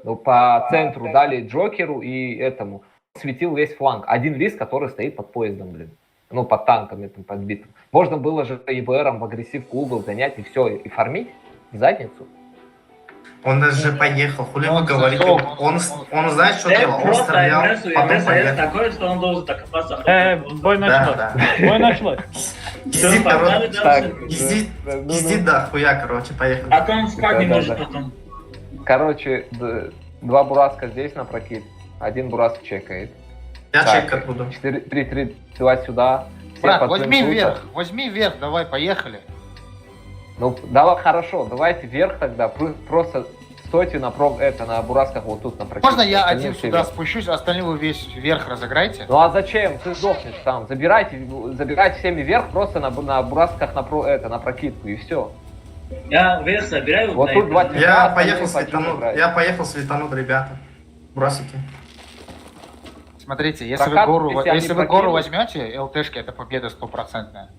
Ну, по центру дали Джокеру и этому. Светил весь фланг. Один Лис, который стоит под поездом, блин. Ну, под танком этим подбитым. Можно было же ИБРом в агрессивку угол занять и все, и фармить в задницу. Он даже поехал, хули Он вы говорите? зашел, Он знает, что делал. Он Просто стрелял, потом МС поехал. такое, что он должен так опасться. Бой Да, началось. да. Бой началось. Изи, погнали короче, дальше. изи, да, хуя, короче, поехали. А то он спать не Да, может да. потом. Короче, 2 бураска здесь на прокид. 1 бураск чекает. Я Так, чекать буду. 3-3-2 сюда. Все Брат, под возьми твоим вверх, давай, поехали. Ну, давай, хорошо, давайте вверх тогда. Просто стойте на бурасках вот тут на прокид. Можно я Остальные один все сюда вверх. спущусь, остальные вы весь вверх разыграйте? Ну а зачем? Ты сдохнешь там. Забирайте всеми вверх просто на бурасках на прокидку и все. Я вверх забираю. Вот тут 2 Я остальные поехал по чужим светануть, играть. ребята. Бросики. Смотрите, если Прокат, вы если они гору прокинут. возьмете, ЛТшки, это победа стопроцентная.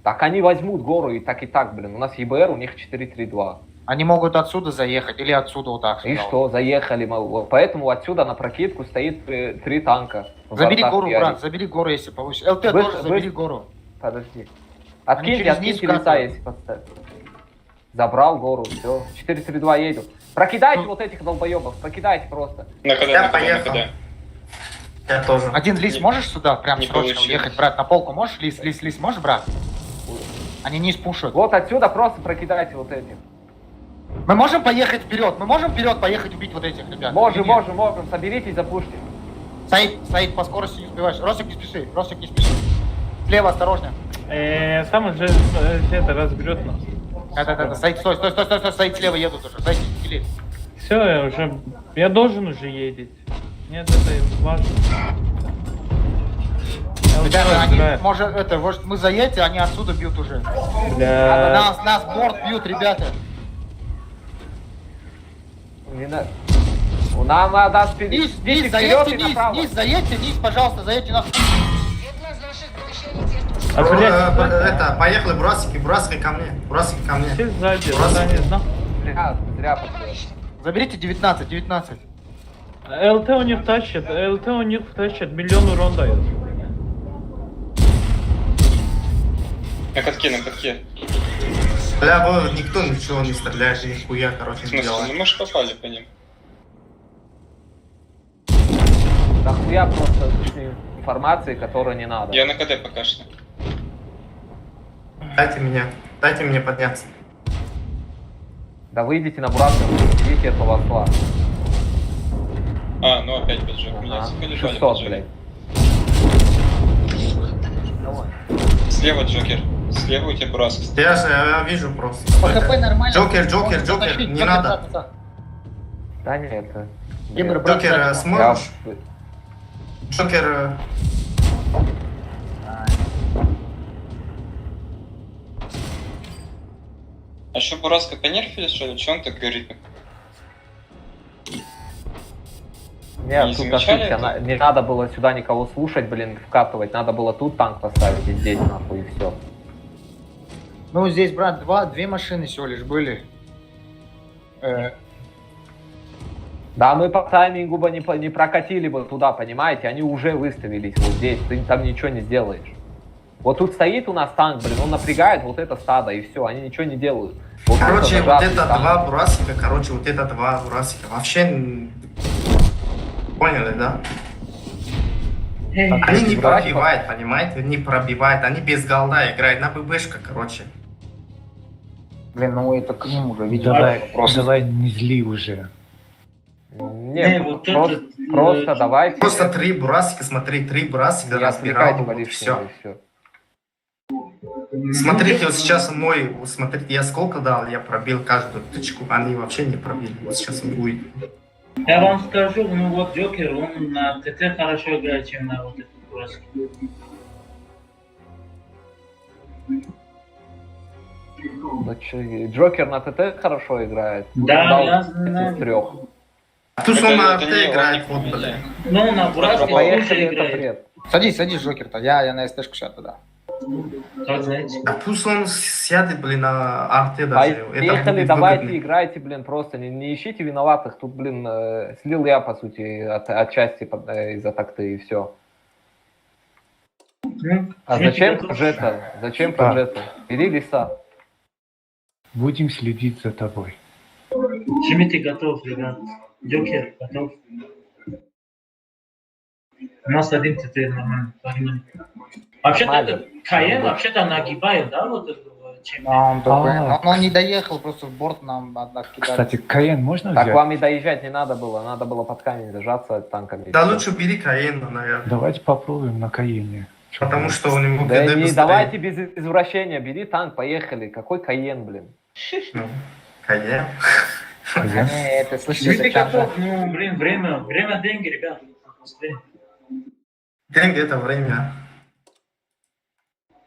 Так они возьмут гору и так, блин. У нас ЕБР, у них 4-3-2. Они могут отсюда заехать или отсюда вот так. И сказал. что, заехали мы. Поэтому отсюда на прокидку стоит 3 танка. В Забери бортах гору, пиарит. брат, забери гору, если получится. ЛТ Быстро, тоже забери быстро. гору. Подожди. Они через низ Откиньте леса, вкатывают. если подставить. Забрал гору, все. 4-3-2 едут. Прокидайте вот этих долбоебов, прокидайте просто. На КД, Я на КД, на поехал. КД. Я тоже. Один лис Не- можешь сюда прям не срочно получилось. уехать, брат, на полку можешь? Лис можешь, брат? Они не спушат. Вот отсюда просто прокидайте вот этих. Мы можем поехать вперед? Мы можем вперед поехать убить вот этих ребят? Можем, Или нет? можем. Соберитесь, запушьте. Саид, по скорости не успеваешь. Ростик, не спеши. Слева, осторожно. Сам же это разберет нас. Да. Саид, стой. Саид, слева едут уже. Саид, не Все, я должен уже ездить. Нет, это важно. Я Ребята, уже они, разбираю. может, мы заедете, они отсюда бьют уже. Бля. Нас борт бьют, ребята. Не на- Нам надо вперед, Низ, низ, вперед заедьте, и низ, направо. низ, заедьте, низ, пожалуйста, заедьте на... Это, поехали, бурасики ко мне. Бурасики ко мне. Все сзади, Бурасики. Зря пошли. Заберите 19, 19. ЛТ у них тащит, миллион урон дает. На катке, на катке. Бля, вы никто ничего не стреляет, нихуя, короче, В не смысле, делает. ну мы же попали по ним. Да хуя просто лишней информации, которую не надо. Я на КД пока что. Дайте мне подняться. Да выйдите на Бурасов, идите этого осла. А, ну опять поджег. Меня Ага. заколебали 600, поджеги. блядь. Слева Джокер. Слева у тебя Бураск. Я вижу просто. По ХП нормально. Джокер, Можно Джокер, затащить, не Джокер, надо. да. Да нет, это... Гибер, брат, Джокер, сзади. сможешь? Джокер, А что, Бураска понерфили, что ли? Че он так говорит? Нет, Не тут замечали ошибся. это? Не надо было сюда никого слушать, блин, вкатывать. Надо было тут танк поставить и здесь, нахуй, и все. Ну, здесь, брат, две машины всего лишь были. Да, мы по таймингу бы не прокатили бы туда, понимаете? Они уже выставились вот здесь, ты там ничего не сделаешь. Вот тут стоит у нас танк, блин, он напрягает вот это стадо, и все, они ничего не делают. Вот короче, тут вот зажатый это танк. два бурасика. Вообще... Поняли, да? Они не пробивают, понимаете? Не пробивают, они без голда играют, на ББшка, короче. Блин, ну это к ним уже, видимо. Давай не зли уже. Нет, вот просто, это, просто давайте... Просто три бурасика, смотри, три бурасика не разбирал, отвлекайте вот по и лишнему, все. и все. Смотрите, вот сейчас мой, смотрите, я сколько дал, я пробил каждую тычку, они вообще не пробили, вот сейчас он будет. Я вам скажу, ну вот Джокер, он на ТТ хорошо играет, чем на вот этот Бураске. Ну, Джокер на ТТ хорошо играет. Да, Он дал я 5 знаю. из 3. А тут он на РТ не, он играет, не вот, победил. блин. Ну, на Бураске Поехали, лучше это играет. бред. Садись, Джокер-то. Я на СТ-шку сейчас туда. Как знаете. А пусть он сядет, блин, на арте даже. Это Поехали, будет давайте выгодно. играйте, блин, просто не ищите виноватых. Тут, блин, слил я, по сути, отчасти из-за такты и все. А зачем Проджета? Зачем Проджета? Бери леса. Будем следить за тобой. Жмите готов, ребят. Джокер готов. У нас один ТТ нормально. Погнали. Вообще-то Нормально. этот Каен вообще-то нагибает, да, вот этого чем? Он такой, А. он не доехал, просто в борт нам откидали. Кстати, Каен можно Так взять? вам и доезжать не надо было под камень держаться танками. и Да всё. лучше бери Каена, наверное. Давайте попробуем на Каене. Чё Потому будет? что у него Да ГД не, быстрее. давайте без извращения, бери танк, поехали. Какой Каен, блин? Ну, Каен. Каен? Это, слышите, Жмите это чат, готов, ну, блин, время деньги, ребят. Быстрее. Деньги это время.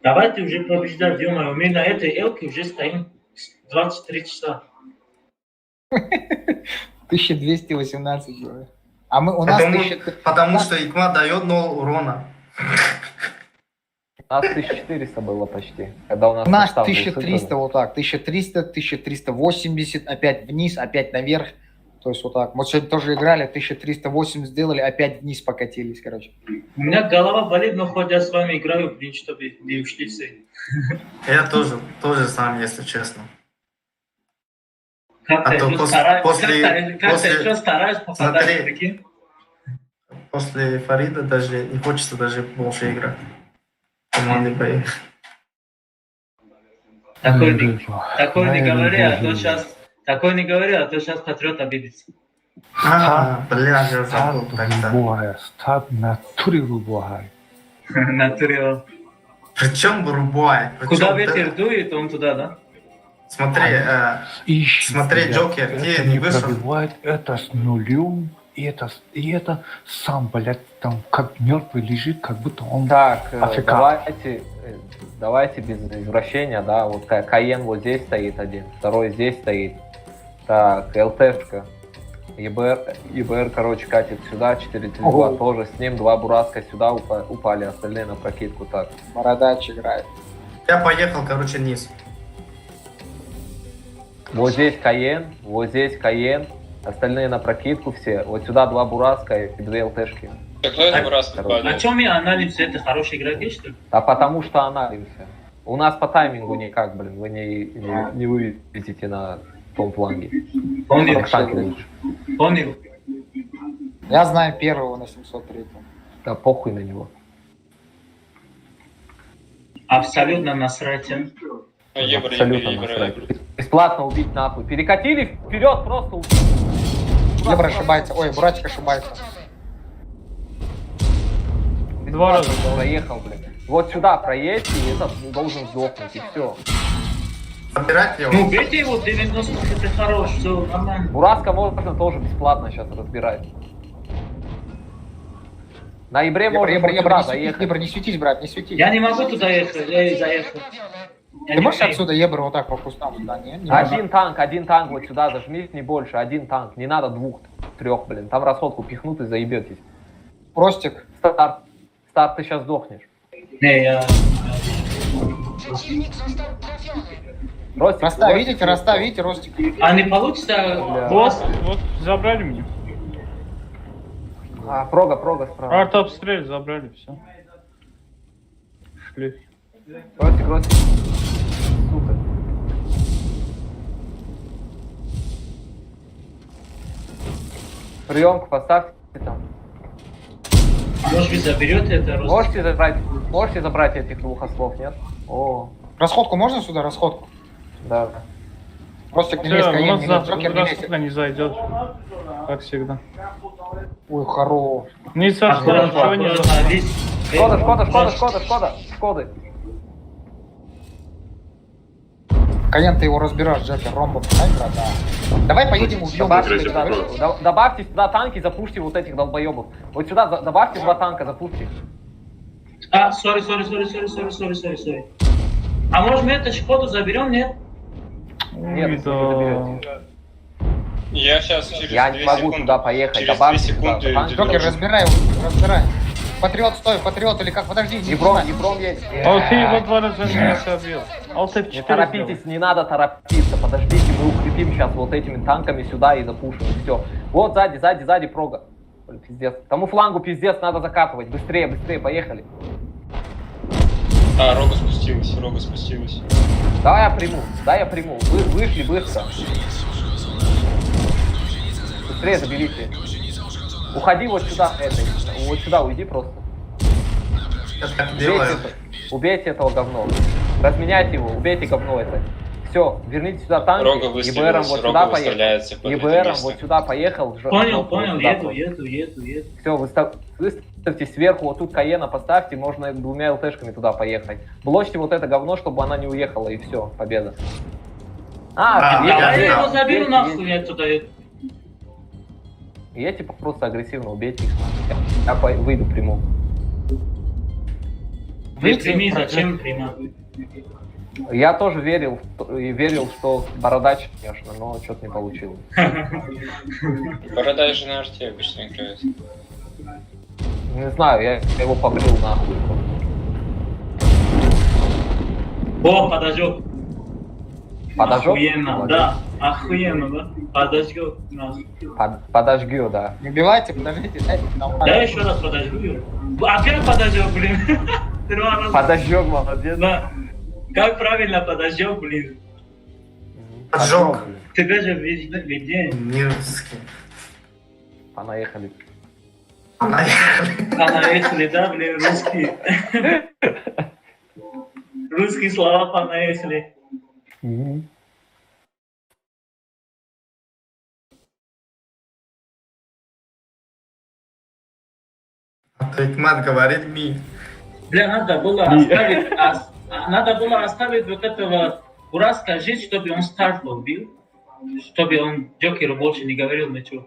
Давайте уже побеждать, ё-моё, мы на этой элке уже стоим 23 часа. 1218 было. А мы, у нас Потому что Икма дает 0 урона. У нас 1400 было почти. Когда у нас У нас состав был 1300 сыгран. вот так, 1300, 1380, опять вниз, опять наверх. То есть вот так. Мы сегодня тоже играли, 1380 сделали, опять вниз покатились, короче. У меня голова болит, но хоть я с вами играю, блин, чтобы не ушли все. Я тоже сам, если честно. Как-то А то еще после- стараюсь, после- как-то после- еще стараюсь попадать Смотри. в такие. После Фарида даже не хочется даже больше играть. Командный бои. Такой не Наверное, говори, а то даже- сейчас... Такой не говори, а то сейчас Патриот обидится. Бля, я забыл Стат тогда. рубая, стат натуре рубая. Натурил. Причем рубай. Куда ветер дует, он туда, да? Смотри, Ищи, смотри, блядь, Джокер, это ты не вышел. пробивает, это с нулем, и это сам, блядь, там как мертвый лежит, как будто он Так, АФК. давайте без извращения, да, вот Каен вот здесь стоит один, второй здесь стоит. Так, ЛТшка. ЕБР, короче, катит сюда, 4-3-2 тоже. С ним 2 Бураска сюда упали, остальные на прокидку так. Бородач играет. Я поехал, короче, вниз. Вот здесь Каен, остальные на прокидку все. Вот сюда 2 Бураска и 2 ЛТшки. Так, кто это раз О чем я анализ? Это хорошие игроки, что ли? А потому что аналимся. У нас по таймингу никак, блин, вы не вывезете на том фланге. Понял. Как танки лучше. Понял. Я знаю первого на 703. Да похуй на него. Абсолютно насрать. Абсолютно насрать. Бесплатно убить нахуй. Перекатили вперед, просто убить. Ебра ошибается. Ой, Буратик ошибается. 2 раза. Проехал, блин. Вот сюда проедь, и этот должен сдохнуть, и все. Собирать его. Ну, бейте его 90, это хорош, все нормально. Бураска можно тоже бесплатно сейчас разбирать. На Ибре можно сюда заехать. Ебра, не светись, брат, не светись. Я не могу туда ехать, я заехал. Ты можешь отсюда Ебра вот так по кустам сюда? Не Один танк вот сюда зажмись, не больше, 1 танк. Не надо 2-3, блин. Там расходку пихнут и заебетесь. Ростик. Старт, ты сейчас сдохнешь. Не, я... Ростик, Раста, видите, Ростик. А не получится... Вот забрали меня. Прога справа. Артобстрел забрали, все. Шли. Ростик. Сука. Приемку поставьте там. Может быть, заберете это, Ростик? Можете забрать этих 2 ослов, нет? О. Расходку можно сюда, расходку? Да. Ростик, не лезь, У Каен, нас не лезь, Джокер, не лезь. раскрутка не зайдет. Как всегда. Ой, хорош. Не совсем, ничего не Шкоды. Каен, ты его разбираешь, Джокер, ромбом. Да. Давай поедем убьем. Добавьте сюда танки, запушьте вот этих долбоебов. Вот сюда добавьте 2 танка, запушьте. Сори. А может мы эту Шкоду заберем, нет? Нет, не заберете. Я сейчас через 2 Я не могу секунды. туда поехать, Через 2 добавьте секунды. сюда. Джокер, разбирай. Патриот, стой, патриот или как? Подожди, не Ибром есть. А вот ты его 2 раза меня собил. А вот ты Не торопитесь, не надо торопиться. Подождите, мы укрепим сейчас вот этими танками сюда и запушим, и все. Вот сзади прога. Блин, пиздец. Тому флангу пиздец, надо закатывать. Быстрее, поехали. Рога спустилась. Давай я приму. Вы вышли быстро. Быстрее заберите. Уходи вот сюда, вот сюда уйди просто. Я так делаю. Убейте этого говно. Разменяйте его, убейте говно это. Все, верните сюда танки. Рога выстрелилась, вот Рога сюда выставляется под это ЕБРом место. вот сюда поехал. Понял, еду. Все, выставьте сверху, вот тут Каена поставьте, можно 2 ЛТшками туда поехать. Блочьте вот это говно, чтобы она не уехала, и все, победа. Я его заберу нахуй, я туда еду. Я типа просто агрессивно убейте их. Я выйду, приму. Вы прими, зачем прима? Я тоже верил, что Бородач, конечно, но что-то не получилось. Бородач же на арте обычно играет. Не знаю, я его побрил нахуй. О, подожжёт. Подожжёт? Охуенно, да. Охуенно, да? Подожгёт нас. Подожгю, да. Не убивайте, подождите, дайте нам. Да, еще раз подожгу. Опять подожжёт, блин. 2 раза. Подожжёт, молодец. Да. Как правильно подожжёт, блин? Поджог. Тебя же везде. Мерзкий. Понаехали. Понаехали, да, блин, русские. Русские слова понаехали. Хикмат говорит ми. Бля, надо было оставить вот этого Бураска жить, чтобы он старт убил, чтобы он Джокеру больше не говорил ничего.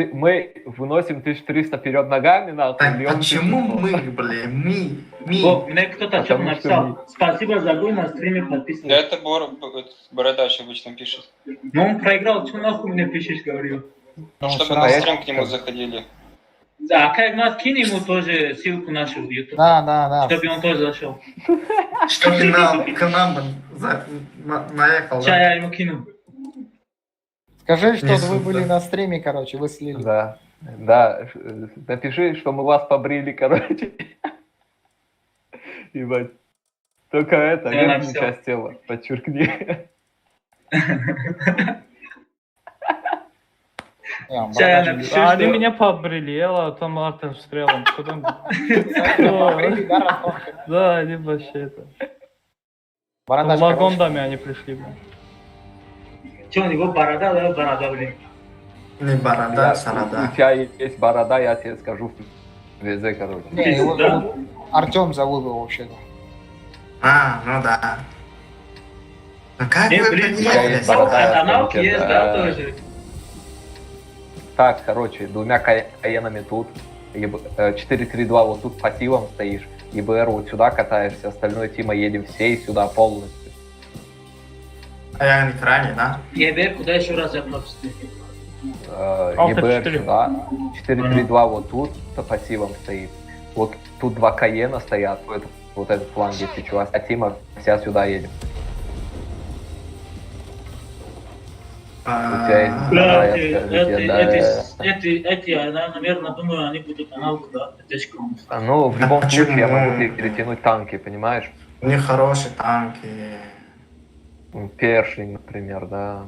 Мы выносим 1300 вперед ногами, нахуй. Так бьем почему 1600. мы, блин, мы? Вот, мне кто-то что-то Потому что написал. Спасибо за бой, на стриме подписан. Да это Бородач обычно пишет. Но он проиграл, что нахуй мне пишешь, говорю. Чтобы на стрим к нему заходили. Да, как нас кинь ему тоже ссылку нашу в YouTube. Да. Чтобы он тоже зашел. Чтобы к нам наехал, Сейчас да? я ему кину. Скажи, что Если вы были да. на стриме, короче, вы слили. Да, напиши, что мы вас побрили, короче. Ебать. Только это, Я верхнюю написал. часть тела, подчеркни. Сейчас я напишу, А они что... меня побрили, я автоматом стрелом. Потом... Да, они вообще это... Бородач, Лагондами они пришли. блин. Что, у него борода, да, борода, блин. Не борода, сарада. У тебя есть борода, я тебе скажу в ВЗ, короче. Не, его Да. зовут Артем зовут его вообще-то. А, ну да. Ну как Не, вы блин, понимаете? борода, канал кстати, есть, да. да, тоже. Так, короче, двумя каенами тут. 4-3-2 вот тут пассивом стоишь. ЕБР вот сюда катаешься, остальное Тима едем все и сюда полностью. А я на экране, да? ЕБ, куда еще раз я пропустил? ЕБР 4. сюда. 4-3-2 вот тут по пассивом стоит. Вот тут два каена стоят, вот этот фланг, если чего. А Тима вся сюда едет. У тебя есть Да, я скажу тебе, да. эти, я, наверное, думаю, они будут аналог, да, ТТшком. Ну, в любом почему? случае я могу перетянуть танки, понимаешь? У них хорошие танки. Першень, например, да.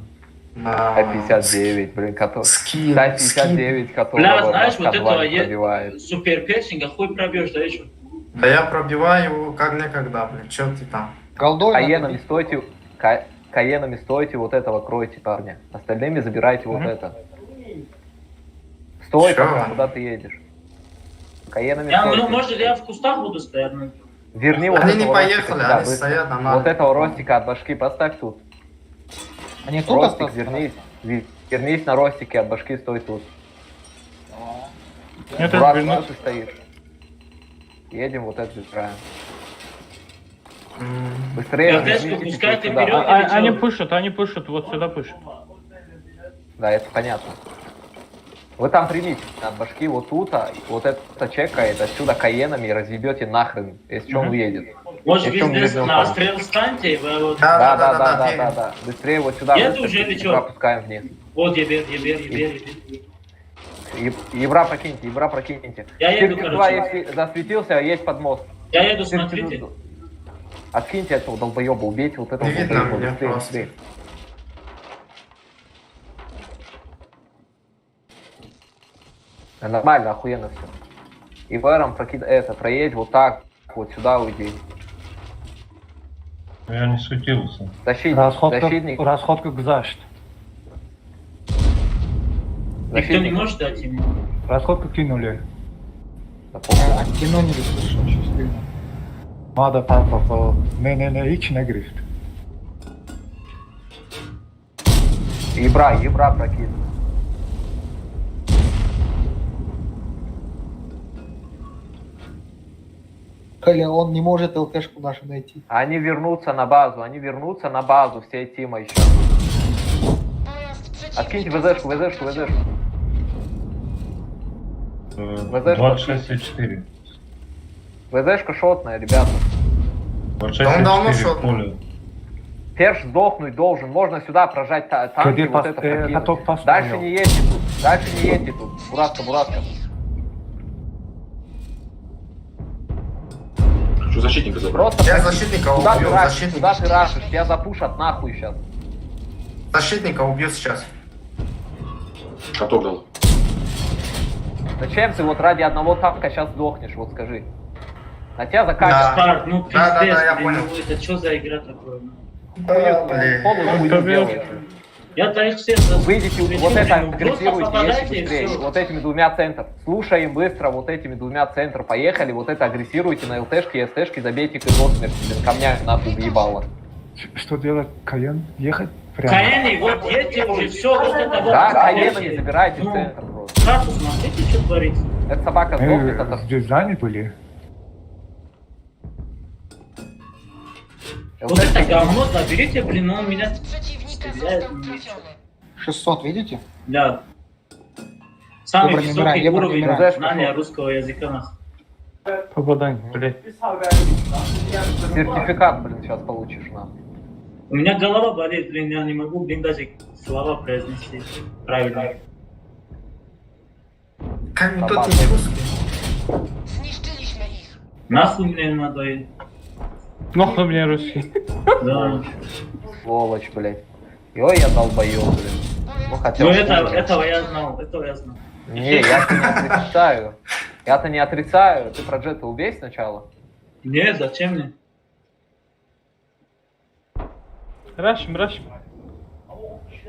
Да. А-59, блин, который... Скин, А-59, Бля, которого знаешь, вот Москва этого не пробивает. супер персинга хуй пробьешь, да еще? Да я пробиваю его как никогда, блин. Чё ты там? Голдой надо Каенами бить. стойте, каенами стойте, вот этого кройте, парня. Остальными забирайте вот это. Стой, Чё? пока, куда ты едешь? Каенами Я, стойте. ну, может, я в кустах буду стоять, ну. Верни вот Они этого не ростика поехали, сюда, они быстро. стоят на Вот этого ростика от башки поставь тут. Они тут Ростик, остались? вернись. Вернись на ростике, от башки стой тут. Это Брат, вернусь. куда ты стоишь? Едем, вот это забираем. Быстрее, Я вернитесь деску пускайте сюда. вперед. Они пушат, вот сюда пушат. Да, это понятно. Вы там примите от башки вот тут, а вот это чекает, отсюда каенами и разъебете нахрен, если что он уедет. Может, Если он не везде вернется. на стрел встаньте, вы вот... Да. Быстрее вот сюда. Еду быстро, уже или чё? пропускаем вниз. Вот, ебер. Ебра прокиньте. Я еду, Тир-2, короче. если засветился, едь под мост. Я еду, Тир-2. смотрите. Откиньте этого долбоеба, убейте вот этого Не видно долбоеба, меня быстрее, просто. быстрее. Нормально, охуенно все. И вэром проедь вот так, вот сюда уйди. Я не сутился. Защитник. Расходка к защите. Никто не может дать ему. Расходку кинули. Оттянули, слушай, очень сильно. Надо папа, не, ич не грифт. Ебра прокинь. Коля, он не может ЛТшку нашу найти. Они вернутся на базу, все Тима еще. Откиньте ВЗшку. 26,4. ВЗшка шотная, ребята. 26,4 поле. Перш сдохнуть должен, можно сюда прожать танки, Где вот это прокинуть. каток поставил? Дальше не едьте тут, Бураска. Что защитника забрал? Просто Я прокинь. защитника Куда убью, ты рашишь, защитника. куда ты рашишь, тебя запушат нахуй сейчас. Защитника убью сейчас. Каток дал. Зачем ты вот ради одного танка сейчас сдохнешь, вот скажи. На тебя закатят. Спарт, ну Да, пиздец, я блин, понял. ну это что за игра такое? Полу делаете. Я-то их всех... Выйдите, вот это агрессируйте, попадайте, едьте и быстрее. всё. Вот этими двумя центр. Слушаем быстро, вот этими двумя центр. Поехали, вот это агрессируйте на ЛТшке и СТшке, забейте их до смерти. Блин, камнями нахуй въебало. Что делать, Каен? Ехать прямо? Каэни, вот едьте уже, все, вот это вот. Да, Короче, каенами забирайте ну, центр просто. карту смотрите, что творится. Эта собака сдохнет, Мы это... здесь заняты. Вот это говно заберите, блин, он меня стреляет. 600, видите? Да. Самый Выбор номера, высокий выбор уровень номера. знания русского языка у нас. Попадание, блядь. Сертификат, блин, сейчас получишь, на. У меня голова болит, блин, я не могу, блин, даже слова произнести правильно. Как бы тот не русский. Нахуй мне надо. Нахуй мне русский. Да. Сволочь, блядь. Ой, я долбоёб, блин. Ну, хотел... Ну хуже. этого я знал, этого я знал. Не, я-то не отрицаю. Я-то не отрицаю. Ты про Джета убей сначала. Не, зачем мне? Рашим.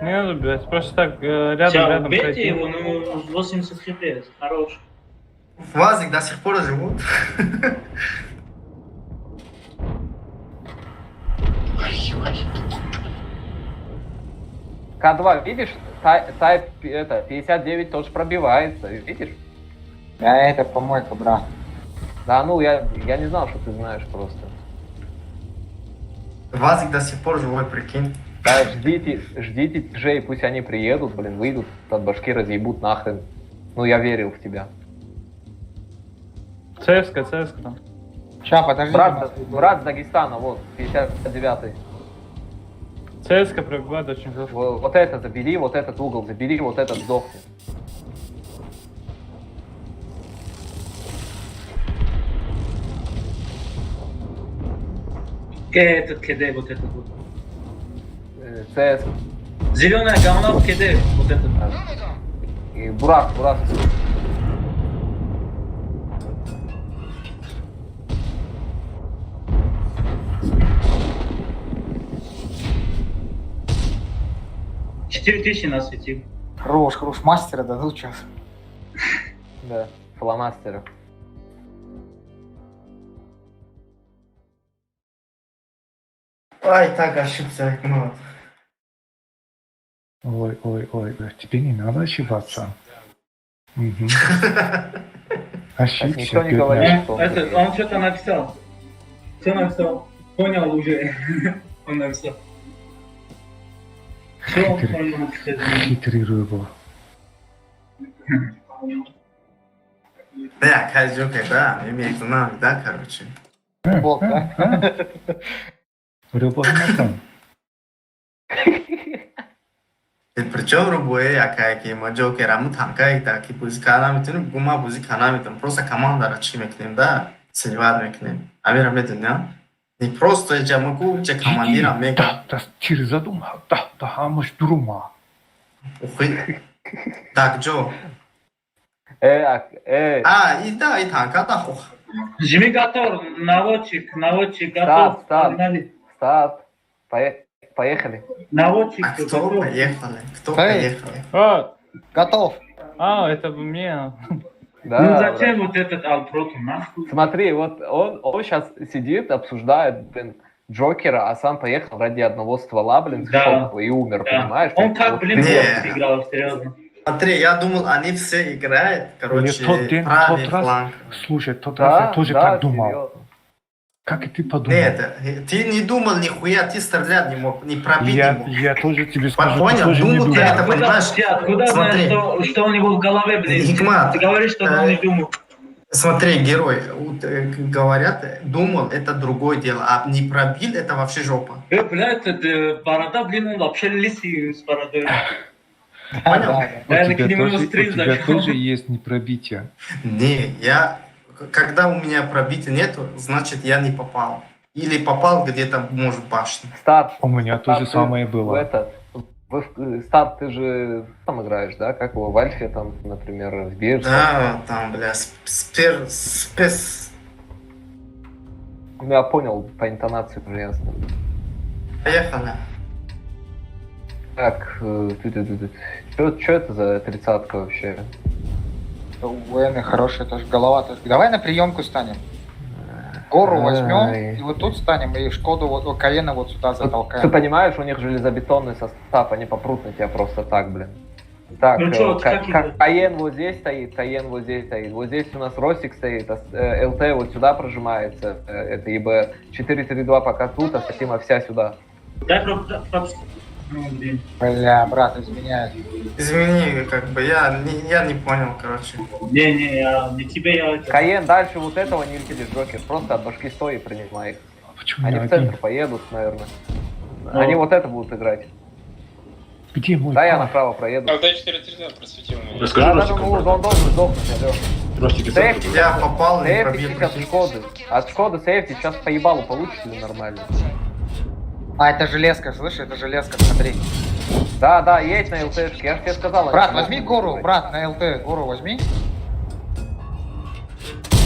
Не надо, блядь, просто так рядом Сейчас убейте пройти. его, ну 80 хп, хорош. Вазик до сих пор живут. К2, видишь, тайп это, 59 тоже пробивается, видишь? А это помойка, брат. Да, ну я не знал, что ты знаешь просто. Вазик до сих пор живой, прикинь. Да, ждите Джей, пусть они приедут, блин, выйдут, от башки разъебут нахрен. Ну, я верил в тебя. ЦСКА там. Ща, подожди. Брат с Дагестана, вот, 59-й. ЦСКА пробивает очень хорошо. Вот это забери, вот этот угол забери, вот этот сдохнет. Этот КД, вот этот вот. ЦС. Зеленое говно в КД, вот этот. И Бурак. $4000 насветил. Хорош, мастера дадут сейчас. Да, фломастера. Ай, так ошибся, ну. Ой, тебе не надо ошибаться. Угу. Ошибся. Никто не говорит, что Он что-то написал. Что написал? Понял уже. Он написал. Что он понял? Хитрый рыба. Да, Кайджока, да, имеет нами, да, короче. Вот, да? Рыба там. Причем рубой, какие мы Джокерам танка, такие пузиканами, ты гума пузиканами, там просто команда рачими к ним, да, сеньварами к ним. А мира медня, не просто я могу, я командира мега. Да, тир задумал, да, а может дурума. Так, Джо. И да, и танка, да, хух. Жмигатор, наводчик, готов. Старт. Поехали. Наводчик. А кто поехали? Готов. Это мне. Да, ну зачем вот этот Алпроту, нахуй? Смотри, вот он сейчас сидит, обсуждает, блин, Джокера, а сам поехал ради одного ствола, блин, и умер, понимаешь? Он как, блин, Не. играл, серьезно. Смотри, я думал, они все играют, короче, Тот правый раз, фланг. слушай, тот раз я тоже так думал. серьезно. Как и ты подумал? Нет, ты не думал нихуя, ты стрелять не мог, не пробить не мог. Я тоже тебе скажу, Понял, ты тоже не думал, ты думал. это понимаешь? Откуда Смотри. знаешь, что у него в голове, блин? Хикмат, Ты говоришь, что он не думал. Смотри, герой, говорят, думал, это другое дело, а не пробил, это вообще жопа. Блядь, борода, блин, он вообще лысый с бородой. Понял? Наверное, к У нему тебя зашел. тоже есть непробитие. Не, когда у меня пробития нету, значит я не попал. Или попал где-то, может, башня. Старт. У меня то же самое было. Старт, ты же там играешь, да? Как его, в Альфе, там, например, в Бирже. Да, там, бля, спец. Я понял, по интонации уже ясно. Поехали. Так, что это за 30-ка вообще? У Эны хорошая тоже голова. Давай на приемку станем. Гору возьмем, и вот тут станем, и Шкоду, вот Каена вот сюда затолкаем. Ты понимаешь, у них железобетонный состав, они попрут на тебя просто так, блин. Так, Ну чё, как играть? Каен вот здесь стоит, Каен вот здесь стоит. Вот здесь у нас Росик стоит, ЛТ вот сюда прожимается, это ЕБ. 4-3-2 пока тут, а Сима вся сюда. Дай пропуск. Ну, блин. Бля, брат, изменяет. Извини, как бы, я не понял, короче. Не, я не тебе, я... Каен, дальше вот этого не видели, Джокер. Просто от башки стой и принимай их. Почему Они я в центр один? поедут, наверное. Они вот это будут играть. Где мой Да, я пар? направо проеду. А, дай 4-3-2 просветил меня. Расскажи Да, Ростикам, ну, он должен сдохнуть, алло. Ростики Сейфти, центр. Я попал и сейфти пробил. сейчас от Шкоды. От Шкоды сейфти сейчас по ебалу получите нормально. А, это железка, слышишь, это железка, смотри. Да, едь на ЛТшке, я же тебе сказал. Брат, они возьми могут гору, играть. брат, на ЛТ, гору возьми.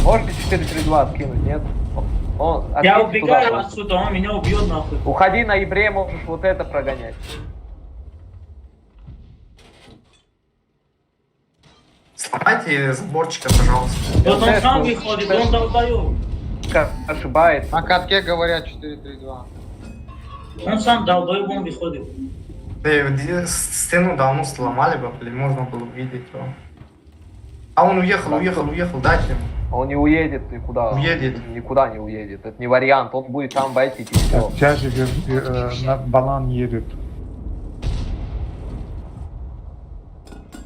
Можете 4-3-2 откинуть, нет? Я Откиньте убегаю туда. отсюда, он меня убьет нахуй. Уходи на Ибре, можешь вот это прогонять. Сломайте заборчика, пожалуйста. Вот он сам выходит, он долбоёб. Ошибается. На катке говорят 4-3-2. Он сам долбоёб, он выходит. Стену давно сломали бы, блин, можно было увидеть его. А он уехал, дайте ему. Он не уедет никуда. Уедет. Никуда не уедет. Это не вариант. Он будет там байтить и все. Сейчас же на банан едет.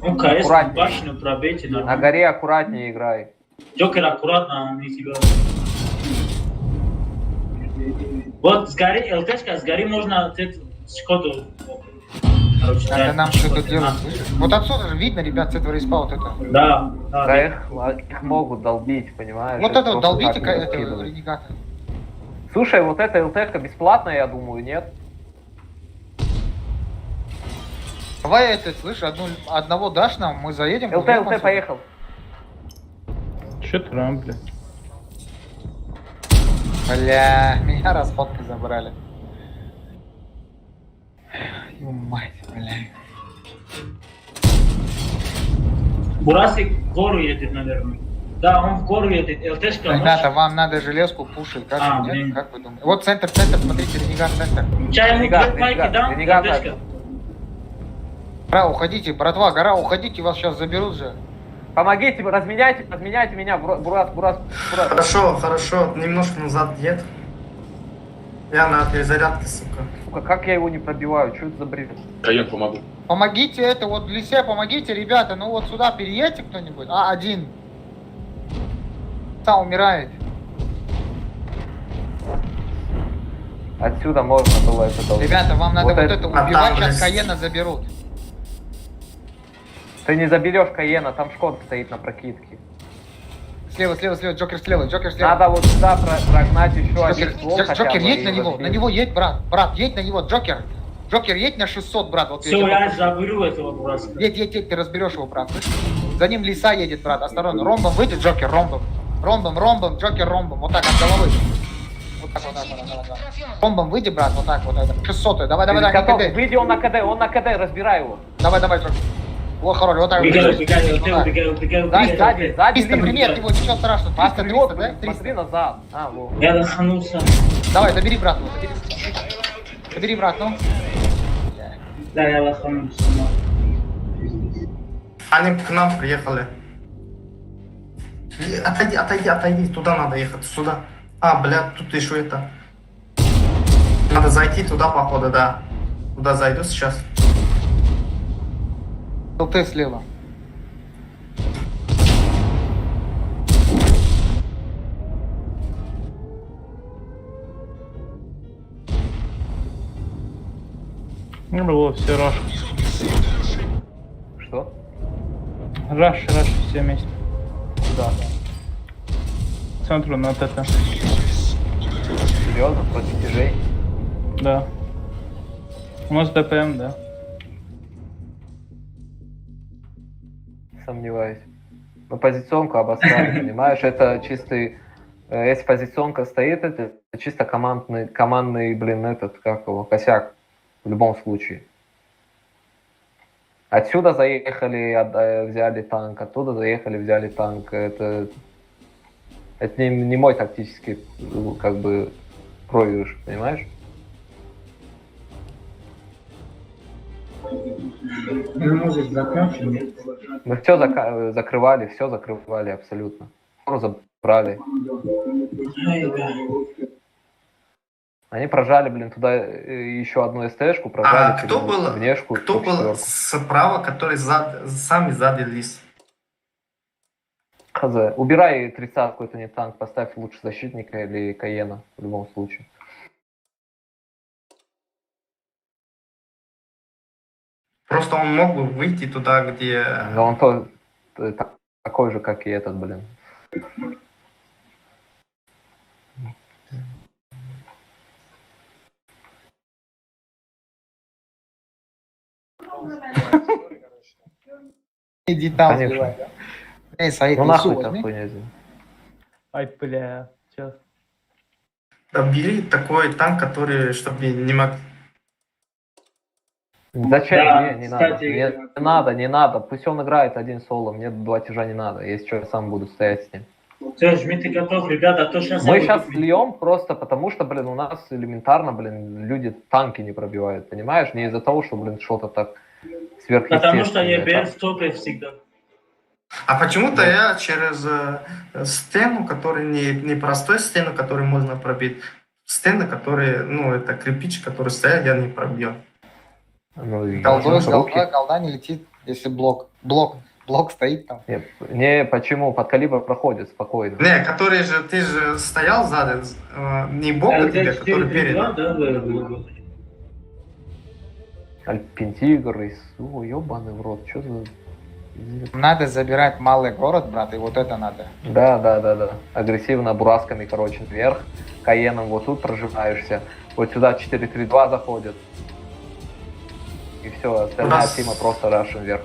Ну, КС, Аккуратнее. башню пробейте, На нормально. горе аккуратнее играй. Джокер аккуратно, не тебя. Вот с горы, ЛТшка, с горы можно Шкоду. Короче, Надо да, нам что-то делать, слышишь? Вот отсюда же видно, ребят, с этого респа вот это. Да, Да, их могут долбить, понимаешь? Вот это вот просто долбите, так не это раскидывать. ренегата. Слушай, вот эта ЛТшка бесплатная, я думаю, нет? Давай это, слышь, одного дашь нам, мы заедем. возьмем ЛТ, отсюда. поехал. Че трам, бля? Бля, меня расходкой забрали. Ё мать, бля. Бурасик в гору едет, наверное. Да, он в гору едет. ЛТшка. Ребята, вам надо железку пушить, как, А, нет? блин. Как вы думаете? Вот центр, смотрите, ренегат центр. Чай ему Ренегат, две майки ренегат, дам, ренегат, ЛТшка. Гора, уходите, братва, гора, уходите, вас сейчас заберут же. Помогите, разменяйте меня, Бурас. Хорошо, немножко назад едет. Я на перезарядке, сука. Сука, как я его не пробиваю? Что это за бред? Каен, помогу. Помогите это, вот в лесе помогите, ребята, ну вот сюда переедьте кто-нибудь. А, один. Сам умирает. Отсюда можно было это долбить. Ребята, вам надо вот это А убивать, там сейчас же- Каена заберут. Ты не заберешь Каена, там Шкода стоит на прокидке. Слева, Джокер слева. Надо вот сюда прогнать еще один ствол хотя Джокер, бы едь и на него, разбить. едь, брат, едь на него, Джокер. Джокер, едь на 600, брат, вот Все, тебе я покажу. заберу этого Бураска. Едь, ты разберешь его, брат. За ним лиса едет, брат, осторожно. Ромбом выйдет, Джокер, ромбом. Ромбом, Джокер, ромбом. Вот так, от головы. Вот так. Ромбом выйди, брат, вот так, вот это. 600, давай, Готов. не КД. Выйди, он на КД, разбирай его. Давай, Джокер. Вот, хорош, вот так. Убегаю, Вот так. Сзади, 300, пример, его, ничего страшного. 300, Вперед, да? 300. смотри назад. Вот. Я лоханулся. Давай, добери, брат, его, добери, брат, ну. Да, я лоханулся. Они к нам приехали. Отойди, туда надо ехать, сюда. А, блядь, тут еще это. Надо зайти туда, походу, да. Туда зайду сейчас. ЛТ слева. Ну, было все раш. Что? Раш, все вместе. Да. К центру на ТТ. Серьезно, против тяжей? Да. У нас ДПМ, да. Сомневаюсь. Ну, позиционку обосрали, понимаешь? Это чистый... Если позиционка стоит, это чисто командный, блин, этот, как его, косяк. В любом случае. Отсюда заехали, взяли танк, оттуда заехали, взяли танк. Это не мой тактический, как бы, проигрыш, понимаешь? Ну, может, закончим? Мы все закрывали, все закрывали абсолютно. Забрали. Они прожали, блин, туда еще одну СТшку, прожали А кто был, внешку. кто был справа, который сами сзади лис? Хз. Убирай 30-ку, это не танк, поставь лучше защитника или Каена в любом случае. Просто он мог бы выйти туда, где... Но он такой же, как и этот, блин. Иди там, Конечно. сбивай. Эй, Саид, Ну лесу нахуй возьми. там хуйня здесь. Ай, бля, сейчас. Да бери такой танк, который, чтобы не мог... Зачем? Да, Не кстати, надо. Не надо. Пусть он играет один соло, мне 2 тяжа не надо. Если что, я сам буду стоять с ним. Все, жмите готов, ребята, а то сейчас... Мы сейчас льем просто потому, что, блин, у нас элементарно, блин, люди танки не пробивают, понимаешь? Не из-за того, что, блин, что-то так сверхъестественное. Потому что ЕБР Так. в топе всегда. А почему-то я через стену, который не простой стену, которую можно пробить, стены, которые, ну, это кирпич, который стоят, я не пробью. Ну, и Колдой, руки. голда не летит, если блок стоит там. Не, почему? Под калибр проходит спокойно. Не, который же, ты же стоял сзади, не бок от тебя, который перед. Альпин-тигр, ёбаный в рот, что за... Надо забирать малый город, брат, и вот это надо. Да. Агрессивно бурасками, короче, вверх. Каеном вот тут прожимаешься. Вот сюда 4-3-2 заходят. И все, остальная тима просто рашим вверх.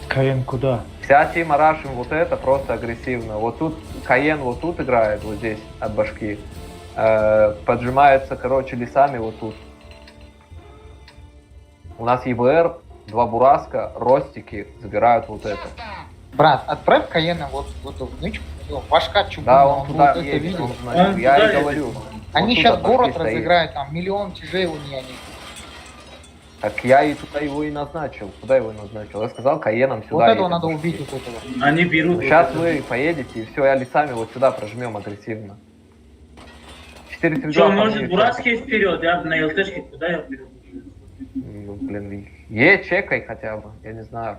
Каен куда? Вся тима рашим вот это просто агрессивно. Вот тут Каен вот тут играет, вот здесь, от башки. Поджимается, короче, лесами вот тут. У нас ЕБР, 2 бураска, ростики забирают вот это. Брат, отправь Каена вот в эту нычку, башка чугунная, Да, он туда будет это едет, видеть. я и говорю. Они вот сейчас тут от город башки стоит. разыграют, там миллион тяжей у них. Так я и туда его и назначил. Куда его назначил? Я сказал, Каеном сюда. Вот этого едем. надо убить, вот этого. Они берут... Сейчас вы поедете, и все, я лесами вот сюда прожмем агрессивно. 4-3-2. Что, может, Буратский вперед, я на ЛТшке, куда я вперед? Ну, блин, чекай хотя бы, я не знаю.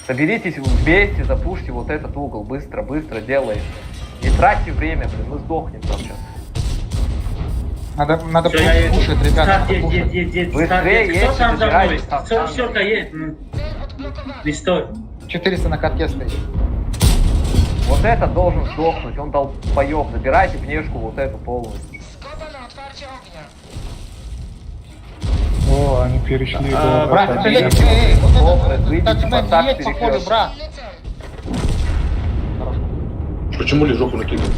Соберитесь вместе, запушьте вот этот угол, быстро делаем. Не тратьте время, блин, мы сдохнем там сейчас. Надо Всё, я пушить, ребята, надо Едь, пушить. едь, Быстрее Кто едьте, там за мной? забирайтесь там. Все, Каен. Не стой. 400 на катке стоит. Вот этот должен сдохнуть, он долбоёб. Забирайте внешку вот эту полностью. О, они перешли до... Брат, Подожди, вот это, выйдите, так тебя поставьте не едь по полю, перекресток. брат. Почему ли жопу накидывают?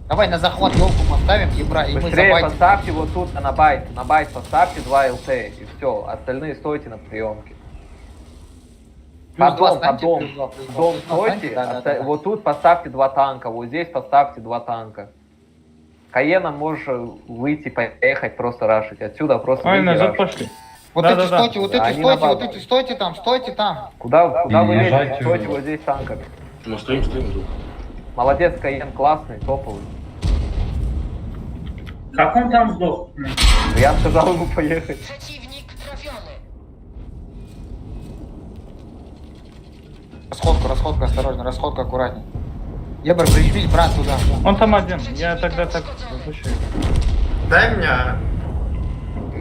Давай на захват елку поставим, ебра, и мы Быстрее забайтим. поставьте вот тут на байт. На байт поставьте 2 ЛТ и все. Остальные стойте на приемке. Плюс два Потом, станьте, потом, плюс два, плюс два, дом плюс два стойте, станьте, да. вот тут поставьте 2 танка, вот здесь поставьте 2 танка. Каена можешь выйти, поехать, просто рашить. Отсюда просто Ай, выйти, назад рашить. пошли. Вот Да, эти да, да. стойте, вот эти Они стойте, на вот базу. эти стойте там. Куда вы лезете? Езжайте Стойте уже. вот здесь танка. Мы стоим тут. Молодец, Каен, классный, топовый. Как он там сдох? Я сказал ему поехать. Расходка, осторожно, расходка аккуратней. Ебр, прижмись, брат, туда. Он там один. Я тогда так запущу. Дай мне...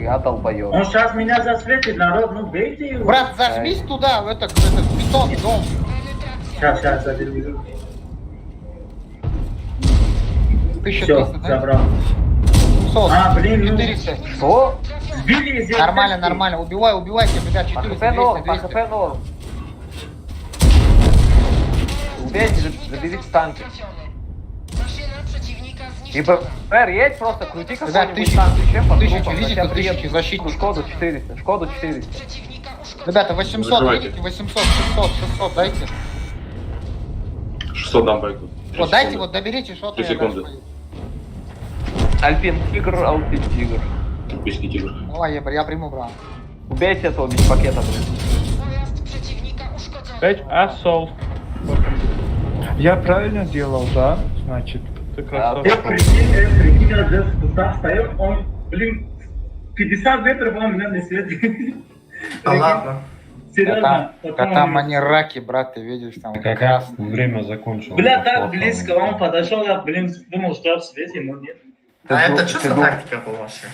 Я долбоёб. Он сейчас меня засветит, народ, ну бейте его. Брат, зажмись туда, в этот бетон, дом. Сейчас, заберу. 1300, Все, да? забрал. 500, А, блин, ну. 400. Что? Сбили из Нормально, убивайте, ребят, По 400, хп норм, 200, по 200. хп норм. Убейте, заберите танки. И БР едь просто, крути Ребят, какой-нибудь 1000, танк. Чем по 1000, трупам? видите, Хотя 1000 приедут. защитников. Шкоду 400. Ребята, 800, Закрывайте. видите, 800, 600, дайте. 600 дам байку. Вот дайте, вот доберите что-то. 3 секунды. Альпин тигр. Письки тигр. Давай, я приму, брат. Убейте этого без пакета, блин. Я правильно делал, да? Значит, ты красавчик. Прикинь, я здесь стоял, он, блин, 50 метров он меня не светит. Да ладно. Серьезно. Да там они раки, брат, ты видишь, там как раз. Время закончилось. Бля, так близко, он подошел, я, блин, думал, что я в свете, но нет. А это что за тактика была вообще?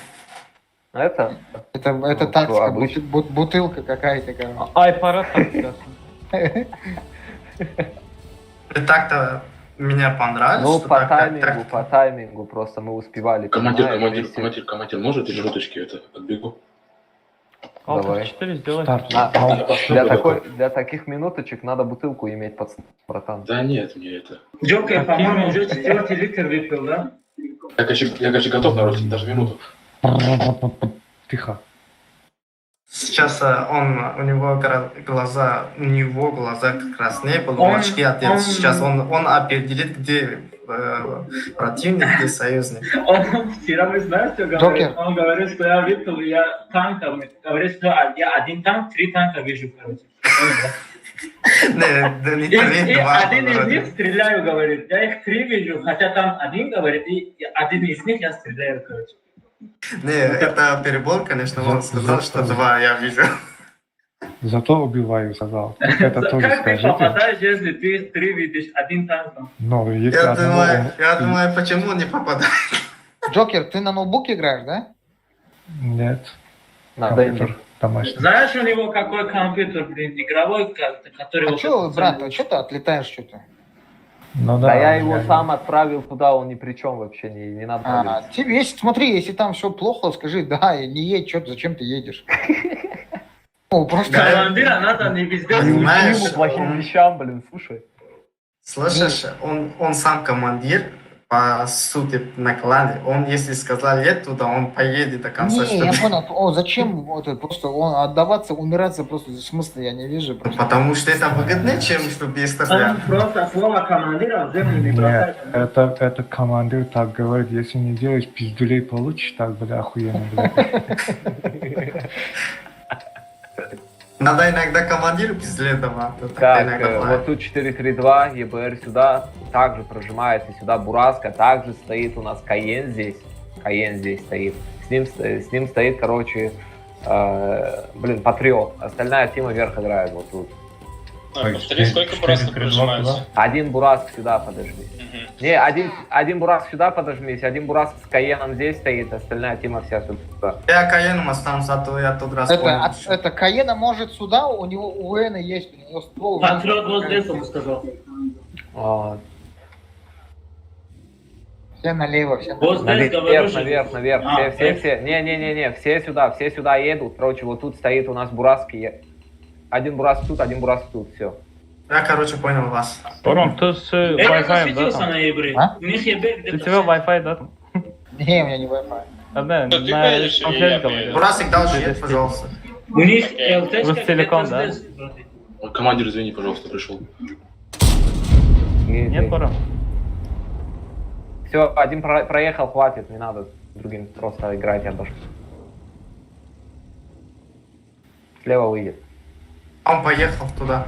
Это? Это тактика, бутылка какая-то. Ай, пора так. Ты так-то меня понравилось, Ну, что по так- таймингу просто мы успевали. Командир, понимаешь, командир, может и минуточки это отбегу? Давай. 4 сделай. Для таких минуточек надо бутылку иметь, братан. Да нет, мне это. Джокер, по-моему, уже 4 литр выпил, да? Я, короче, готов нарушить даже минуту. Тихо. Сейчас у него глаза как раз не было, он очки отдел. Сейчас он определит, где противник, где союзник. Он вчера, вы знаете, что говорит? Он говорит, что я выпил, я танком. Говорит, что я один танк, 3 танка вижу, короче. И один из них стреляю, говорит. Я их 3 вижу, хотя там один говорит, и один из них я стреляю, короче. Не, это перебор, конечно, он сказал, что 2 я вижу. Зато убиваю, сказал. Это тоже Как ты скажите. попадаешь, если ты 3 видишь, один танк там? Ну, если Я думаю, почему он не попадает. Джокер, ты на ноутбуке играешь, да? Нет. Надо Компьютер домашний. Знаешь, у него какой компьютер, блин, игровой, который... А вот что, этот брат, самый- что ты отлетаешь что-то? Ну Да я его реально. сам отправил туда, он ни при чем вообще, не надо. проверять. Тебе, если, смотри, если там все плохо, скажи, да, и не едь, что, зачем ты едешь? Ну, просто... Командира надо не везде... Понимаешь, Ему плохим вещам, блин, слушай. Слышишь, он сам командир, по сути, на клане. Он, если сказал нет туда, он поедет до конца. Не, я понял. Зачем вот это просто отдаваться, умираться просто смысла я не вижу. Просто. Потому что это выгоднее, чем чтобы есть Он просто слово командира в землю не бросает. Нет, это командир так говорит, если не делаешь пиздюлей, получишь так, бля, охуенно, бля. Надо иногда командиру пиздец давать. Так, вот тут 4-3-2, ЕБР сюда, также прожимается сюда Бураска, также стоит у нас Каен здесь стоит. С ним стоит, короче, Патриот. Остальная тима вверх играет вот тут. Повтори, сколько просто прожимаются? Один Бураск сюда подожди. Не, один Бураск сюда подожмись, один Бураск с Каеном здесь стоит, остальная тима вся сюда. Я Каеном останусь, а то я тот раз понял. Это Каена может сюда, у него у Эна есть, у него ствол. Патриот вот здесь, он сказал. Все налево, все Вот здесь говорю, что... Наверх. Все. Не, все сюда едут. Короче, вот тут стоит у нас Бураск. Один Бураск тут, один Бураск тут, все. Я, короче, понял вас. Пором, ты с Я Wi-Fi, засветился да? на ебре. А? У них ебе где-то... У тебя Wi-Fi, да? Не, у меня не Wi-Fi. Да, на ты поедешь, или я поеду? Бурасик дал jet, пожалуйста. У них ЛТшка Вы в телеком, где-то да? здесь, вроде. Командир, извини, пожалуйста, пришел. Нет, Пором. Все, один проехал, хватит, не надо другим просто играть, я тоже. Слева выйдет. Он поехал туда,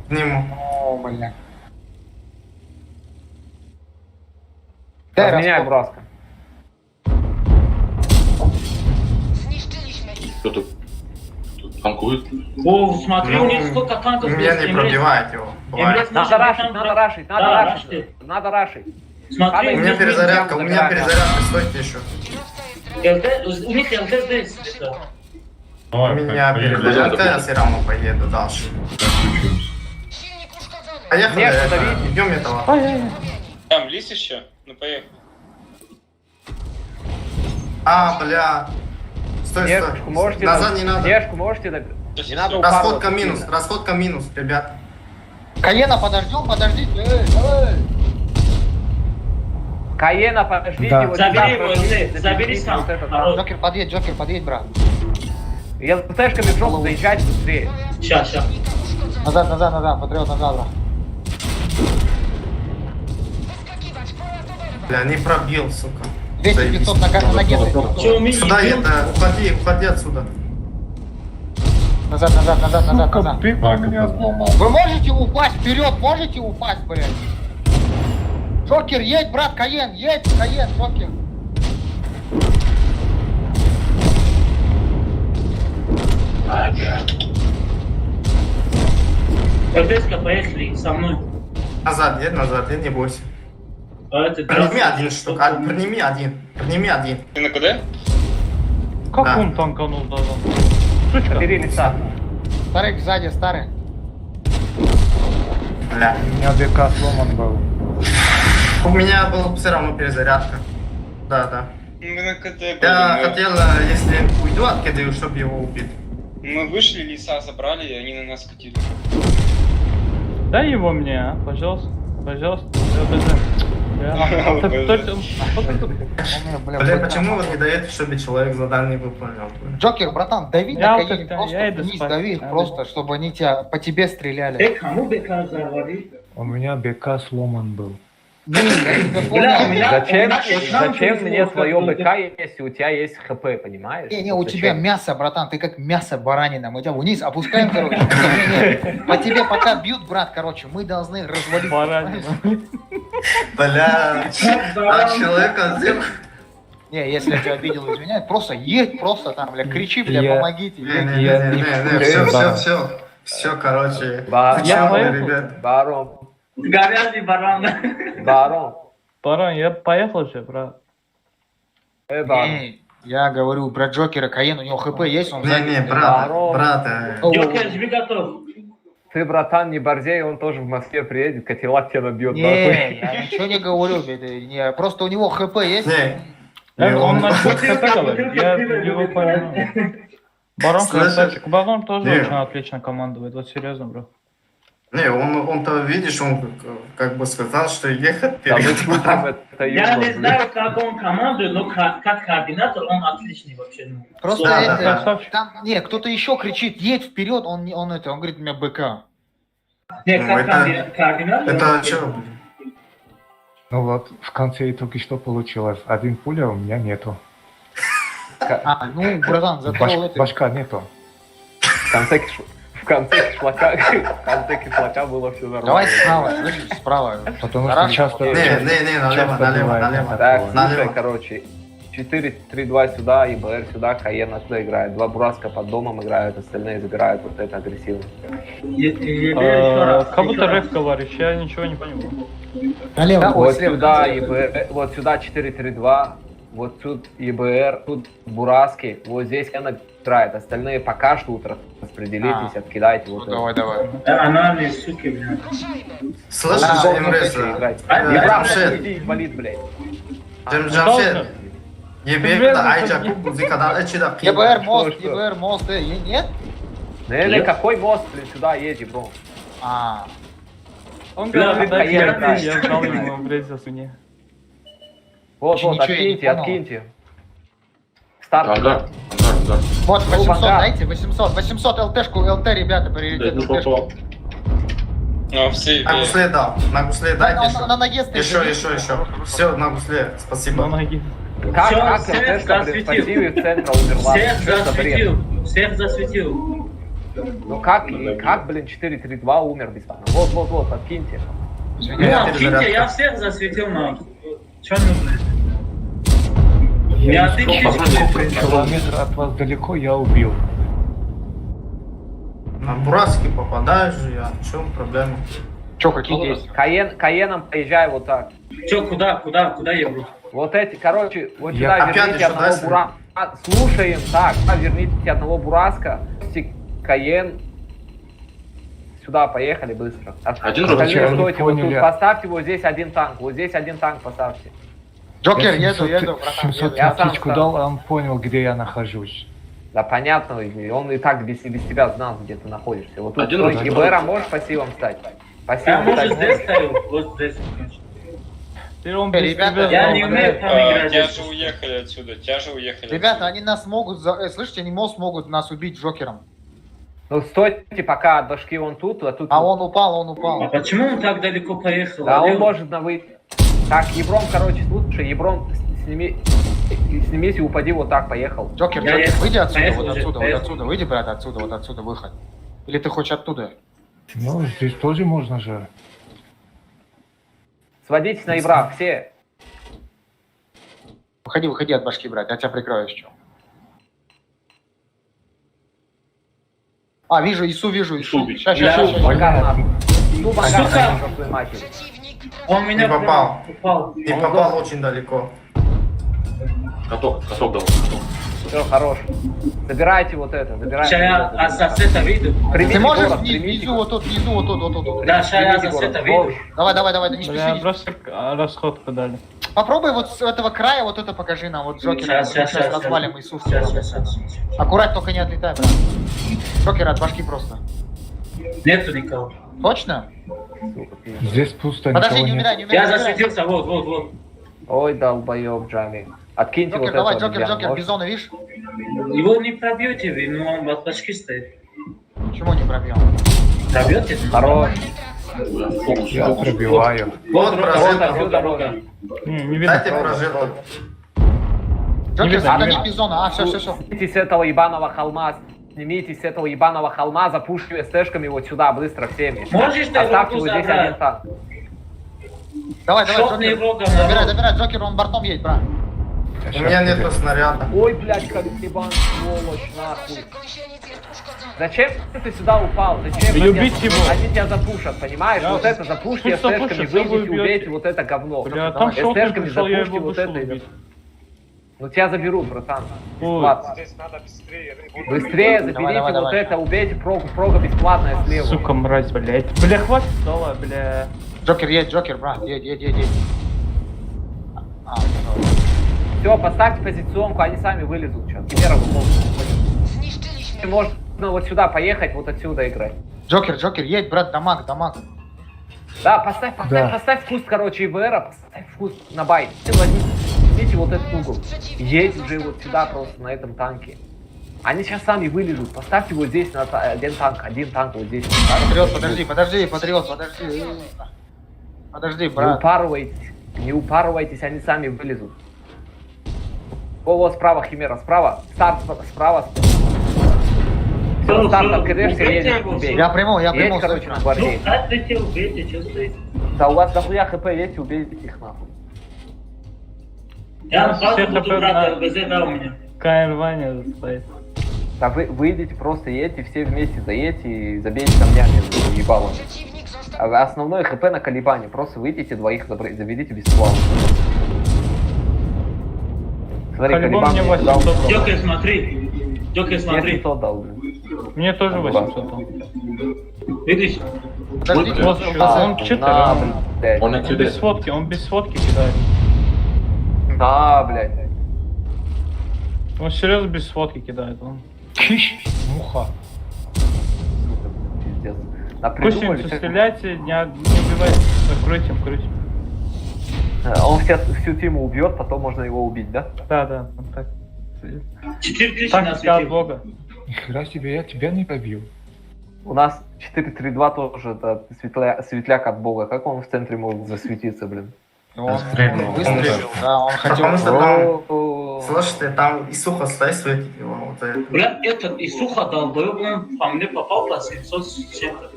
к нему. О, бля. Разменяй Бураска. Кто тут? Танкует? О, смотри, у них сколько танков Меня здесь. не пробивает его. Бывает. Надо рашить. Смотри, У меня перезарядка, стойте еще. у них ЛТ здесь. где-то. У меня перезарядка, я все равно поеду дальше. Поехали, идем этого. Там лис еще? Ну поехали. Бля. Стой. Нежку можете... Назад не надо. Нежку можете... Не надо Расходка минус, ребят. Каена подождем, подождите. Каена, подождите, Да. вот Забери сюда, его, подождите, забери сам. вот это, да. Джокер, подъедь, брат. Я с тэшками в жопу заезжать быстрее. Сейчас. Назад, Патриот, назад, брат. Бля, не пробил, сука. 200-500 на ноге. Что, у меня Сюда ебем? это, уходи отсюда. Назад, назад, назад, назад, Сука, назад. бык меня сломал. Вы можете упасть вперед, можете упасть, блядь? Джокер, едь, брат, Каен, Джокер. Ай, блядь. РДСка, поехали со мной. Назад, не бойся. А это Подними один штук, подними один. Ты на КД? Как Да. он танканул даже? Бери лица. Старый сзади, старый. Бля. У меня БК сломан был. У меня была все равно перезарядка. Да. Мы на КД были. Я хотел, если уйду от КД, чтобы его убить. Мы вышли, леса забрали, и они на нас катили. Дай его мне, а, пожалуйста. Пожалуйста. Бля, почему вы не даете, чтобы человек задание выполнял? Джокер, братан, дави Я на вот Каене, как-то- просто я иду вниз спать. дави их, Я просто, чтобы они тебя, по тебе стреляли. кому БК взорвали? У меня БК сломан был. Не, я тебя Бля, у понял. меня... Зачем, вот нам зачем повезло, мне как твое бы, БК, если у тебя есть ХП, понимаешь? Не, у Зачем? тебя мясо, братан, ты как мясо баранина. Мы тебя вниз опускаем, короче. Не, по тебе пока бьют, брат, короче, мы должны развалить. Баранина. Бля, а человека сделал... Не, если я тебя обидел, извиняюсь, просто едь, просто там, бля, кричи, бля, Я- помогите. Все, короче. Барон, Я Причем, поехал. ребят, барон, Говяжий баран. барон, Баран, я поехал же, брат. барон. Не, я говорю про Джокера, Каен, у него ХП есть, он сзади. не, Барон. брат, Джокер, жми готов. Ты, братан, не борзей, он тоже в Москве приедет, Катилак тебя набьет. Не, нахуй. я ничего не говорю, не, просто у него ХП есть. Он насчет ХП говорит, я его понимаю. Барон Слышишь? красавчик. Барон тоже Не. очень отлично командует, вот серьезно, бро. Не, он-то, видишь, он как бы сказал, что ехать Да мы перед шутим, это Я юмор, не знаю, как он командует, но как координатор он отличный вообще. Ну. Просто Да, это, да, красавчик. там, не, кто-то еще кричит, едь вперед, он говорит, у меня БК. Не, Ну, как это- координатор. Это он- что? Ну вот, в конце итоге что получилось? Один пуля у меня нету. Ну, братан, зато это... Башка нету. В конце кишлака было все нормально. Давай справа, слышишь, справа. Потому что Хорошо. часто... Не, налево, часто налево. бывает Так, такое. слушай, Налево. короче, 4-3-2 сюда, ИБР сюда, Каен отсюда играет. 2 Бураска под домом играют, остальные забирают вот это агрессивно. Еще раз. Как будто еще раз. рэп говоришь, я ничего не понимаю. Налево, ой, Вот слева. сюда ИБР, вот сюда 4-3-2, вот тут ИБР, тут Бураски, вот здесь Каен играет. Остальные пока ждут, распределитесь, откидайте Ну, вот давай. Анальные суки, блядь. Слышишь, это. Эмреза? играть. А, Джамшед. Иди, инвалид, блядь. Джамшед. Ебе, айча, кубузи, когда эчида ЕБР мост, что? ЕБР мост, нет? Не, какой мост, блин, сюда едь, бро. А, Он Бля, говорит, Каен я играет. ждал ему, блядь, за свине. Вот, Ничего я не откиньте, понял. откиньте. Старт. Ангар. вот, 800 ангар. дайте, 800 ЛТшку, ЛТ, ребята, приоритет ЛТшку. А, все, На гусле дал, на гусле дайте еще. На ноге стоит. Еще. Все, на гусле, На спасибо. ноги. Как Всё, РТшка, всех блин, в засветил. пассиве центра умерла? Всех Что за бред? засветил. Всех засветил. Ну как, блин, 4-3-2 умер бесплатно? Вот, откиньте. Ну, Я откиньте, перезарядка. я всех засветил, но... Что нужно? Я ты Километр от вас далеко я убил. На Бураски попадаешь же я, в чем проблема? Че, какие действия? Каеном поезжай вот так. Че, куда я буду? Вот эти, короче, вот Я сюда опять верните еще одного дальше. бураска. Слушаем, так, верните одного бураска. Каен. Сюда поехали быстро. Один Остальные робот, стойте, вот тут поняли. поставьте вот здесь один танк, поставьте. Джокер, Я еду, братан, 700 Я сам птичку встал. дал, а он понял, где я нахожусь. Да понятно, и он и так без тебя знал, где ты находишься. Вот тут Один стой, робот. ИБР, можешь пассивом стать? Я, Пассивом может, стать здесь можешь? стою. Вот здесь, конечно. Теперь он без Ребята, тебя Я знал, не блядь. умею там играть. Тебя же уехали отсюда, тебя же уехали. Ребята, отсюда. они нас могут, слышите, они мост могут нас убить Джокером. Ну стойте пока от башки вон тут, а тут... А он упал. А почему он так далеко поехал? Да, он Алло. может на выйти. Так, Ебром, короче, слушай, Ебром, снимись и упади вот так, поехал. Джокер, Я- Джокер, выйди отсюда, поехал вот уже, отсюда, вот поехал. отсюда, выйди, брат, отсюда, выход. Или ты хочешь оттуда? Ну, здесь тоже можно же. Сводитесь на Ибра, все. Выходи от башки, брат, я тебя прикрою еще. А, вижу, Ису. Сейчас. Макар нахуй. Ну, Макар, Сука! нахуй, твою мать. Он меня Не попал. упал. И попал очень далеко. Каток дал. Все, хорош. Забирайте вот это, забирайте. Сейчас я вот это. ассета выйду. Примите Ты можешь город, примите внизу, вот тут. Да, сейчас я Примите ассета город. выйду. Давай, не Бля, спеши. просто расходку дали. Попробуй вот с этого края вот это покажи нам, вот Джокера. Сейчас. развалим Ису. Сейчас. Аккурат, только не отлетай, брат. Джокера от башки просто. Нету никого. Точно? Здесь пусто, Подожди, никого не нет. умирай, не Я умирай. засветился, вот. Ой, долбоёб, Джами. Откиньте Джокер, вот давай, это. Джокер, бизона, видишь? Его не пробьете, вы, но он от башки стоит. Почему не пробьем? Пробьете? Хорош. Я пробиваю. Вот Вот прожилка. отсюда можно. Не видно. Дайте прожилку. Джокер, видно, сохрани не видно. бизона. А, все. Снимитесь с этого ебаного холма. Снимитесь с этого ебаного холма, запушьте СТшками вот сюда, быстро всеми. Можешь ты Оставьте руку вот здесь забрать? один танк. Давай, Шотный Джокер. его Забирай, Джокер, он бортом едет, брат. У меня нету снаряда. Ой, блядь, Калибан, сволочь, нахуй. Зачем ты сюда упал? Зачем? Любить Они- его. Они тебя запушат, понимаешь? Да. Вот это запушьте Пусть СТшками, запушат, выйдите, чтобы убьете. убейте вот это говно. Бля, там шотный СТшками пришел, я запушьте его вот вышел это. убить. Ну тебя заберут, братан. Ой. Бесплатно. Быстрее заберите Давай. вот это, убейте прога бесплатное слева. Сука, мразь, блядь. Бля, хватит дала, бля. Джокер, едь, брат, едь. А, Все, поставьте позиционку, они сами вылезут сейчас. Химера выходит. Можно вот сюда поехать, вот отсюда играть. Джокер, едь, брат, дамаг. Да, поставь куст, короче, ИВРа, поставь куст на бай. Возьмите вот этот угол. Едь уже вот сюда просто на этом танке. Они сейчас сами вылезут. Поставьте вот здесь на один танк вот здесь. Патриот, подожди. Подожди, брат. Не упарывайтесь, они сами вылезут. Вот справа Химера, справа. Старт справа. Все, старт открываешься, едешь. Убей. Я приму, Едь, короче, на гвардии. Ну, отлетел, убейте, что стоит. Да у вас дохуя хп есть, убейте их нахуй. Я Все сразу хп буду на- брать ЛБЗ, да, у меня. КН Ваня стоит. Да вы выйдите, просто едьте, все вместе заедьте и забейте камнями ебалом. А основное хп на колебании, просто выйдите, двоих заберите бесплатно. Смотри, Колебан мне мне дал 800 дал. Джокер, смотри. Джокер, смотри. 500 дал, блин. Мне тоже Ну, 800 дал. Видишь? Подождите, Вот, он читер, На, он блядь. Он отсюда. без сводки, кидает. Да, блядь. Он серьезно без сводки кидает. Он. Муха. Пиздец. Пусть Напридумали, им всяких- стреляйте, не убивайте. Крыть им. Он всю тиму убьет, потом можно его убить, да? Да, он так. 4000 Так, нас от светил. Бога. Нихера себе, я тебя не побил. У нас 4-3-2 тоже, это светляк от бога. Как он в центре может засветиться, блин? Он Стрельнул. выстрелил, да, он хотел... Потому что там, О, слушайте, там и сухо стоит, светит его. Вот это. Бля, этот и сухо долбоёб, он по мне попал по 700 с чем-то.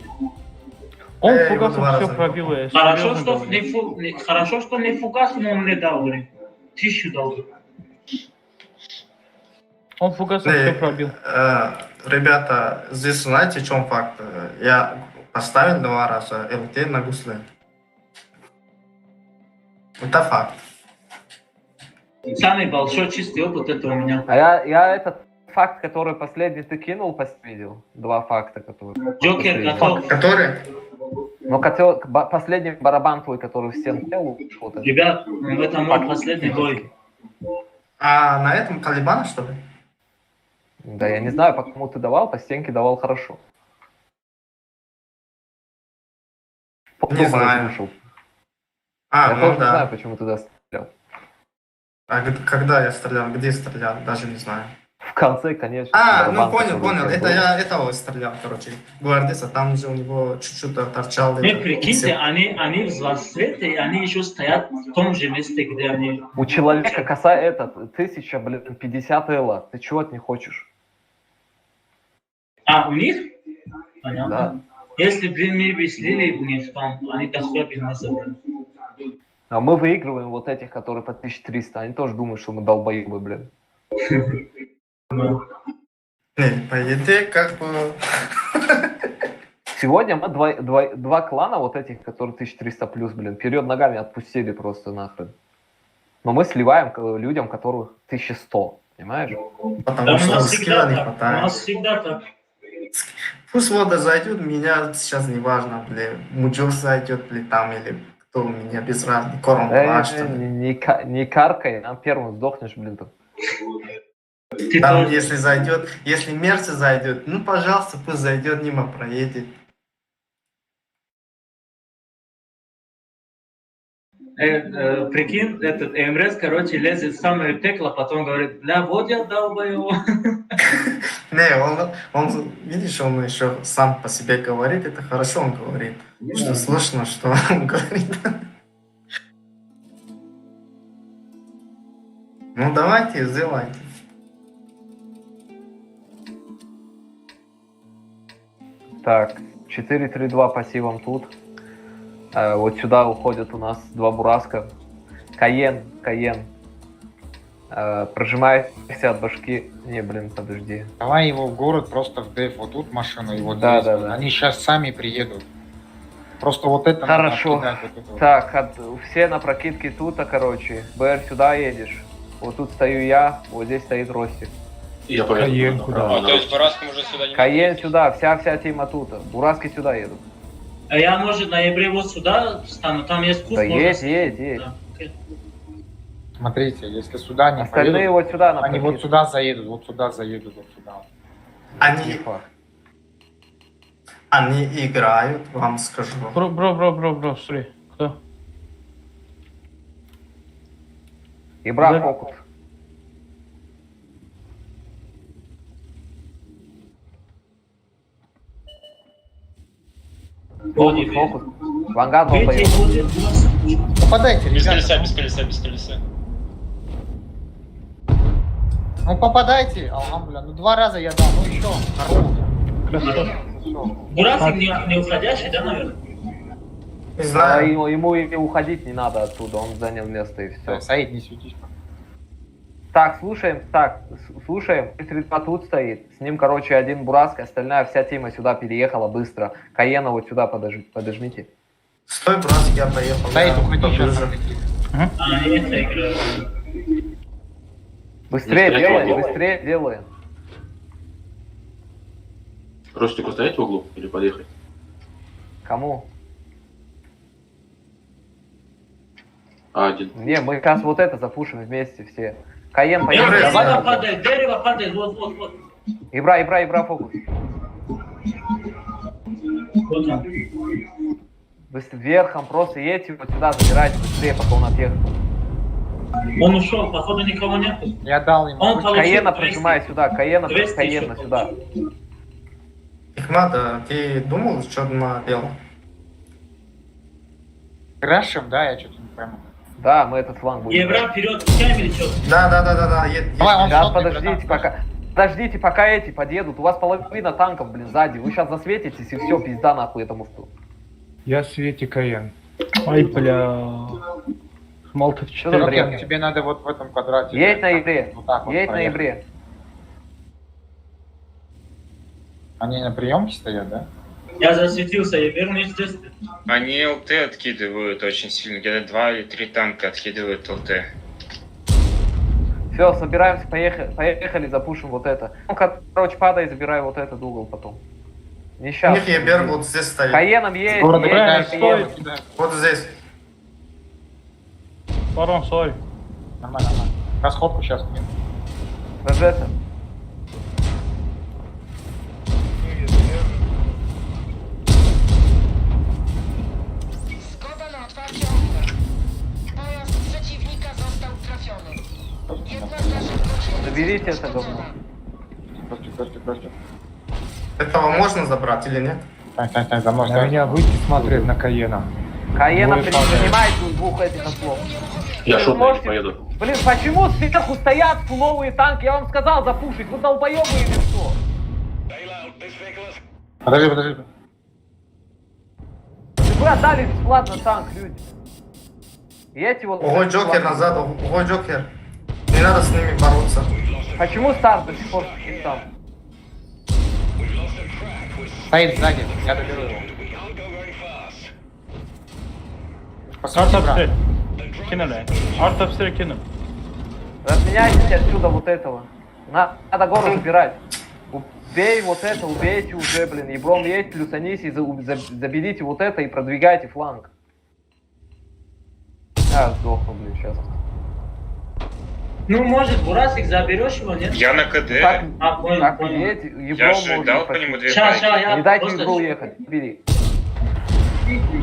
Он его фугасом два все раза. пробил. я Хорошо, серьезно что говорю. хорошо, что не фугас, но он мне дал, блин. 1000 дал. Он фугасом все пробил. Ребята, здесь знаете, в чем факт? Я поставил 2 раза ЛТ на гусле. Это факт. Самый большой чистый опыт это у меня. А я этот факт, который последний ты кинул, видел. 2 факта, которые... Джокер последний. готов. Который? Ну, последний барабан твой, который в стенку делал, вот это. Ребят, это мой последний бой. А на этом Калибана, что ли? Да, я не знаю, по кому ты давал, по стенке давал хорошо. Не знаю. Слышал. А, Я ну тоже не да. знаю, почему ты туда стрелял. А когда я стрелял? Где стрелял? Даже не знаю. В конце, конечно. Ну барабан, понял, который понял. был. Это я этого стрелял, короче. Гвардейца, там же у него чуть-чуть торчал. Не, прикиньте, они взрослеют, и они еще стоят в том же месте, где они... У человека коса 1050 элла. Ты чего от них хочешь? А, у них? Понятно. Да. Если бы мы бы слили у них там, они доходят бы нас забрали. А мы выигрываем вот этих, которые по 1300. Они тоже думают, что мы долбоебы, блин. Не, по идее, как бы... Сегодня мы два клана вот этих, которые 1300 плюс, блин, вперед ногами отпустили просто нахрен. Но мы сливаем людям, которых 1100, понимаешь? Потому что скилла не У хватает. нас всегда так. Пусть вода зайдет, меня сейчас не важно, блин. Муджок зайдет ли там, или кто у меня без разницы. Корм что ли. Не каркай, а первым сдохнешь, блин. Там, если зайдет, если Мерси зайдет, ну, пожалуйста, пусть зайдет, мимо проедет. Прикинь, этот Эмрес, короче, лезет в самое пекло, потом говорит, бля, вот я долбаю. Не, он, видишь, он еще сам по себе говорит, это хорошо он говорит. Что слышно, что он говорит. Ну, давайте, сделайте. Так, 4-3-2 пассивом тут. Вот сюда уходят у нас два бураска. Каен. Прожимайся от башки. Не, блин, подожди. Давай его в город просто в деф. Вот тут машину, и вот Да, здесь. да, Вот. да. Они сейчас сами приедут. Просто вот это надо Хорошо. откидать, вот это вот. Так, все на прокидке тут, короче. БР, сюда едешь. Вот тут стою я, вот здесь стоит Ростик. Я поеду. Каен куда? А, то есть Бараском уже сюда не Каен сюда, вся тима тут. Бураски сюда едут. А я, может, на ноябре вот сюда встану, там есть куст. Да можно едь. Да, окей. Смотрите, если сюда не Остальные поедут, вот сюда на они вот прокидку. сюда заедут, вот сюда заедут, вот сюда. Они, Тихо. они играют, вам скажу. Бро, смотри. Кто? Ибра, Да. фокус. Фокус. Ванган Видите, долбоёб. вот Попадайте, Без ребята. колеса, без колеса. Ну попадайте, алхамдуля. Ну 2 раза я дал, ну еще. Бурасик не уходящий, да, наверное? Не знаю. Ему и уходить не надо оттуда, он занял место и все. Саид, не светись. Так, слушаем. 3-2 тут стоит. С ним, короче, один Бураск, остальная вся тима сюда переехала быстро. Каена вот сюда подожмите. Стой, брат, я поехал. Саид, я уходи сейчас. поближе. А, это играют. Быстрее делаем. Ростику стоять в углу или подъехать? Кому? А1. Не, мы как раз вот это запушим вместе все. Каен, Эмрес, поехали. Дерево падает, вот. Ибра, фокус. Вот он. Быстро верхом просто едьте вот сюда, забирайте быстрее, пока он отъехал. Он ушел, походу никого нет. Я дал ему. Он получил Каена 200. прожимай сюда, Каена еще сюда. Ихмат, ты думал, что мы делаем? Крашем, да, я что-то не пойму. Да, мы этот фланг будем. Евра вперед, пускаем или что? Да, едь. Давай, он Сейчас, шотный, подождите, братан. Подождите, пока эти подъедут. У вас половина танков, блин, сзади. Вы сейчас засветитесь и все, пизда нахуй этому что. Я Свете Каен. Ай, бля. Молотов за 4. бред? Рокет, тебе надо вот в этом квадрате. Едь на Ибре. Вот так вот Едь на проехать. Ибре. Они на приемке стоят, да? Я засветился, я вернусь здесь. Они ЛТ откидывают очень сильно, где-то 2 или 3 танка откидывают ЛТ. Все, собираемся, поехали, запушим вот это. Ну, короче, падай, забирай вот этот угол потом. Не У сейчас. них Ебер вот здесь стоит. Каеном едь, Город едь, играет, Каеном. стоит. Вот здесь. Барон, стой. Нормально. Расходку сейчас к ним. Рожета. Zgoda na otwarcie ognia. Pojazd przeciwnika został trafiony. Jedna z naszych pociągów Заберите это uszkodzona. говно. Прости. Этого можно забрать или нет? Так, за мной. На меня выйти смотреть на Каена. Каена Двое принимает двух этих ослов. Я Вы шотный, можете- поеду. Блин, почему сверху стоят фуловые танки? Я вам сказал запушить. Вы долбоебы или что? Подожди. Вы отдали бесплатно танк, люди. И эти вот... Ого, Джокер назад, ого, Джокер. Не надо с ними бороться. Почему старт до сих пор стоит там? Стоит сзади, я доберу его. Посмотри, Арт брат. обстрел. Кинули. Арт обстрел кинули. Разменяйтесь отсюда вот этого. Надо город убирать. Убей вот это, убейте уже, блин. Ебром есть, плюсанись и заберите вот это и продвигайте фланг. Сдохну, блин, сейчас. Ну, может, Бурасик заберешь его, нет? Я на КД. Так, Понял. едь, Я Ебром же может дал по пойти. нему две Ща, байки. я Не дайте просто- Ебру ехать, бери.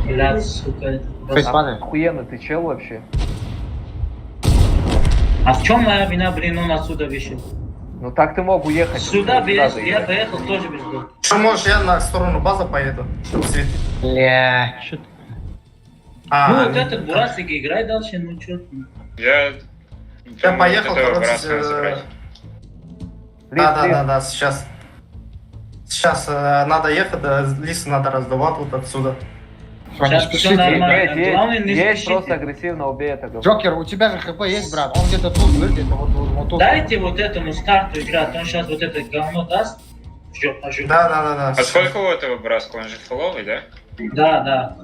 Блядь, сука, это просто- Охуенно, ты чел вообще? А в чем моя вина, блин, он отсюда вышел? Ну так ты мог уехать. Сюда без, я заехать. поехал тоже без был. Что, может, я на сторону базы поеду, чтобы светить? Бля. Ну, вот этот Бурасик играй дальше, ну чё ты. Я поехал, короче, забрать. Да, сейчас. Сейчас надо ехать, лисы надо раздавать вот отсюда. Сейчас все нормально. Главное, не Есть спешите. просто агрессивно убей это говно. Джокер, у тебя же ХП есть, брат? Он где-то тут, где-то вот тут. Дайте вот этому старту играть, он сейчас вот это говно даст. Жопа. Да. А сколько у этого браска? Он же фуловый, да? Да.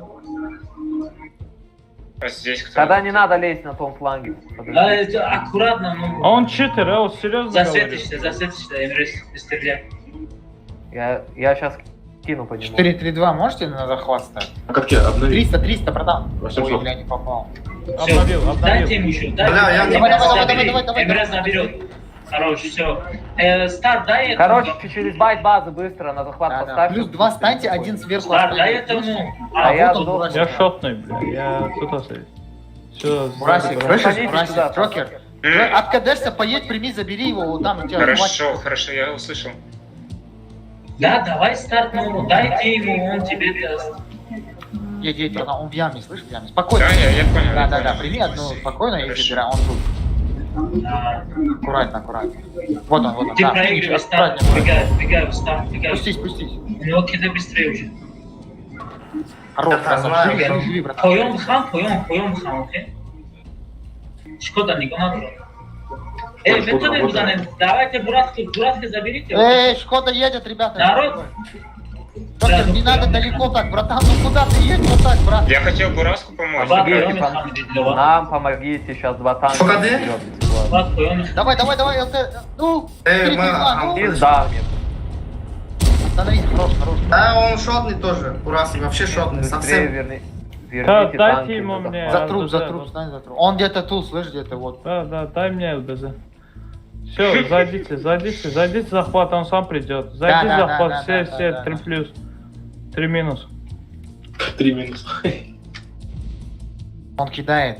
А здесь кто? Тогда не надо лезть на том фланге. Подожди. Да, это аккуратно, ну. А он читер, а вот серьезно говорю. Засветишься, Эмрес, не стреляй. Я сейчас кину по нему. 4-3-2 можете на захват ставить? А как тебе? Обнови. 300, продам. 800. Ой, бля, не попал. Обновил. Дайте ему еще, дайте. Бля, я не- Давай. Эмрес заберет. Хорош, все. Старт, дай этому. Короче, через байт базы быстро на захват Да. поставь. Плюс 2 станьте, один сверху Старт, дай оставите. этому. А я вот он, сдох. Бурасик. Я шотный, бля. Я тут остаюсь. Все, Бурасик, слышишь? Заходите Бурасик, сюда, Джокер. Откадешься, поедь, прими, забери его, вот там у тебя Хорошо, я услышал. Да, давай старт нового, дайте ему, он тебе даст. Едь, братан, он в яме, слышишь, в яме. Спокойно. Да, я понял. я Да, понял. прими одну, спокойно, и Хорошо. забирай, он тут. Аккуратно. Вот он, Ты да. проигрывай старт, Аккуратнее. бегай в старт, бегай. Спустись. У него кидай быстрее уже. Хорош, Я красавчик. знаю. Живи, братан. Поем хам, окей? Шкода, Никонатор. Шкода Методы работает. давайте Буратки заберите. Шкода едет, ребята. Народ. Джокер, не надо далеко так, братан, ну куда ты едешь вот так, брат? Я хотел Бураску помочь. Помогите, нам помогите, сейчас два танка. Что, ходи? вперед, бесплатно. Давай, ЛТ, ну, Эй, 3-2, ну. Пизда мне. Остановись, хорош. Да, он шотный тоже. Бурасик вообще шотный, Быстрее совсем. верните дайте танки. ему на мне. захват. За труп, стань за труп. Он где-то тут, слышь, где-то вот. Да, дай мне ЛБЗ. Все, зайдите, захват, он сам придет. Зайди, Да, захват, все, да. 3 плюс, 3 минус. 3 минус. Он кидает.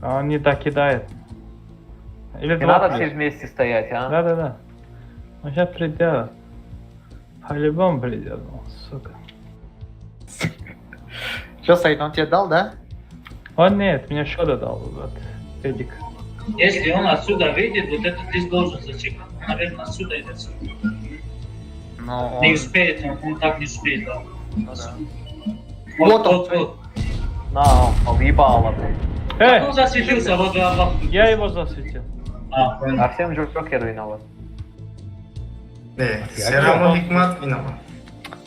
А он не докидает. Или Не 2 надо плюс. все вместе стоять, а? Да. Он сейчас придет. По-любому придет, сука. Что, Саид, он тебе дал, да? Он нет, мне что дал, вот, Эдик. Если он отсюда выйдет, вот этот лист должен зачекать. Он, наверное, отсюда идет. Ну, Не успеет, он так не успеет, да. Вот он. Вот. На, въебало, блядь. Он засветился, вот Я его засветил. понял. А всем Джокер виноват. Все равно Хикмат виноват.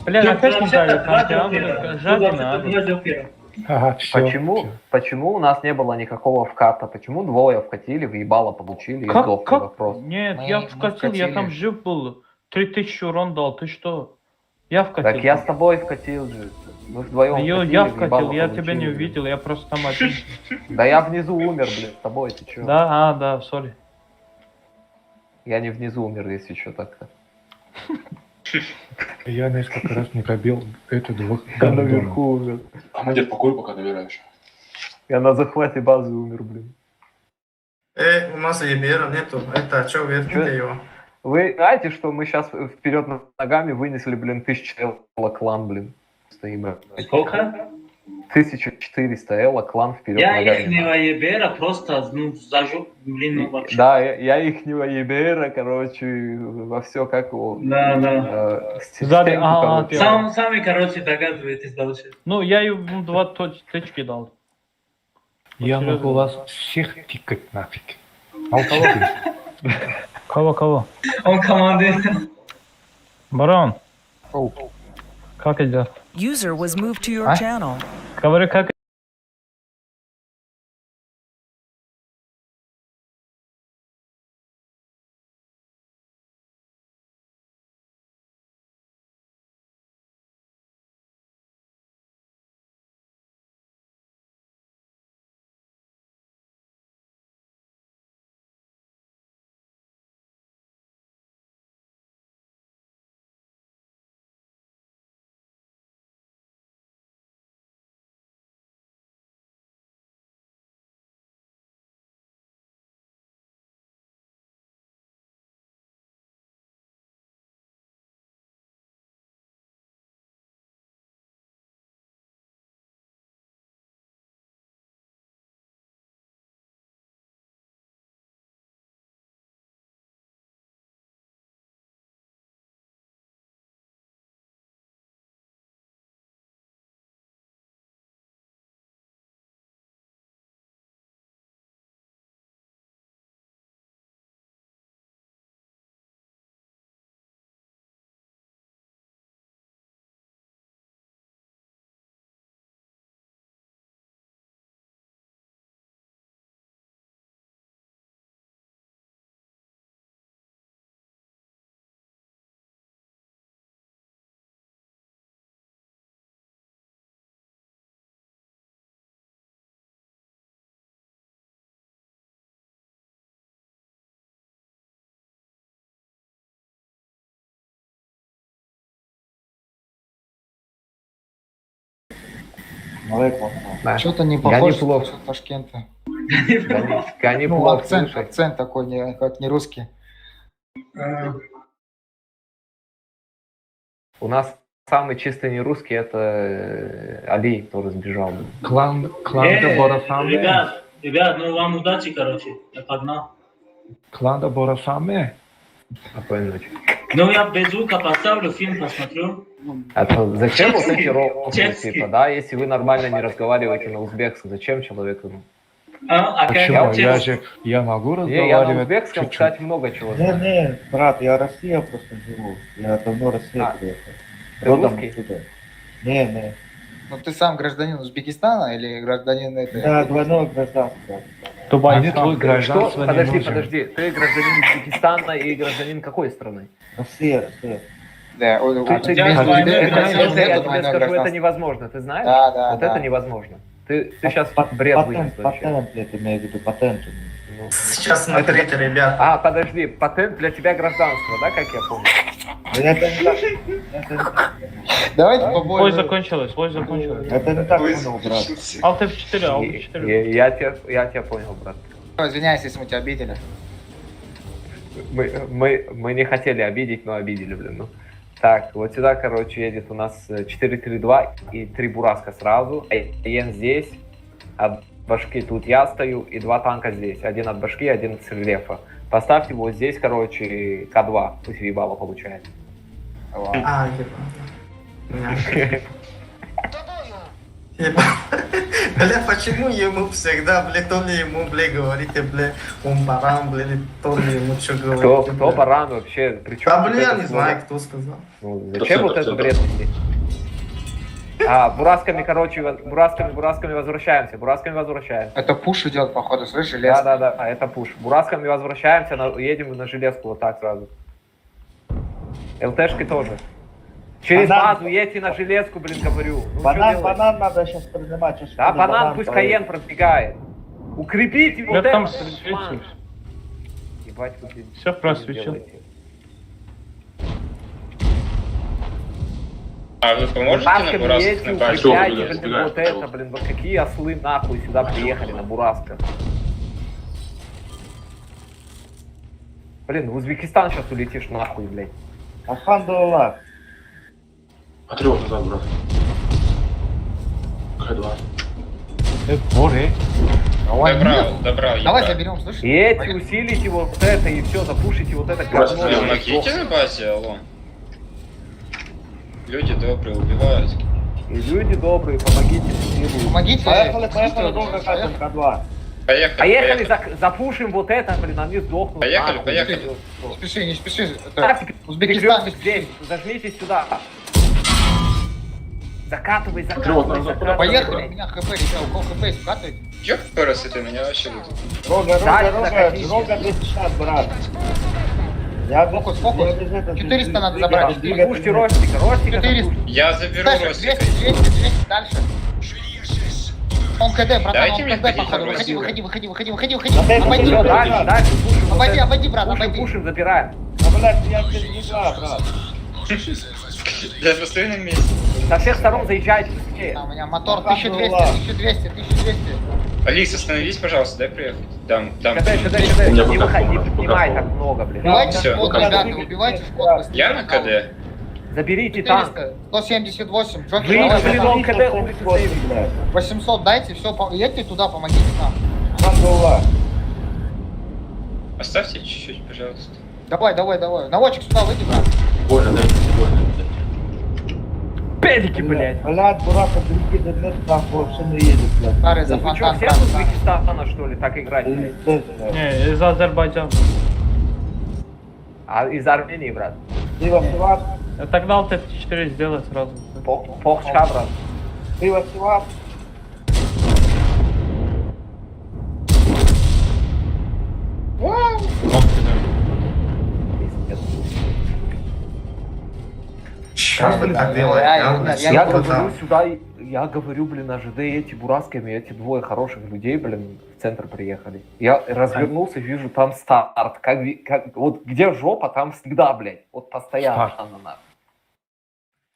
Бля, опять не дали танки, а Два жадина. Джокера. Ага, все. Почему у нас не было никакого вката? Почему двое вкатили, въебало получили и сдохли вопрос? Нет, Мы я не вкатил, я там вкатили. жив был. 3000 урон дал, ты что? Я вкатил. Так я с тобой вкатил же. Мы вдвоем Я вкатили, вкатил, въебало я тебя не получили. увидел, я просто там один. Да я внизу умер, блин, с тобой, ты чё? Да, сори. Я не внизу умер, если что так-то. Я несколько раз не пробил эту двух Я гандонов. наверху умер. Командир, покой, пока набираешь. Я на захвате базы умер, блин. У нас Ебера нету. Это что, верните его? Вы знаете, что мы сейчас вперед ногами вынесли, блин, 1000 элла клан, блин. Стоим. Сколько? 1400 элла клан вперед Я ногами. ихнего ебера просто, ну, зажег, блин, ну вообще. Да, я ихнего ебера, короче, во все как его. Да. Сзади, системку, короче. Сами, короче, догадываетесь дальше. Ну, я ему 2 точки дал. Я серьезно. могу вас всех тикать нафиг. Молчите. Кого? Он командир. Барон. Как идет? User was moved to your channel. Говори, как Что-то не похоже на Ташкента. Ну, акцент такой, как не русский. У нас самый чистый не русский, это Али, который сбежал. Клан Боросаме. Ребят, ну вам удачи, короче. Я погнал. Клан Боросаме. Спокойной ночи. Ну я без звука поставлю, фильм посмотрю. А то зачем вот эти Чешский. типа, да, если вы нормально не разговариваете на узбекском, зачем человеку? Почему? Я могу Не, я на разговаривать узбекском, чуть-чуть. кстати, много чего знаю. Не, брат, я Россия просто живу. Я давно в России приехал. Ты Родом русский? оттуда. Не. Ну ты сам гражданин Узбекистана или гражданин этой? Да, двойное гражданство. Мне твой гражданство Что? не Подожди, нужен. ты гражданин Узбекистана и гражданин какой страны? Россия. Да, Это невозможно, ты знаешь? Да, вот это невозможно. Ты сейчас бред вынес вообще. Патент, я имею в виду, патент. Сейчас смотрите, ребята. А, подожди, патент для тебя гражданство, да, как я помню? Давайте Ой, побольше. закончилось. Это не так понял, брат. Алт F4. Я тебя понял, брат. Извиняюсь, если мы тебя обидели. Мы не хотели обидеть, но обидели, блин. Ну. Так, вот сюда, короче, едет у нас 4-3-2 и 3 бураска сразу. Один здесь, от башки тут я стою, и 2 танка здесь. Один от башки, один от рельефа. Поставьте его здесь, короче, К2, пусть въебало получает. Бля, почему ему всегда, бля, то ли ему, бля, говорите, бля, он баран, бля, то ли ему что говорите? Кто баран вообще? Причем А, бля, я не знаю, кто сказал. Ну, зачем вот этот бред нести? А, бурасками, короче, бурасками возвращаемся. Это пуш идет, походу, слышишь, железо. Да, это пуш. Бурасками возвращаемся, едем на железку вот так сразу. ЛТшки тоже. Через базу едьте на железку, блин, говорю. Ну, банан надо сейчас принимать. Да, банан пусть Каен пробегает. Укрепите Я вот там это. свечусь. Ебать, вы Все просвечил. делаете. А вы поможете на Бурасками Бурасах едьте, напасть? укрепляйте, блин, вот это, блин, вот какие ослы нахуй сюда приехали на Бурасках. Блин, в Узбекистан сейчас улетишь нахуй, блядь. Алхамдулилlah. Патриот назад, брат. К2. Море. Давай, Добрал, добрал. давай ебать. заберем, слышишь? И эти усилите вот это, и все, запушите вот это Брат, говно. Вы и помогите сдохнете. на базе, алло. Люди добрые убивают. И люди добрые, помогите. усилию. Помогите. Поехали, долго катим К2. Поехали, Поехали, запушим вот это, блин, они сдохнут. Поехали, нахуй. поехали. Не спеши, не спеши. Так, Это, Узбекистан, не здесь, спеши. зажмитесь сюда. Закатывай, Патриот закатывай, назад, закатывай. Поехали, у брат. меня хп, ребят, у кого хп есть, вкатывайте. Ёб просто ты меня вообще тут. Рога, Да, рога, закатись. рога 260, брат. Я Фокус, фокус. 400 надо забрать. Запушьте Ростика, Ростика 400. запушьте. Я заберу Дальше, Ростика. 200, 200, дальше. Он КД, братан, Дайте он мне КД, ходить, походу. пожалуйста. Выходи. Дай, Обойди, дай, Дальше, дай. дальше, пушим. обойди, брат, Пушим, обойди. пушим, забираем. Да, блядь, я здесь не играю, брат. Я постою на месте. Со всех сторон заезжайте быстрее. У меня мотор 1200. Алис, остановись, пожалуйста, дай приехать. Дам. КД, У меня не пока выходи, фон, не пока снимай фон. так много, блин. Убивайте Всё, в код, пока ребята, двигатель. убивайте в код быстрее. Я на КД. Заберите танк. 400, 178, Джокер, Вы давай, блин, братан. он КД улицы Дэвид. блядь. 800 дайте, все, едьте туда, помогите нам. Алхамдулилlah. Оставьте чуть-чуть, пожалуйста. Давай. Наводчик сюда выйди, брат. Больно, дайте, больно. Педики, блядь. Блядь, бурак, другие дадут, нахуй, вообще не едет, блядь. Старый за Вы что, фонтан, все брат. с Узбекистана, что ли, так играть? Ты блядь? здесь, блядь. Не, из Азербайджана. А из Армении, брат. Ты Василат, Тогда вот эти 4 сделай сразу. Похчка, брат. ты Василат. Сейчас вы так делаете, Я говорю сюда, я говорю, блин, ожиды эти бурасками, эти двое хороших людей, блин, в центр приехали. Я развернулся, вижу там старт. Вот где жопа, там всегда, блядь. Вот постоянно.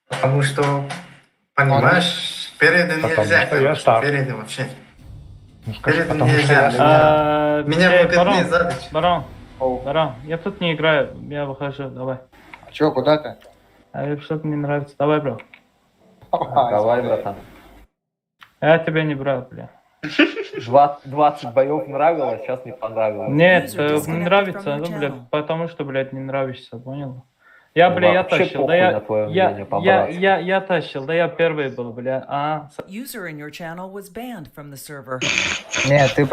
Потому что, понимаешь, переды нельзя, короче, переды вообще. Переды нельзя. Меня выпятны задачи. Барон, я тут не играю, я выхожу, давай. А чё, куда ты? А что-то не нравится, давай, бро. Давай, братан. Я тебя не брал, бля. 20 боев нравилось, сейчас не понравилось. Нет, User disconnected не нравится, from your ну, бля, channel. потому что, блядь, не нравишься, понял? Я, бля, я Вообще тащил, да похуй на твое мнение, по-братски. я тащил, да я первый был, бля, User in your channel was banned from the server. Нет, ты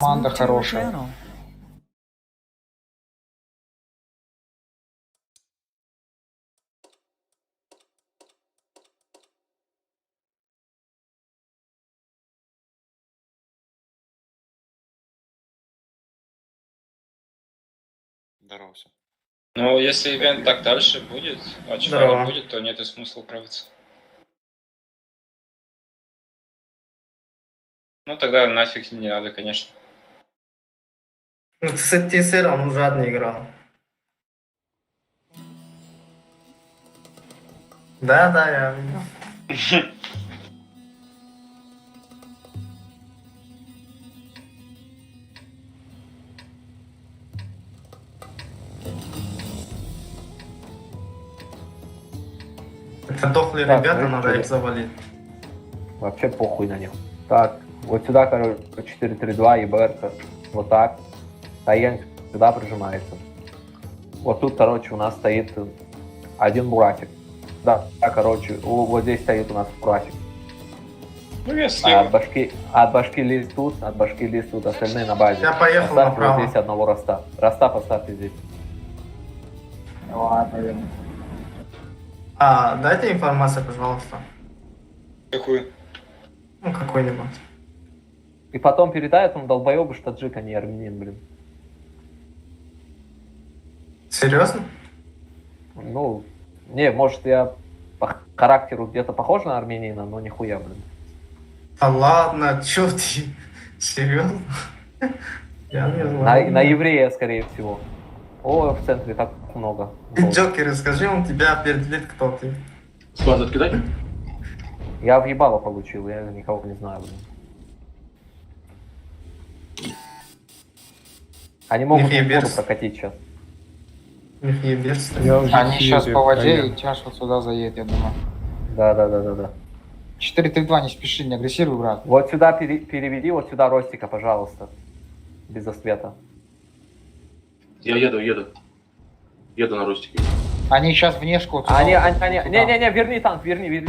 Команда moved to your хорошая. channel. Здорово. Ну, если ивент так дальше будет, а чего Здорово. не будет, то нет и смысла правиться. Ну, тогда нафиг не надо, конечно. Ну, с TSR он жадно играл. Да, я видел. Это дохлые Так, ребята, ну, надо что их завалить. Вообще похуй на них. Так, вот сюда, короче, 4-3-2, ЕБР, вот так. Таен сюда прижимается. Вот тут, короче, у нас стоит один бурасик. Да, короче, вот здесь стоит у нас бурасик. Ну, я А слева. от башки лист тут, остальные на базе. Я поехал Поставьте направо. вот здесь одного роста. Роста поставьте здесь. Ладно, Дайте информацию, пожалуйста. Какую? Ну, какой-нибудь. И потом передай этому долбоебу, что таджик, а не армянин, блин. Серьезно? Ну, не, может, я по характеру где-то похож на армянина, но нихуя, блин. Да ладно, чё ты? Серьезно? Я не знаю. На еврея, скорее всего. О, в центре так много. Ты, Джокер, скажи, он тебя определит, кто ты. С базы откидать? Я въебало получил, я никого не знаю, блин. Они могут Михаил воду Берс. прокатить сейчас. Михаил Берс. Я уже Они сейчас съездил, по воде поеду. и тяж вот сюда заедет, я думаю. Да. 4-3-2, не спеши, не агрессируй, брат. Вот сюда переведи, вот сюда Ростика, пожалуйста. Без освета. Я еду. Еду на ростике. Они сейчас внешку вот сюда. Они, вот сюда. не, верни танк, верни.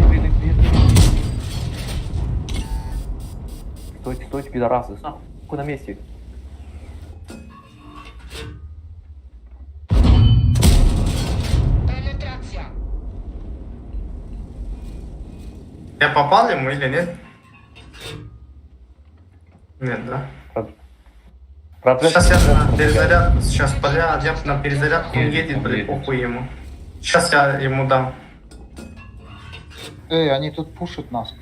Стойте, пидорасы. Нахуй на месте. Я попал ему или нет? Нет, да? Сейчас я на перезарядку, сейчас я на перезарядку он едет, блин, похуй ему. Сейчас я ему дам. Они тут пушат нас.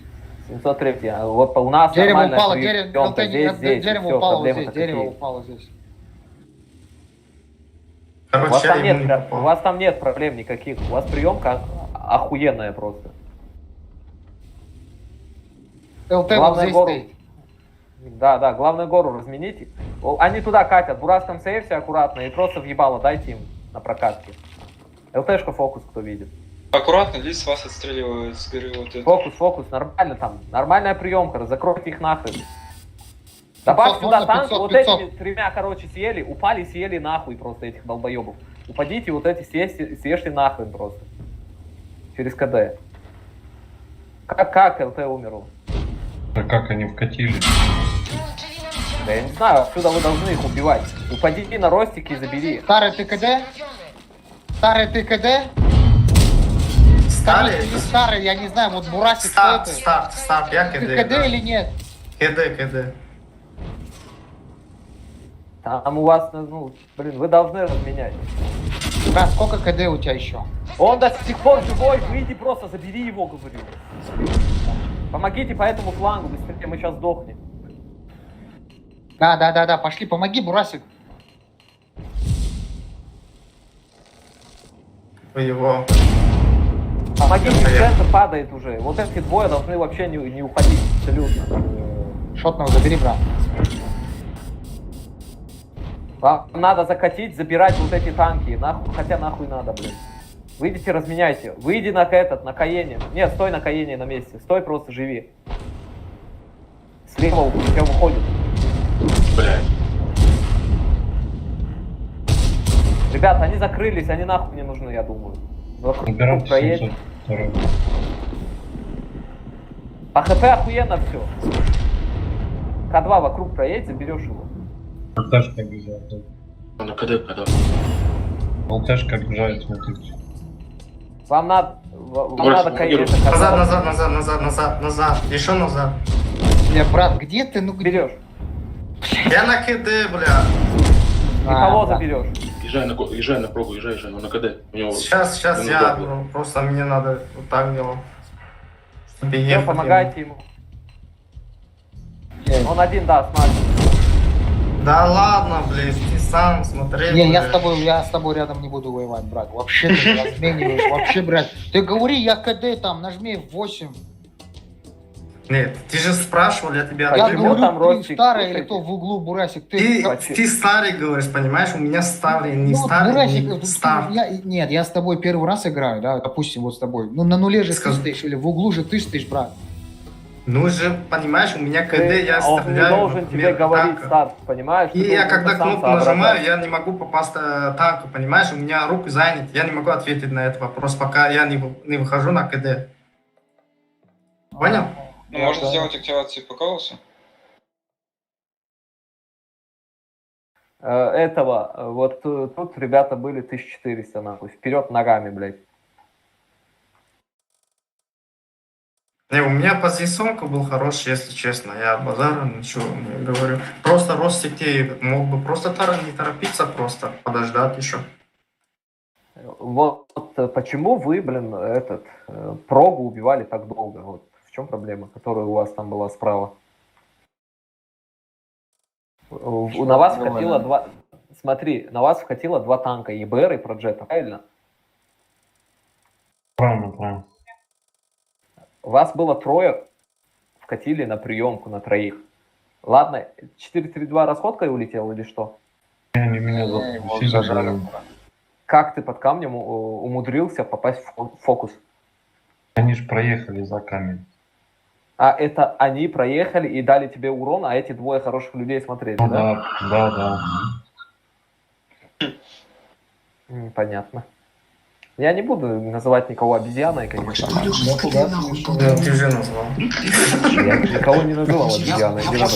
703, вот у нас Дерево нормальная упало, приемка, здесь, дерево всё, упало вот проблемы здесь, такие. дерево упало здесь. У вас, Короче, там я ему нет, не попал. у вас там нет проблем никаких, у вас приемка охуенная просто. ЛТ вот Главное здесь гору. стоит. Да, главное гору размените. Они туда катят, в Бурасском сейфе аккуратно и просто въебало дайте им на прокатке. ЛТшка фокус, кто видит. Аккуратно, лис вас отстреливают с горы вот это. Фокус, нормально там. Нормальная приемка, закройте их нахрен. Добавь 500, сюда можно танк, 500, вот 500. этими тремя, короче, съели, упали, съели нахуй просто этих долбоебов. Упадите, вот эти съешьте нахрен просто. Через КД. Как ЛТ умерло? Да как они вкатили? Да я не знаю, отсюда вы должны их убивать. Упади на ростики и забери. Старый ТКД? Старый ТКД? Старый? Или старый, я не знаю, вот Бурасик Старт, что это? старт, я КД. ТКД да. или нет? КД. Там у вас, ну, блин, вы должны разменять. Брат, сколько КД у тебя еще? Он до сих пор живой, выйди просто, забери его, говорю. Помогите по этому флангу, быстрее мы сейчас сдохнем. Да, пошли, помоги, Бурасик. Вы его... Помогите, центр падает уже. Вот эти двое должны вообще не уходить абсолютно. Шотного забери, брат. Вам надо закатить, забирать вот эти танки. Нахуй, хотя нахуй надо, блин. Выйдите, разменяйте. Выйди на на Каене. Нет, стой на Каене на месте. Стой, просто живи. Слева у тебя выходит. Блядь. Ребята, они закрылись, они нахуй не нужны, я думаю. Вокруг Убирайте проедь. 702. По ХП охуенно все. К2 вокруг проедь, заберешь его. ЛТшка бежит. Он на КД, когда? ЛТшка бежит, смотрите. Вам надо... Вам надо конечно... Назад. Еще назад. Бля, брат, где ты? Ну где? Берешь. Я на КД, бля. И кого заберешь? Езжай на пробу, езжай, он на КД. У него... Сейчас я просто мне надо вот так делать. Чтобы Все, ехать. помогайте ему. Он один, да, смотри. Да ладно, блин, ты сам смотри. Не, бля. я с тобой рядом не буду воевать, брат. Вообще ты размениваешь, вообще, брат. Ты говори, я КД там, нажми 8. Нет, ты же спрашивал, я тебя Я ответил. говорю, ты старый или кто в углу, Бурасик? Ты старый говоришь, понимаешь? У меня старый, не Ну, старый, Бурасик, не стар. нет, я с тобой первый раз играю, да, допустим, вот с тобой. Ну, на нуле же Скажи. ты стоишь, или в углу же ты стоишь, брат. Ну же, понимаешь, у меня КД, я Он не стреляю. должен тебе например, говорить танка. старт, понимаешь? И Ты я должен когда это сам кнопку нажимаю, соображать. я не могу попасть танку, понимаешь? У меня руки заняты, я не могу ответить на этот вопрос, пока я не выхожу на КД. Понял? Ну, можно сделать активацию по голосу? Вот тут ребята были 1400, нахуй. Вперед ногами, блядь. Не, у меня позиционка был хороший, если честно. Я базара ничего не говорю. Просто рост сетей мог бы просто не торопиться, просто подождать еще. Вот почему вы, блин, прогу убивали так долго? Вот в чем проблема, которая у вас там была справа? На вас вкатило два... Смотри, на вас вкатило 2 танка, ЕБР и Проджета, правильно? Правильно. Вас было 3, вкатили на приемку на 3. Ладно, 4-3-2 расходкой улетел или что? Они меня зажали. Как ты под камнем умудрился попасть в фокус? Они же проехали за камень. А это они проехали и дали тебе урон, а эти 2 хороших людей смотрели, Ну, да? Да. Понятно. Я не буду называть никого обезьяной, конечно. Ты же назвал. Я никого не называл обезьяной, не надо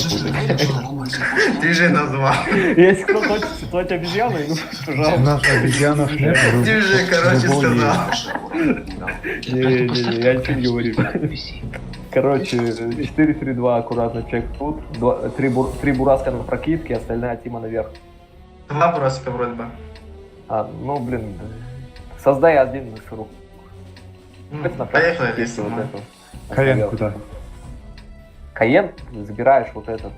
путать. Ты же назвал. Если кто хочет цитовать обезьяной, ну, пожалуйста. У нас обезьянов нет. Ты же, короче, сказал. Не, я ничего не говорю. Короче, 4-3-2, аккуратно, чек тут. 3 бураска на прокидке, остальная тима наверх. 2 бураска вроде бы. Ну, блин, создай один на ширу. Поехали, если вот это. Каен куда? Каен, забираешь вот этот.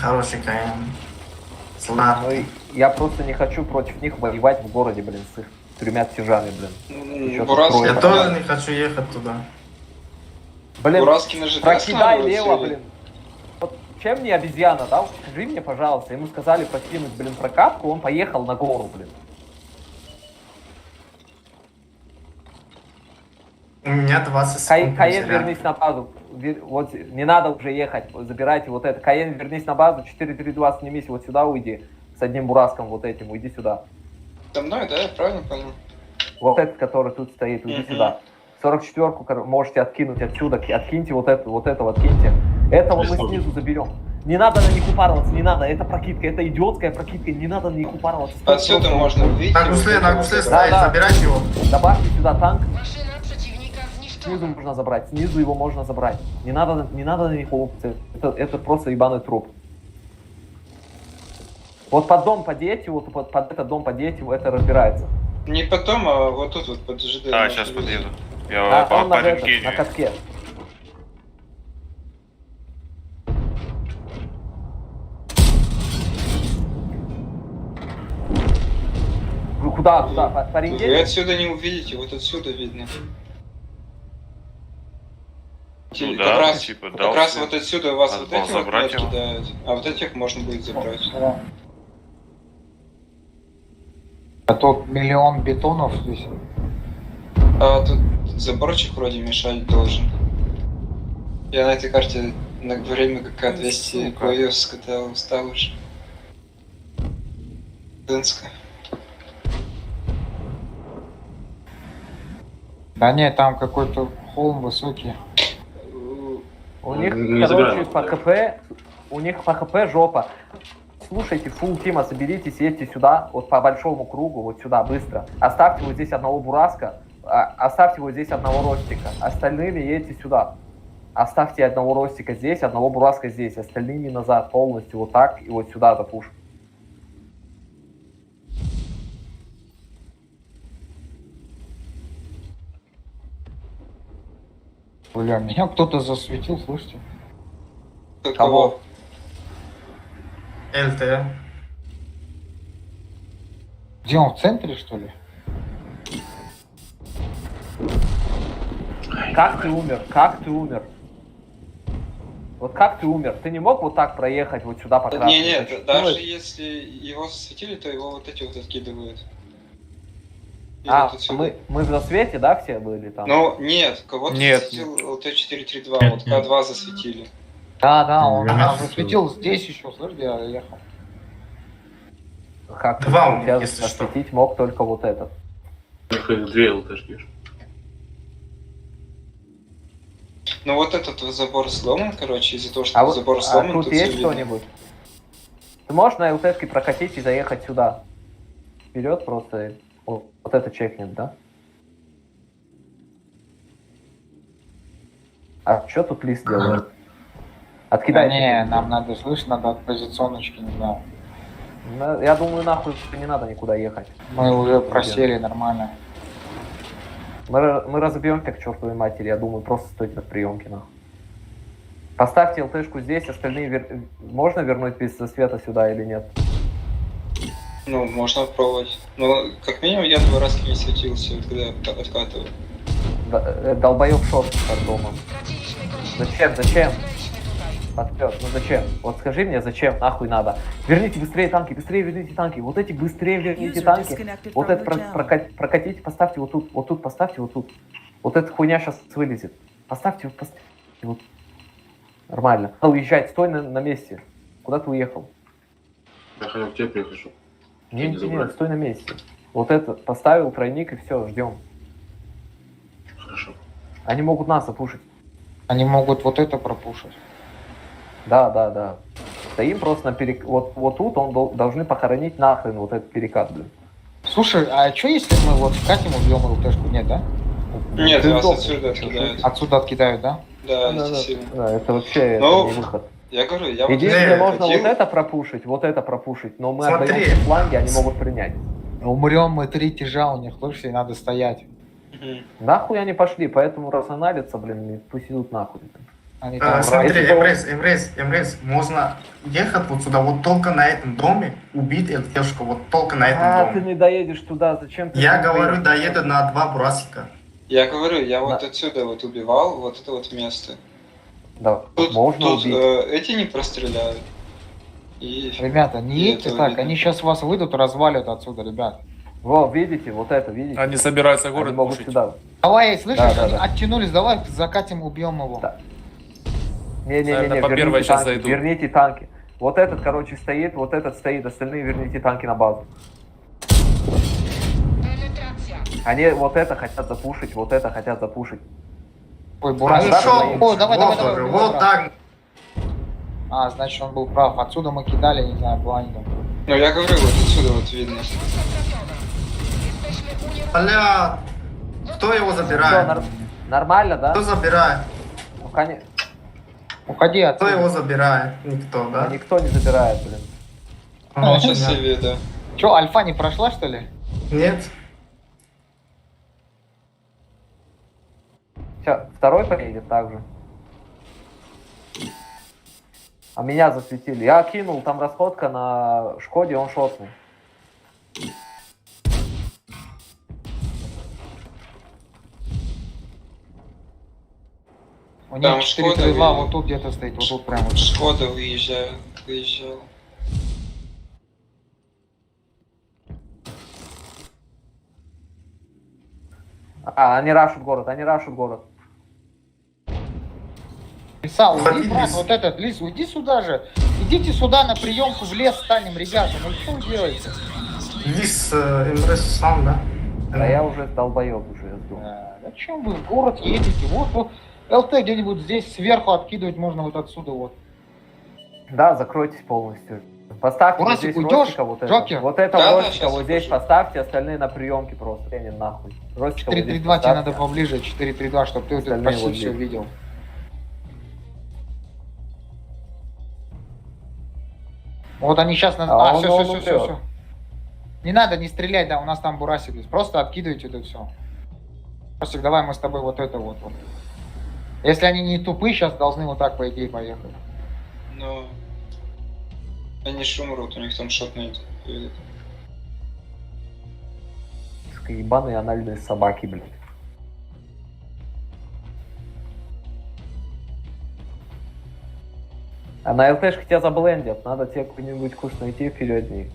Хороший Каен. Сладкий. Я просто не хочу против них воевать в городе, блин, с их 3 тяжами, блин. Я тоже не хочу ехать туда. Блин, Бураски на ЖД прокидай лево, или? блин. Вот чем не обезьяна, да? Вот скажи мне, пожалуйста. Ему сказали покинуть, блин, прокатку, он поехал на гору, блин. У меня 20 секунд. Каен, вернись на базу. Вот, не надо уже ехать, забирайте вот это. Каен, вернись на базу, 4-3-2, снимись, вот сюда уйди. С одним бураском вот этим, уйди сюда. Со мной, да? Я правильно понял? Вот этот, который тут стоит, уйди сюда. 44-ку можете откинуть отсюда, откиньте вот этого, откиньте. Этого мы снизу заберем. Не надо на них упарываться, не надо, это прокидка, это идиотская прокидка, не надо на них упарываться. Отсюда можно увидеть. На гусле стоит, забирайте его. Добавьте сюда танк. Снизу можно забрать, снизу его можно забрать. Не надо на них лупиться, это просто ебаный труп. Вот под дом подъедьте, вот под этот дом подъедьте, это разбирается. Не потом, а вот тут вот под ЖД. Да, сейчас подъеду. Я Он по на линкею. катке. Вы куда? По Вы рентгену? отсюда не увидите, вот отсюда видно. Ну как да, раз, типа, как раз дался. вот отсюда вас Надо вот было эти вот забрать метки его. дают, а вот этих можно будет забрать. А тут миллион бетонов здесь. А тут заборчик вроде мешать должен. Я на этой карте на время КК 200 боев скатал, устал уже. Дынска. Да нет, там какой-то холм высокий. У них, Не короче, забираем. по ХП, у них по ХП жопа. Слушайте, фулл тима, соберитесь, едьте сюда, вот по большому кругу, вот сюда, быстро. Оставьте вот здесь одного бураска, оставьте вот здесь одного ростика. Остальными едьте сюда. Оставьте одного ростика здесь, одного бураска здесь. Остальными назад полностью вот так и вот сюда запушим. Бля, меня кто-то засветил, слышите? Кого? ЛТ. Где он, в центре, что ли? Как ты умер? Как ты умер? Вот как ты умер? Ты не мог вот так проехать вот сюда по красной? Не, Ты даже что? если его засветили, то его вот эти вот откидывают. Или А, вот отсюда. мы в засвете, да, все были там? Ну, нет, кого-то Нет. засветил ЛТ-432, вот К2 засветили. Да, он Ага. засветил здесь еще, слышь, где я ехал. Как Два у ты них, тебя если что. осветить мог только вот этот? Их две ЛТшки. Ну вот этот вот забор сломан, короче, из-за того, что А, вот, забор сломан, тут тут есть всё видно. кто-нибудь? Ты можешь на ЛТшке прокатить и заехать сюда? Вперед просто. Вот это чекнет, да? А что тут лист делает? Да Откидайте. не, нам надо, слышь, надо от позиционочки, не знаю. Я думаю, нахуй не надо никуда ехать. Мы уже просели нормально. Мы разобьемся к чертовой матери, я думаю, просто стойте на приемке, нахуй. Поставьте ЛТшку здесь, остальные можно вернуть без света сюда или нет? Ну, можно пробовать. Но как минимум я 2 раза не светился, вот когда откатываю. Долбоёб шорт под домом. Зачем? Подпёр, ну зачем? Вот скажи мне, зачем нахуй надо? Верните быстрее танки, быстрее верните танки. Вот эти быстрее верните User танки. disconnected Вот from это your channel. прокатите, поставьте вот тут поставьте вот тут. Вот эта хуйня сейчас вылезет. Поставьте вот. Нормально. Надо уезжать, стой на месте. Куда ты уехал? Я хотел к тебе прихожу. Нет, стой на месте. Вот это, поставил тройник и все, ждем. Хорошо. Они могут нас опушить. Они могут вот это пропушить. Да. Стоим просто на вот тут должны похоронить нахрен вот этот перекат, блин. Слушай, а что если мы вот вкатим, убьем ЛТшку? Нет, да? Нет, Ты вас сдохнешь. отсюда откидают. Отсюда откидают, да? Да, естественно. Да, это вообще Ну, не выход. Я говорю, я вот Единственное, Не, можно хотел- вот это пропушить, но мы Смотри. отдаем фланги, они могут принять. Умрем мы 3 тяжа у них, слышишь, и надо стоять. Мгм. Нахуй они пошли, поэтому разаналятся, блин, и пусть идут нахуй. Они там Смотри, если Эмрейс, можно ехать вот сюда, вот только на этом доме, убить ЛТшку, вот только на этом ты доме. не доедешь туда, зачем ты? Я туда говорю, поедешь? доеду на 2 брасика. Я говорю, я вот Да. отсюда вот убивал, вот это вот место. Да, Тут, можно убить. эти не простреляют. И Ребята, не И едьте это так, видно. они сейчас вас выйдут, развалят отсюда, ребят. Во, видите, вот это, видите? Они собираются Они город могут пушить. сюда. Давай, слышишь, Да. они оттянулись, давай закатим, убьем его. Да. Не, Наверное, по первой сейчас зайдут. верните танки. Вот этот, короче, стоит, вот этот стоит, остальные верните танки на базу. Они вот это хотят запушить, вот это хотят запушить. Ой, Бурас, Ну да, шо, давай. О, давай, вот давай, уже, давай, вот брат. так. А, значит, он был прав. Отсюда мы кидали, не знаю, блайндом. ну я говорю, вот отсюда вот видно. Бля, кто его Всё, забирает? нормально, да? Кто забирает? Ну, конечно. Уходи Кто отсюда. его забирает? Никто, да? Никто не забирает, блин. Ну, Ну, сейчас я нет. виду. Че, альфа не прошла, что ли? Нет. Все, второй поедет также. А меня засветили. Я кинул, там расходка на Шкоде, он шотный. У них Там 4 Шкода, крыла и- вот тут где-то стоит, вот тут прям вот. Шкода выезжал. А, они рашут город. Лиса, уйди, Уходи, брат, Лис. вот этот, Лис, уйди сюда же. Идите сюда на приемку в лес станем, ребята. Ну что вы делаете? Лис Эмрейс сам, да? Да я уже долбоёб уже жду. Зачем вы в город едете? Вот ЛТ где-нибудь здесь сверху откидывать можно вот отсюда вот. Да, закройтесь полностью. Поставьте вот Бурасик, здесь уйдешь? Ростика, вот это. Джокер? Вот это Да, да, Ростика щас вот здесь выхожу. поставьте, остальные на приемке просто. Не, нахуй. Ростика вот здесь 4-3-2 тебе поставьте. надо поближе, 4-3-2, чтобы ты вот это Остальные почти вот все здесь. видел. Вот они сейчас... А он все. умрет. Не надо, не стрелять, да, у нас там Бурасик есть. Просто откидывайте это все. Бурасик, давай мы с тобой вот это вот. Если они не тупые, сейчас должны вот так, по идее, поехать. Но они ж умрут, у них там шотный. Ебаные анальные собаки, блядь. А на ЛТшке тебя заблендят. Надо тебе какой-нибудь курс найти вперед них.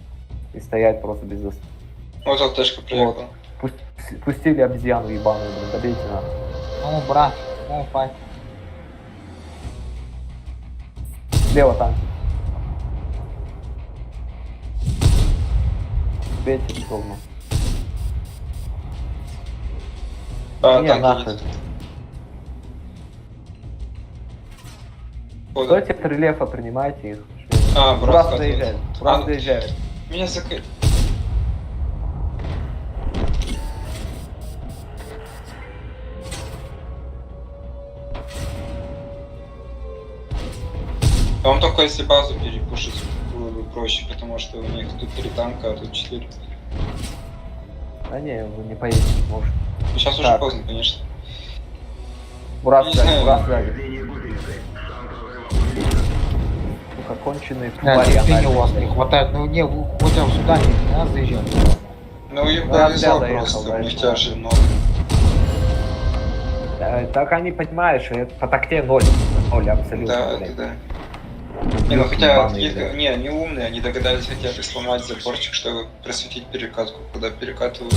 И стоять просто без зас... Вот ЛТшка приехала. Пустили обезьяну ебаную, блин, добейте надо. Ну, брат, ну, файт. Слева танк. Бейте в сторону. Не, танки нахуй. едут. Стойте от рельефа, принимайте их. А, Бурас брат, доезжает. Бурас доезжает. Меня закрыли. Вам только если базу перепушить было бы проще, потому что у них тут 3 танка, а тут 4. А не, вы не поедете, может. Сейчас уже Так. поздно, конечно. Бурас Не сзади, знаю. Бурас сзади. Сука, конченые Да, твари терпения у вас анальные. не хватает. Ну, не, вы хотя бы сюда не надо заезжать. Ну им Да, повезло да, просто, доехал, у них да. тяжи много. Так они, понимаешь, это по такте 0. 0 абсолютно. Да, блядь. да. Не, ну хотя Ебаные, их, блядь. не, они умные, они догадались хотя бы сломать заборчик, чтобы просветить перекатку, куда перекатывают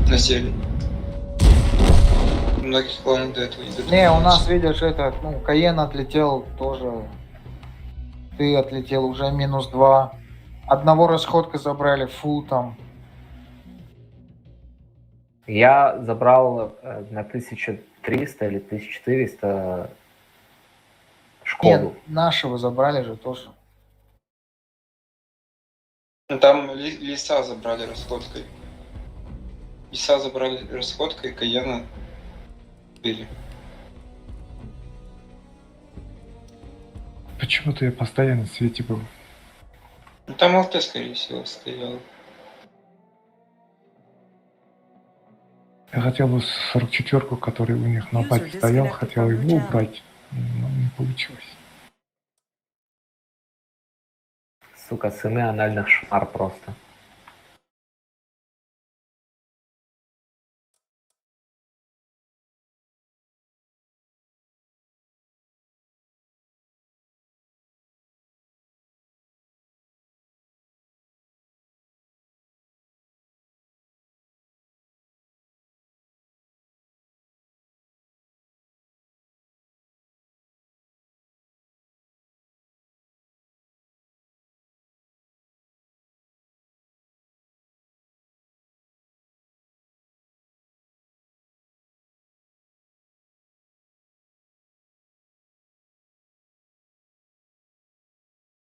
на зелень. У многих клонов до этого не додумались. Не, у нас, видишь, это, ну, Каен отлетел тоже. Ты отлетел уже -2. Одного расходка забрали, фул там. Я забрал на 1300 или 1400 Шкоду. Нет, нашего забрали же тоже. Ну, там леса забрали расходкой. Леса забрали расходкой, Каена били. Почему-то я постоянно в свете был. Ну там ЛТ, скорее всего, стоял. Я хотел бы 44-ку, который у них на базе стоял, хотел его убрать, но не получилось. Сука, сыны анальных шмар просто.